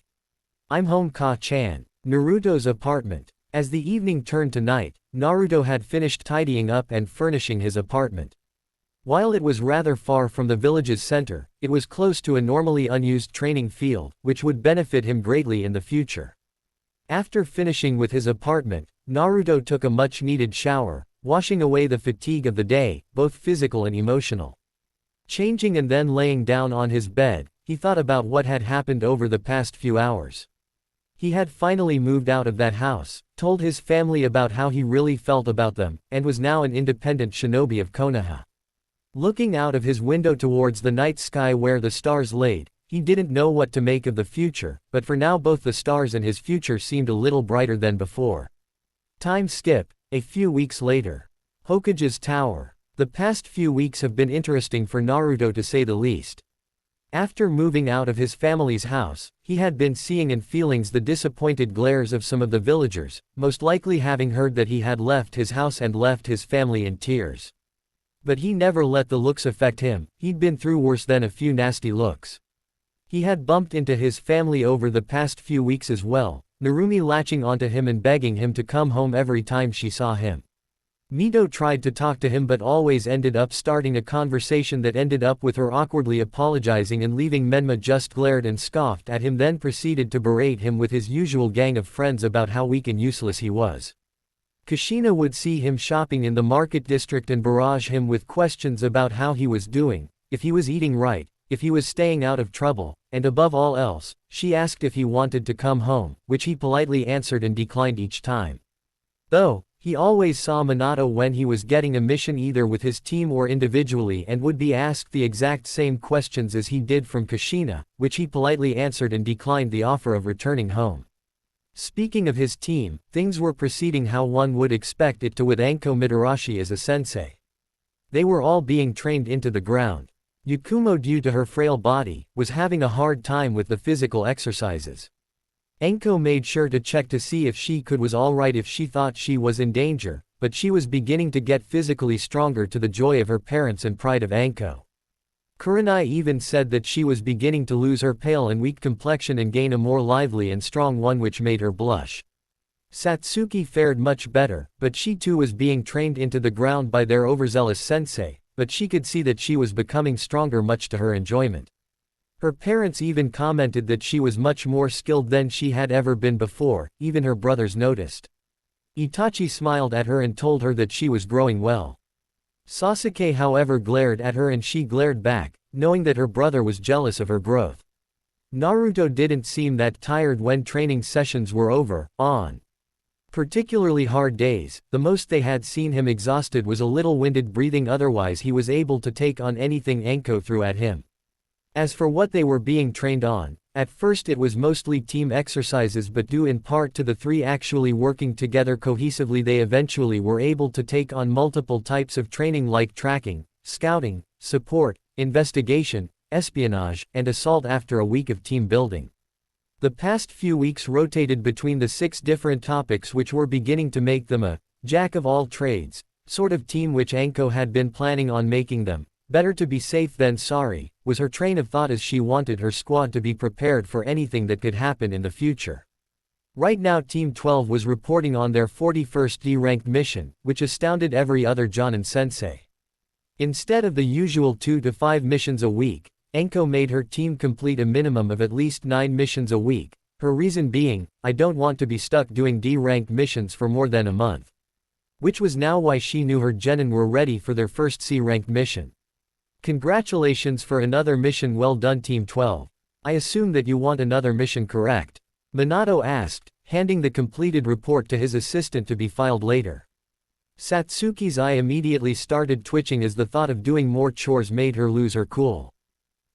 I'm home, Ka-chan. Naruto's apartment. As the evening turned to night, Naruto had finished tidying up and furnishing his apartment. While it was rather far from the village's center, it was close to a normally unused training field, which would benefit him greatly in the future. After finishing with his apartment, Naruto took a much-needed shower, washing away the fatigue of the day, both physical and emotional. Changing and then laying down on his bed, he thought about what had happened over the past few hours. He had finally moved out of that house, told his family about how he really felt about them, and was now an independent shinobi of Konoha. Looking out of his window towards the night sky where the stars laid, he didn't know what to make of the future, but for now both the stars and his future seemed a little brighter than before. Time skip, a few weeks later. Hokage's tower. The past few weeks have been interesting for Naruto to say the least. After moving out of his family's house, he had been seeing and feeling the disappointed glares of some of the villagers, most likely having heard that he had left his house and left his family in tears. But he never let the looks affect him. He'd been through worse than a few nasty looks. He had bumped into his family over the past few weeks as well, Narumi latching onto him and begging him to come home every time she saw him. Mito tried to talk to him but always ended up starting a conversation that ended up with her awkwardly apologizing and leaving. Menma just glared and scoffed at him, then proceeded to berate him with his usual gang of friends about how weak and useless he was. Kushina would see him shopping in the market district and barrage him with questions about how he was doing, if he was eating right, if he was staying out of trouble, and above all else, she asked if he wanted to come home, which he politely answered and declined each time. Though, he always saw Minato when he was getting a mission either with his team or individually and would be asked the exact same questions as he did from Kushina, which he politely answered and declined the offer of returning home. Speaking of his team, things were proceeding how one would expect it to with Anko Mitarashi as a sensei. They were all being trained into the ground. Yakumo, due to her frail body, was having a hard time with the physical exercises. Anko made sure to check to see if she was alright if she thought she was in danger, but she was beginning to get physically stronger to the joy of her parents and pride of Anko. Kurenai even said that she was beginning to lose her pale and weak complexion and gain a more lively and strong one, which made her blush. Satsuki fared much better, but she too was being trained into the ground by their overzealous sensei, but she could see that she was becoming stronger, much to her enjoyment. Her parents even commented that she was much more skilled than she had ever been before. Even her brothers noticed. Itachi smiled at her and told her that she was growing well. Sasuke however glared at her and she glared back, knowing that her brother was jealous of her growth. Naruto didn't seem that tired when training sessions were over. On particularly hard days, the most they had seen him exhausted was a little winded breathing, otherwise he was able to take on anything Anko threw at him. As for what they were being trained on, at first it was mostly team exercises, but due in part to the three actually working together cohesively, they eventually were able to take on multiple types of training like tracking, scouting, support, investigation, espionage, and assault after a week of team building. The past few weeks rotated between the 6 different topics, which were beginning to make them a jack of all trades sort of team, which Anko had been planning on making them. Better to be safe than sorry, was her train of thought as she wanted her squad to be prepared for anything that could happen in the future. Right now Team 12 was reporting on their 41st D-ranked mission, which astounded every other Jonin sensei. Instead of the usual 2 to 5 missions a week, Anko made her team complete a minimum of at least 9 missions a week, her reason being, "I don't want to be stuck doing D-ranked missions for more than a month." Which was now why she knew her genin were ready for their first C-ranked mission. Congratulations for another mission, well done Team 12. I assume that you want another mission, correct? Minato asked, handing the completed report to his assistant to be filed later. Satsuki's eye immediately started twitching as the thought of doing more chores made her lose her cool.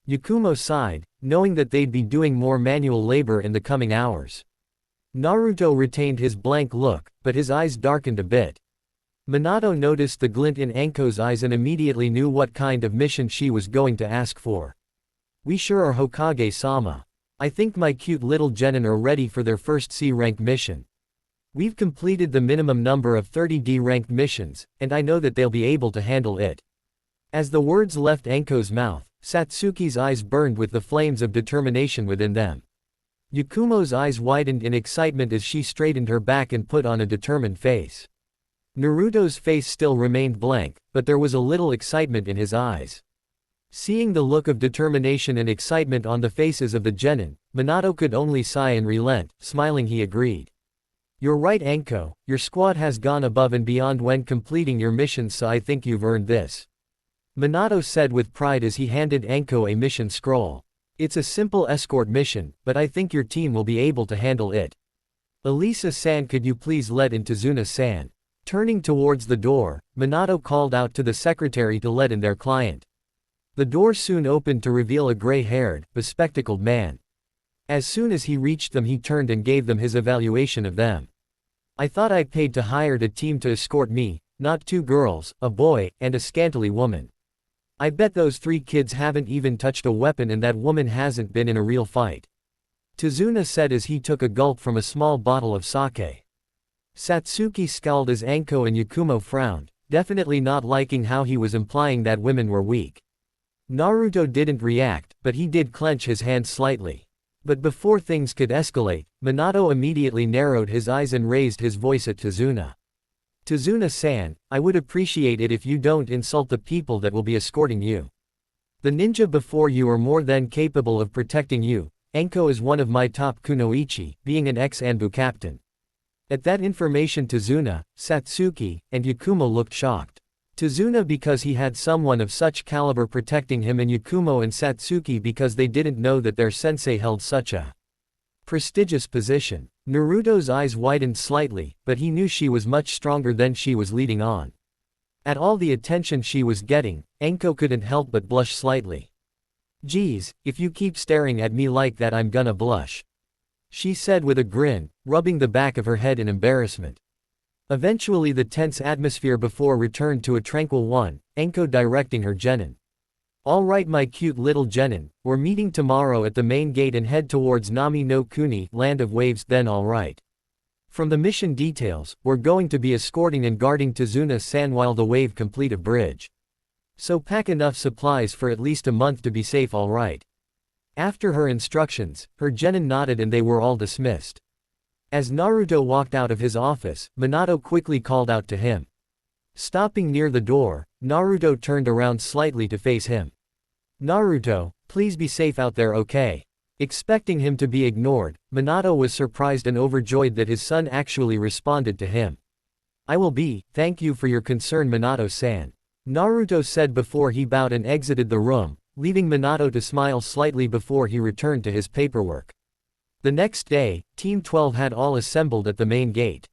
Yakumo sighed, knowing that they'd be doing more manual labor in the coming hours. Naruto retained his blank look, but his eyes darkened a bit. Minato noticed the glint in Anko's eyes and immediately knew what kind of mission she was going to ask for. "We sure are, Hokage-sama. I think my cute little genin are ready for their first C-ranked mission. We've completed the minimum number of 30 D-ranked missions, and I know that they'll be able to handle it." As the words left Anko's mouth, Satsuki's eyes burned with the flames of determination within them. Yakumo's eyes widened in excitement as she straightened her back and put on a determined face. Naruto's face still remained blank, but there was a little excitement in his eyes. Seeing the look of determination and excitement on the faces of the genin, Minato could only sigh and relent. Smiling, he agreed. "You're right, Anko, your squad has gone above and beyond when completing your missions, so I think you've earned this," Minato said with pride as he handed Anko a mission scroll. "It's a simple escort mission, but I think your team will be able to handle it. Elisa-san, could you please let in Tazuna-san?" Turning towards the door, Minato called out to the secretary to let in their client. The door soon opened to reveal a gray-haired, bespectacled man. As soon as he reached them, he turned and gave them his evaluation of them. "I thought I paid to hire a team to escort me, not 2 girls, a boy, and a scantily woman. I bet those 3 kids haven't even touched a weapon and that woman hasn't been in a real fight. Tazuna said as he took a gulp from a small bottle of sake. Satsuki scowled as Anko and Yakumo frowned, definitely not liking how he was implying that women were weak. Naruto didn't react, but he did clench his hand slightly. But before things could escalate, Minato immediately narrowed his eyes and raised his voice at Tazuna. Tazuna-san, I would appreciate it if you don't insult the people that will be escorting you. The ninja before you are more than capable of protecting you. Anko is one of my top kunoichi, being an ex-Anbu captain. At that information Tazuna, Satsuki, and Yakumo looked shocked. Tazuna because he had someone of such caliber protecting him, and Yakumo and Satsuki because they didn't know that their sensei held such a prestigious position. Naruto's eyes widened slightly, but he knew she was much stronger than she was leading on. At all the attention she was getting, Anko couldn't help but blush slightly. Geez, if you keep staring at me like that I'm gonna blush, she said with a grin, rubbing the back of her head in embarrassment. Eventually the tense atmosphere before returned to a tranquil one, Anko directing her genin. Alright my cute little genin, we're meeting tomorrow at the main gate and head towards Nami no Kuni, Land of Waves. Then alright. From the mission details, we're going to be escorting and guarding Tazuna-san while the wave complete a bridge. So pack enough supplies for at least a month to be safe, alright. After her instructions, her genin nodded and they were all dismissed. As Naruto walked out of his office, Minato quickly called out to him. Stopping near the door, Naruto turned around slightly to face him. Naruto, please be safe out there, okay? Expecting him to be ignored, Minato was surprised and overjoyed that his son actually responded to him. I will be, thank you for your concern Minato-san. Naruto said before he bowed and exited the room, leaving Minato to smile slightly before he returned to his paperwork. The next day, Team 12 had all assembled at the main gate.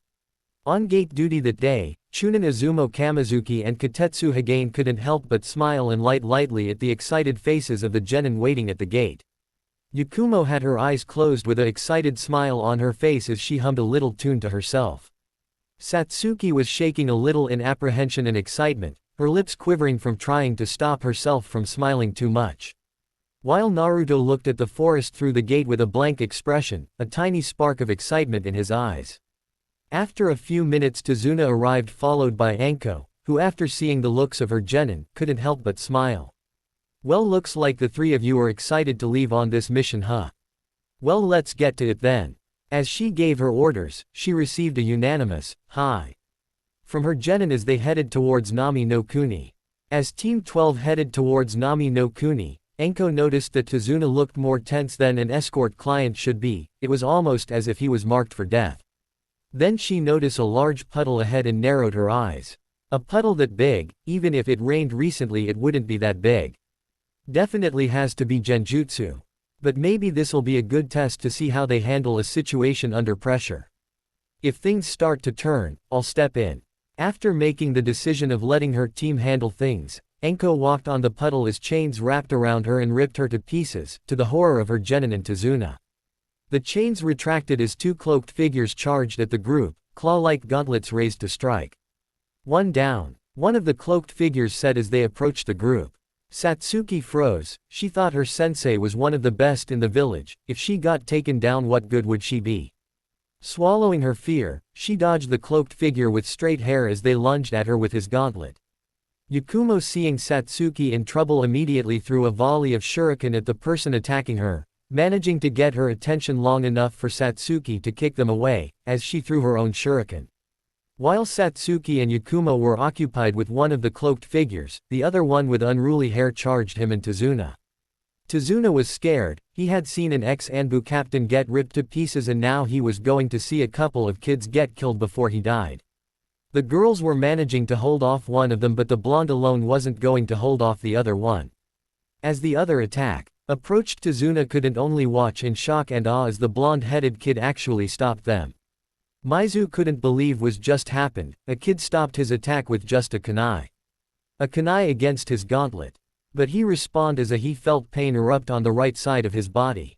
On gate duty that day, Chunin Izumo Kamizuki and Katetsu Hagane couldn't help but smile and light lightly at the excited faces of the genin waiting at the gate. Yakumo had her eyes closed with an excited smile on her face as she hummed a little tune to herself. Satsuki was shaking a little in apprehension and excitement, her lips quivering from trying to stop herself from smiling too much. While Naruto looked at the forest through the gate with a blank expression, a tiny spark of excitement in his eyes. After a few minutes Tazuna arrived followed by Anko, who after seeing the looks of her genin, couldn't help but smile. Well, looks like the 3 of you are excited to leave on this mission, huh? Well, let's get to it then. As she gave her orders, she received a unanimous, "Hi" from her genin as they headed towards Nami no Kuni. As Team 12 headed towards Nami no Kuni, Anko noticed that Tazuna looked more tense than an escort client should be. It was almost as if he was marked for death. Then she noticed a large puddle ahead and narrowed her eyes. A puddle that big, even if it rained recently it wouldn't be that big. Definitely has to be genjutsu. But maybe this'll be a good test to see how they handle a situation under pressure. If things start to turn, I'll step in. After making the decision of letting her team handle things, Anko walked on the puddle as chains wrapped around her and ripped her to pieces, to the horror of her genin and Tazuna. The chains retracted as 2 cloaked figures charged at the group, claw-like gauntlets raised to strike. One down, one of the cloaked figures said as they approached the group. Satsuki froze, she thought her sensei was one of the best in the village. If she got taken down, what good would she be? Swallowing her fear, she dodged the cloaked figure with straight hair as they lunged at her with his gauntlet. Yakumo, seeing Satsuki in trouble, immediately threw a volley of shuriken at the person attacking her, managing to get her attention long enough for Satsuki to kick them away, as she threw her own shuriken. While Satsuki and Yakumo were occupied with one of the cloaked figures, the other one with unruly hair charged him and Tazuna. Tazuna was scared. He had seen an ex-Anbu captain get ripped to pieces and now he was going to see a couple of kids get killed before he died. The girls were managing to hold off one of them, but the blonde alone wasn't going to hold off the other one. As the other attack approached, Tazuna couldn't only watch in shock and awe as the blonde-headed kid actually stopped them. Maizu couldn't believe was just happened. A kid stopped his attack with just a kunai. A kunai against his gauntlet. But he responded as he felt pain erupt on the right side of his body.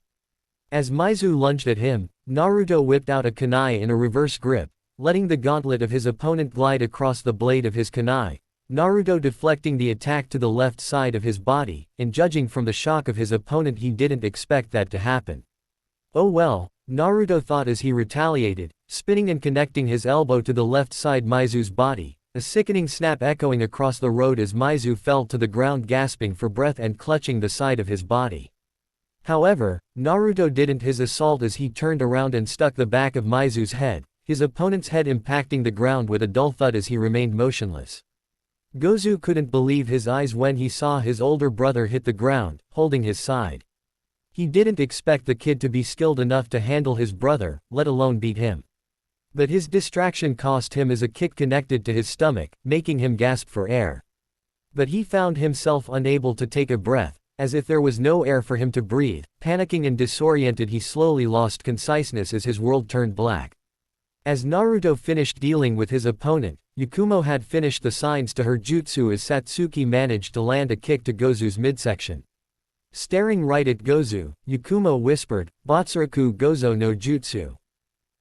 As Maizu lunged at him, Naruto whipped out a kunai in a reverse grip, letting the gauntlet of his opponent glide across the blade of his kunai, Naruto deflecting the attack to the left side of his body, and judging from the shock of his opponent he didn't expect that to happen. Oh well, Naruto thought as he retaliated, spinning and connecting his elbow to the left side Mizu's body, a sickening snap echoing across the road as Mizu fell to the ground gasping for breath and clutching the side of his body. However, Naruto didn't his assault as he turned around and stuck the back of Mizu's head, his opponent's head impacting the ground with a dull thud as he remained motionless. Gozu couldn't believe his eyes when he saw his older brother hit the ground, holding his side. He didn't expect the kid to be skilled enough to handle his brother, let alone beat him. But his distraction cost him as a kick connected to his stomach, making him gasp for air. But he found himself unable to take a breath, as if there was no air for him to breathe. Panicking and disoriented, he slowly lost conciseness as his world turned black. As Naruto finished dealing with his opponent, Yakumo had finished the signs to her jutsu as Satsuki managed to land a kick to Gozu's midsection. Staring right at Gozu, Yakumo whispered, "Botsuraku Gozo no Jutsu."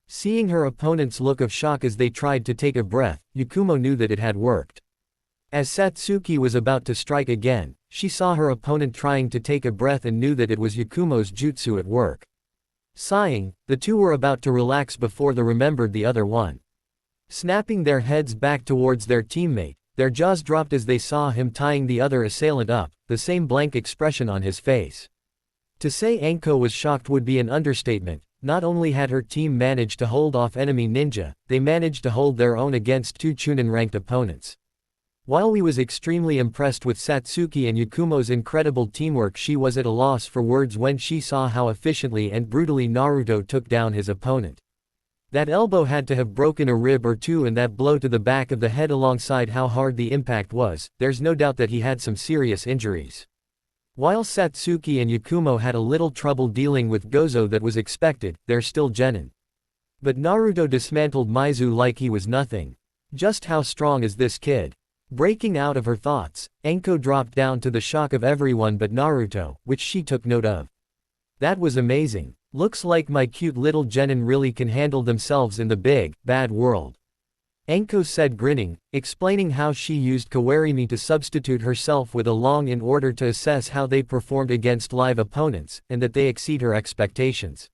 Seeing her opponent's look of shock as they tried to take a breath, Yakumo knew that it had worked. As Satsuki was about to strike again, she saw her opponent trying to take a breath and knew that it was Yakumo's jutsu at work. Sighing, the two were about to relax before they remembered the other one. Snapping their heads back towards their teammate, their jaws dropped as they saw him tying the other assailant up, the same blank expression on his face. To say Anko was shocked would be an understatement. Not only had her team managed to hold off enemy ninja, they managed to hold their own against two Chunin-ranked opponents. While we was extremely impressed with Satsuki and Yakumo's incredible teamwork, she was at a loss for words when she saw how efficiently and brutally Naruto took down his opponent. That elbow had to have broken a rib or two, and that blow to the back of the head alongside how hard the impact was, there's no doubt that he had some serious injuries. While Satsuki and Yakumo had a little trouble dealing with Gozo that was expected, they're still genin. But Naruto dismantled Mizu like he was nothing. Just how strong is this kid? Breaking out of her thoughts, Anko dropped down to the shock of everyone but Naruto, which she took note of. That was amazing. Looks like my cute little genin really can handle themselves in the big, bad world. Anko said, grinning, explaining how she used Kawarimi to substitute herself with a long in order to assess how they performed against live opponents, and that they exceed her expectations.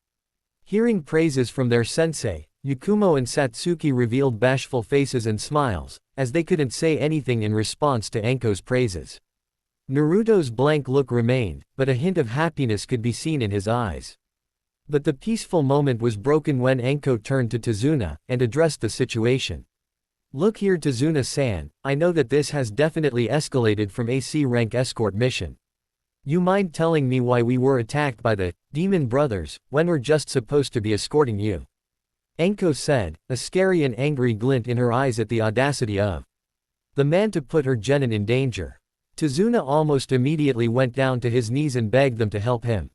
Hearing praises from their sensei, Yakumo and Satsuki revealed bashful faces and smiles, as they couldn't say anything in response to Anko's praises. Naruto's blank look remained, but a hint of happiness could be seen in his eyes. But the peaceful moment was broken when Anko turned to Tazuna, and addressed the situation. Look here Tazuna-san, I know that this has definitely escalated from a C-rank escort mission. You mind telling me why we were attacked by the Demon Brothers, when we're just supposed to be escorting you? Anko said, a scary and angry glint in her eyes at the audacity of the man to put her genin in danger. Tazuna almost immediately went down to his knees and begged them to help him.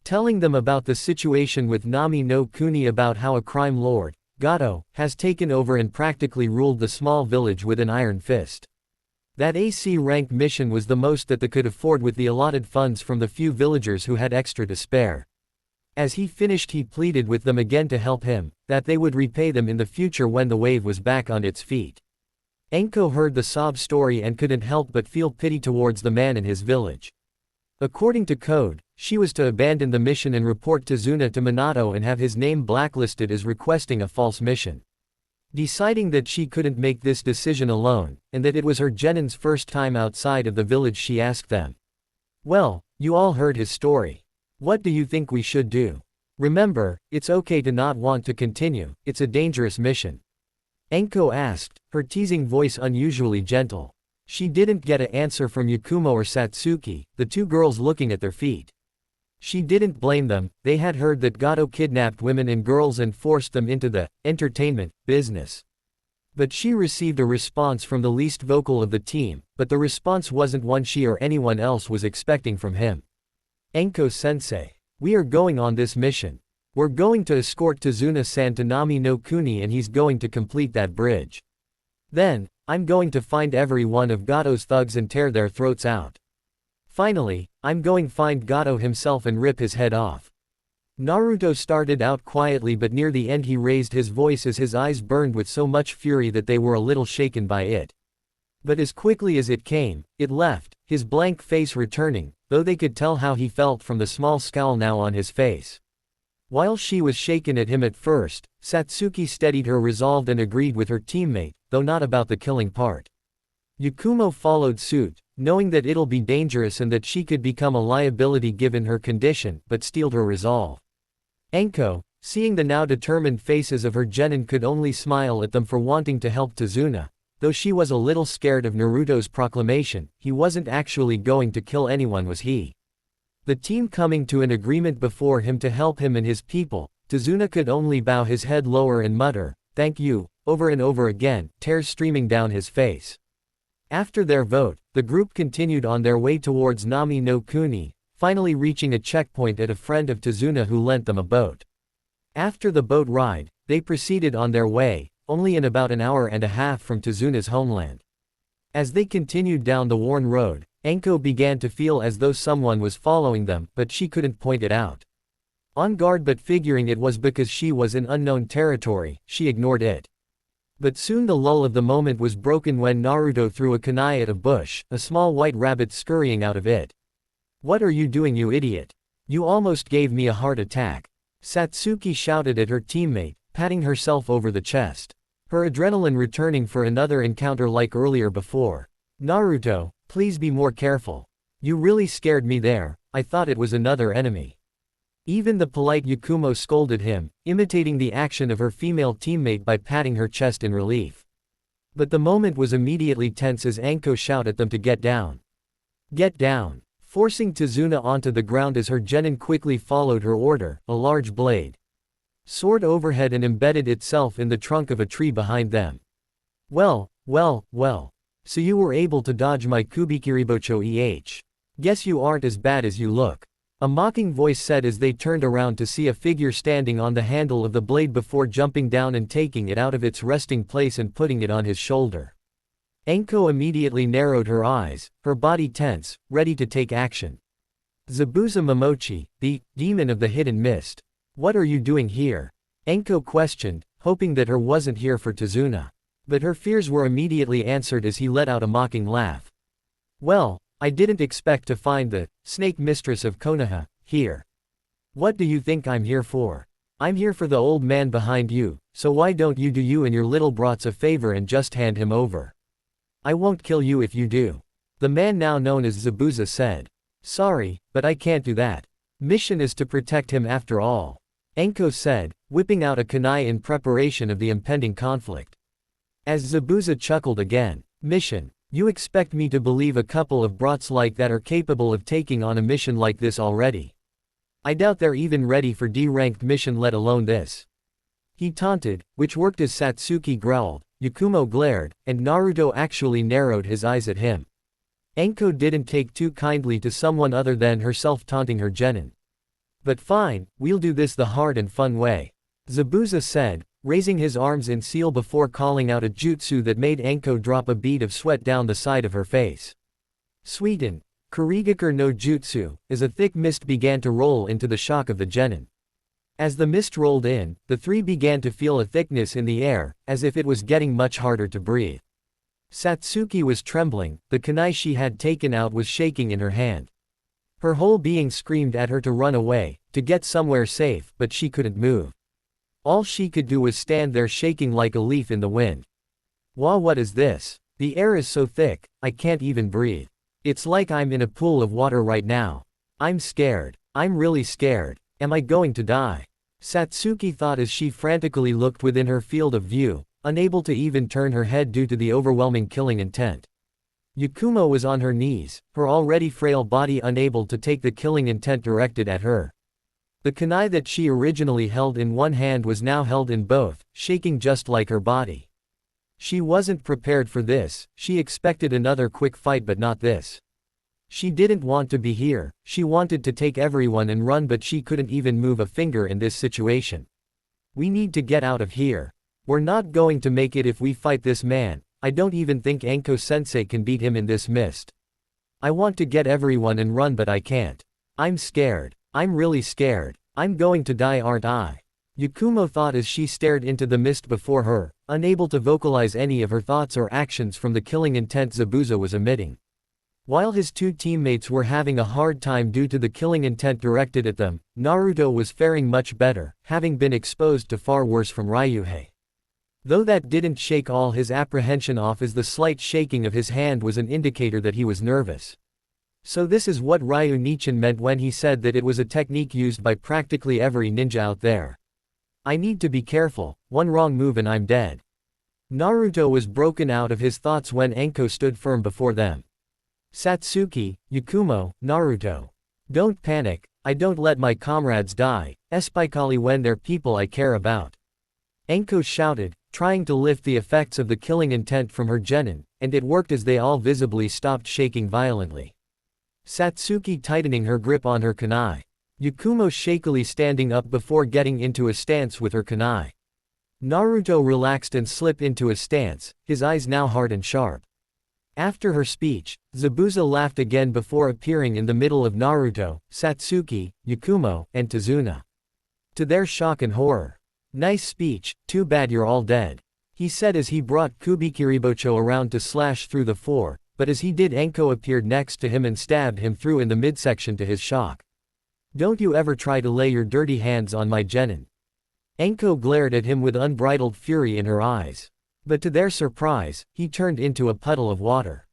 Telling them about the situation with Nami no Kuni, about how a crime lord, Gato, has taken over and practically ruled the small village with an iron fist. That AC rank mission was the most that they could afford with the allotted funds from the few villagers who had extra to spare. As he finished, he pleaded with them again to help him, that they would repay them in the future when the wave was back on its feet. Anko heard the sob story and couldn't help but feel pity towards the man in his village. According to code, she was to abandon the mission and report Tazuna to Minato and have his name blacklisted as requesting a false mission. Deciding that she couldn't make this decision alone, and that it was her genin's first time outside of the village, she asked them. Well, you all heard his story. What do you think we should do? Remember, it's okay to not want to continue, it's a dangerous mission. Anko asked, her teasing voice unusually gentle. She didn't get an answer from Yakumo or Satsuki, the two girls looking at their feet. She didn't blame them, they had heard that Gato kidnapped women and girls and forced them into the entertainment business. But she received a response from the least vocal of the team, but the response wasn't one she or anyone else was expecting from him. Anko-sensei, we are going on this mission. We're going to escort Tazuna-san to Nami no Kuni and he's going to complete that bridge. Then, I'm going to find every one of Gato's thugs and tear their throats out. Finally, I'm going find Gato himself and rip his head off. Naruto started out quietly, but near the end he raised his voice as his eyes burned with so much fury that they were a little shaken by it. But as quickly as it came, it left, his blank face returning, though they could tell how he felt from the small scowl now on his face. While she was shaken at him at first, Satsuki steadied her resolve and agreed with her teammate, though not about the killing part. Yakumo followed suit, knowing that it'll be dangerous and that she could become a liability given her condition, but steeled her resolve. Enko, seeing the now determined faces of her genin, could only smile at them for wanting to help Tazuna. Though she was a little scared of Naruto's proclamation, he wasn't actually going to kill anyone, was he? The team coming to an agreement before him to help him and his people, Tazuna could only bow his head lower and mutter, "Thank you," over and over again, tears streaming down his face. After their vote, the group continued on their way towards Nami no Kuni, finally reaching a checkpoint at a friend of Tazuna who lent them a boat. After the boat ride, they proceeded on their way, only in about an hour and a half from Tazuna's homeland. As they continued down the worn road, Enko began to feel as though someone was following them, but she couldn't point it out. On guard but figuring it was because she was in unknown territory, she ignored it. But soon the lull of the moment was broken when Naruto threw a kunai at a bush, a small white rabbit scurrying out of it. "What are you doing, you idiot? You almost gave me a heart attack," Satsuki shouted at her teammate, patting herself over the chest. Her adrenaline returning for another encounter like earlier before. "Naruto, please be more careful. You really scared me there, I thought it was another enemy." Even the polite Yakumo scolded him, imitating the action of her female teammate by patting her chest in relief. But the moment was immediately tense as Enko shouted at them to get down. "Get down!" Forcing Tazuna onto the ground as her genin quickly followed her order, a large blade soared overhead and embedded itself in the trunk of a tree behind them. Well, so you were able to dodge my Kubikiribocho Guess you aren't as bad as you look," a mocking voice said as they turned around to see a figure standing on the handle of the blade before jumping down and taking it out of its resting place and putting it on his shoulder. Enko immediately narrowed her eyes, her body tense, ready to take action. "Zabuza Momochi, the demon of the hidden mist. What are you doing here?" Enko questioned, hoping that her wasn't here for Tazuna. But her fears were immediately answered as he let out a mocking laugh. "Well, I didn't expect to find the snake mistress of Konoha here. What do you think I'm here for? I'm here for the old man behind you, so why don't you do you and your little brats a favor and just hand him over? I won't kill you if you do," the man now known as Zabuza said. "Sorry, but I can't do that. Mission is to protect him after all," Enko said, whipping out a kunai in preparation of the impending conflict. As Zabuza chuckled again, "Mission? You expect me to believe a couple of brats like that are capable of taking on a mission like this already? I doubt they're even ready for D-ranked mission, let alone this," he taunted, which worked as Satsuki growled, Yakumo glared, and Naruto actually narrowed his eyes at him. Enko didn't take too kindly to someone other than herself taunting her genin. "But fine, we'll do this the hard and fun way," Zabuza said, raising his arms in seal before calling out a jutsu that made Enko drop a bead of sweat down the side of her face. Sweeten, Kurigakure no Jutsu, as a thick mist began to roll into the shock of the genin. As the mist rolled in, the three began to feel a thickness in the air, as if it was getting much harder to breathe. Satsuki was trembling, the kunai she had taken out was shaking in her hand. Her whole being screamed at her to run away, to get somewhere safe, but she couldn't move. All she could do was stand there shaking like a leaf in the wind. "Wah, what is this? The air is so thick, I can't even breathe. It's like I'm in a pool of water right now. I'm scared. I'm really scared. Am I going to die?" Satsuki thought as she frantically looked within her field of view, unable to even turn her head due to the overwhelming killing intent. Yakumo was on her knees, her already frail body unable to take the killing intent directed at her. The kunai that she originally held in one hand was now held in both, shaking just like her body. She wasn't prepared for this, she expected another quick fight but not this. She didn't want to be here, she wanted to take everyone and run, but she couldn't even move a finger in this situation. "We need to get out of here. We're not going to make it if we fight this man. I don't even think Enko-sensei can beat him in this mist. I want to get everyone and run but I can't. I'm scared. I'm really scared. I'm going to die, aren't I?" Yakumo thought as she stared into the mist before her, unable to vocalize any of her thoughts or actions from the killing intent Zabuza was emitting. While his two teammates were having a hard time due to the killing intent directed at them, Naruto was faring much better, having been exposed to far worse from Ryuhei. Though that didn't shake all his apprehension off, as the slight shaking of his hand was an indicator that he was nervous. So this is what Ryu Nichin meant when he said that it was a technique used by practically every ninja out there. I need to be careful, one wrong move and I'm dead. Naruto was broken out of his thoughts when Enko stood firm before them. Satsuki, Yakumo, Naruto. Don't panic, I don't let my comrades die, especially when they're people I care about. Enko shouted, trying to lift the effects of the killing intent from her genin, and it worked as they all visibly stopped shaking violently. Satsuki tightening her grip on her kunai. Yakumo shakily standing up before getting into a stance with her kunai. Naruto relaxed and slipped into a stance, his eyes now hard and sharp. After her speech, Zabuza laughed again before appearing in the middle of Naruto, Satsuki, Yakumo, and Tazuna. To their shock and horror. Nice speech, too bad you're all dead. He said as he brought Kubikiribocho around to slash through the floor, but as he did Enko appeared next to him and stabbed him through in the midsection to his shock. Don't you ever try to lay your dirty hands on my genin. Enko glared at him with unbridled fury in her eyes. But to their surprise, he turned into a puddle of water.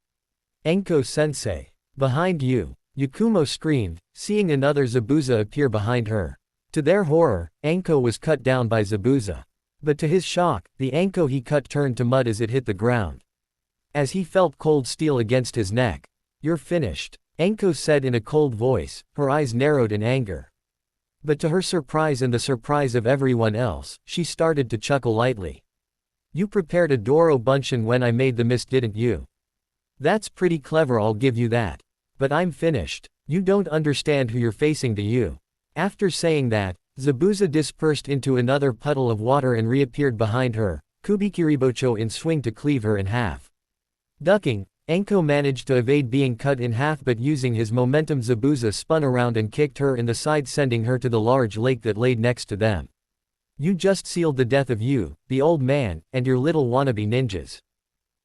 Enko-sensei. Behind you. Yakumo screamed, seeing another Zabuza appear behind her. To their horror, Enko was cut down by Zabuza. But to his shock, the Enko he cut turned to mud as it hit the ground. As he felt cold steel against his neck. You're finished. Enko said in a cold voice, her eyes narrowed in anger. But to her surprise and the surprise of everyone else, she started to chuckle lightly. You prepared a Doro Bunshin when I made the mist, didn't you? That's pretty clever, I'll give you that. But I'm finished. You don't understand who you're facing, do you? After saying that, Zabuza dispersed into another puddle of water and reappeared behind her, Kubikiribocho in swing to cleave her in half. Ducking, Enko managed to evade being cut in half, but using his momentum Zabuza spun around and kicked her in the side, sending her to the large lake that laid next to them. You just sealed the death of you, the old man, and your little wannabe ninjas.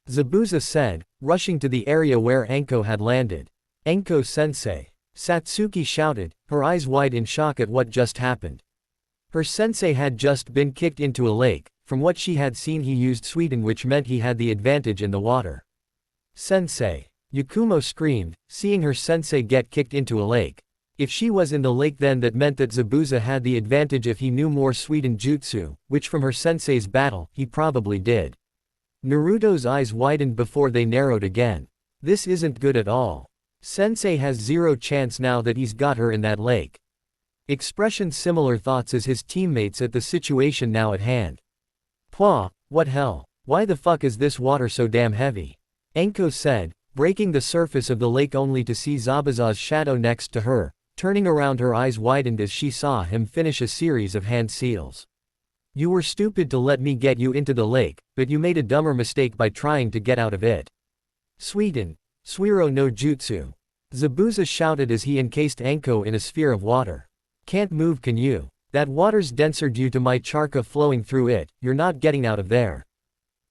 Zabuza said, rushing to the area where Enko had landed. Enko-sensei. Satsuki shouted, her eyes wide in shock at what just happened. Her sensei had just been kicked into a lake. From what she had seen, he used Suiten, which meant he had the advantage in the water. Sensei. Yakumo screamed, seeing her sensei get kicked into a lake. If she was in the lake, then that meant that Zabuza had the advantage if he knew more Suiten jutsu, which from her sensei's battle, he probably did. Naruto's eyes widened before they narrowed again. This isn't good at all. Sensei has zero chance now that he's got her in that lake. Expression similar thoughts as his teammates at the situation now at hand. Pwah, what hell, why the fuck is this water so damn heavy? Enko said, breaking the surface of the lake only to see Zabuza's shadow next to her. Turning around, her eyes widened as she saw him finish a series of hand seals. You were stupid to let me get you into the lake, but you made a dumber mistake by trying to get out of it. Suiten. Suiro no jutsu. Zabuza shouted as he encased Enko in a sphere of water. Can't move, can you? That water's denser due to my charka flowing through it, you're not getting out of there.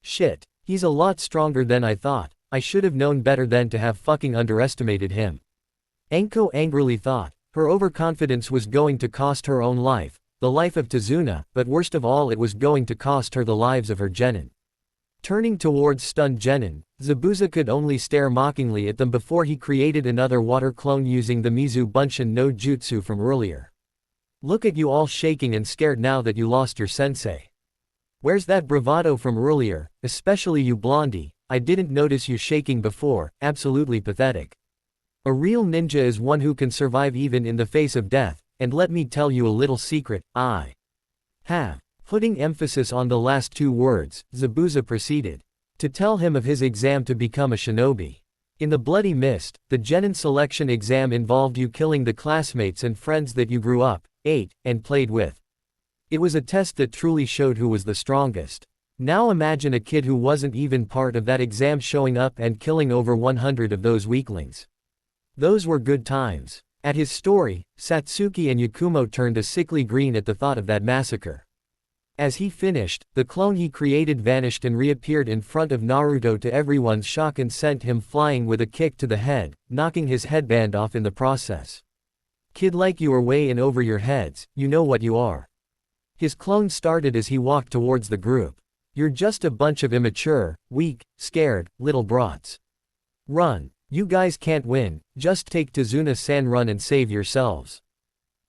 Shit, he's a lot stronger than I thought, I should have known better than to have fucking underestimated him. Enko angrily thought, her overconfidence was going to cost her own life, the life of Tazuna, but worst of all, it was going to cost her the lives of her genin. Turning towards stunned genin, Zabuza could only stare mockingly at them before he created another water clone using the Mizu Bunshin no jutsu from earlier. Look at you all shaking and scared now that you lost your sensei. Where's that bravado from earlier, especially you Blondie? I didn't notice you shaking before, absolutely pathetic. A real ninja is one who can survive even in the face of death, and let me tell you a little secret, I have. Putting emphasis on the last two words, Zabuza proceeded to tell him of his exam to become a shinobi. In the Bloody Mist, the genin selection exam involved you killing the classmates and friends that you grew up, ate, and played with. It was a test that truly showed who was the strongest. Now imagine a kid who wasn't even part of that exam showing up and killing over 100 of those weaklings. Those were good times. At his story, Satsuki and Yakumo turned a sickly green at the thought of that massacre. As he finished, the clone he created vanished and reappeared in front of Naruto to everyone's shock and sent him flying with a kick to the head, knocking his headband off in the process. Kid, like you are way in over your heads, you know what you are. His clone started as he walked towards the group. You're just a bunch of immature, weak, scared, little brats. Run. You guys can't win, just take Tazuna-san, run and save yourselves.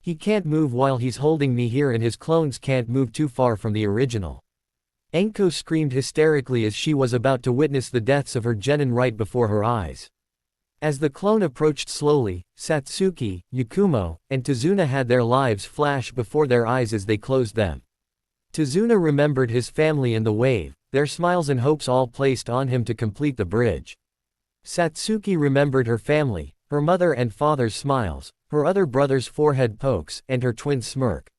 He can't move while he's holding me here and his clones can't move too far from the original. Enko screamed hysterically as she was about to witness the deaths of her genin right before her eyes. As the clone approached slowly, Satsuki, Yakumo, and Tazuna had their lives flash before their eyes as they closed them. Tazuna remembered his family and the wave, their smiles and hopes all placed on him to complete the bridge. Satsuki remembered her family, her mother and father's smiles, her other brother's forehead pokes, and her twin smirk.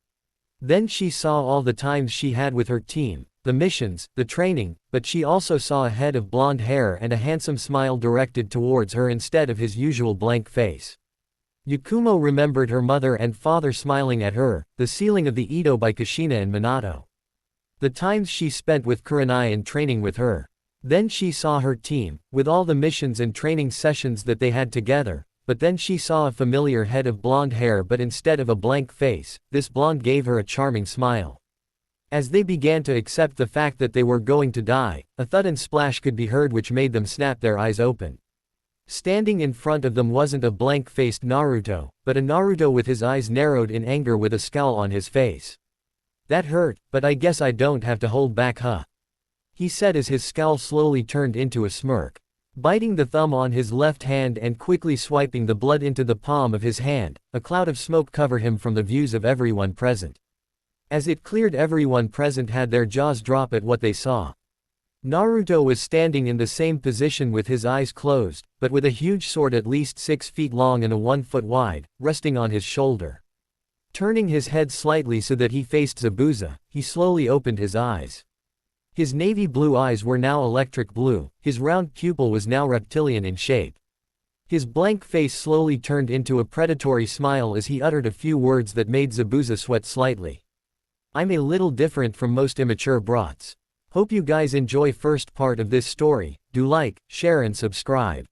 Then she saw all the times she had with her team, the missions, the training, but she also saw a head of blonde hair and a handsome smile directed towards her instead of his usual blank face. Yakumo remembered her mother and father smiling at her, the ceiling of the Edo by Kushina and Minato. The times she spent with Kurenai and training with her. Then she saw her team, with all the missions and training sessions that they had together, but then she saw a familiar head of blonde hair, but instead of a blank face, this blonde gave her a charming smile. As they began to accept the fact that they were going to die, a thud and splash could be heard which made them snap their eyes open. Standing in front of them wasn't a blank-faced Naruto, but a Naruto with his eyes narrowed in anger with a scowl on his face. That hurt, but I guess I don't have to hold back, huh? He said as his scowl slowly turned into a smirk. Biting the thumb on his left hand and quickly swiping the blood into the palm of his hand, a cloud of smoke covered him from the views of everyone present. As it cleared, everyone present had their jaws drop at what they saw. Naruto was standing in the same position with his eyes closed, but with a huge sword at least 6 feet long and 1 foot wide, resting on his shoulder. Turning his head slightly so that he faced Zabuza, he slowly opened his eyes. His navy blue eyes were now electric blue, his round pupil was now reptilian in shape. His blank face slowly turned into a predatory smile as he uttered a few words that made Zabuza sweat slightly. I'm a little different from most immature brats. Hope you guys enjoy first part of this story, do like, share and subscribe.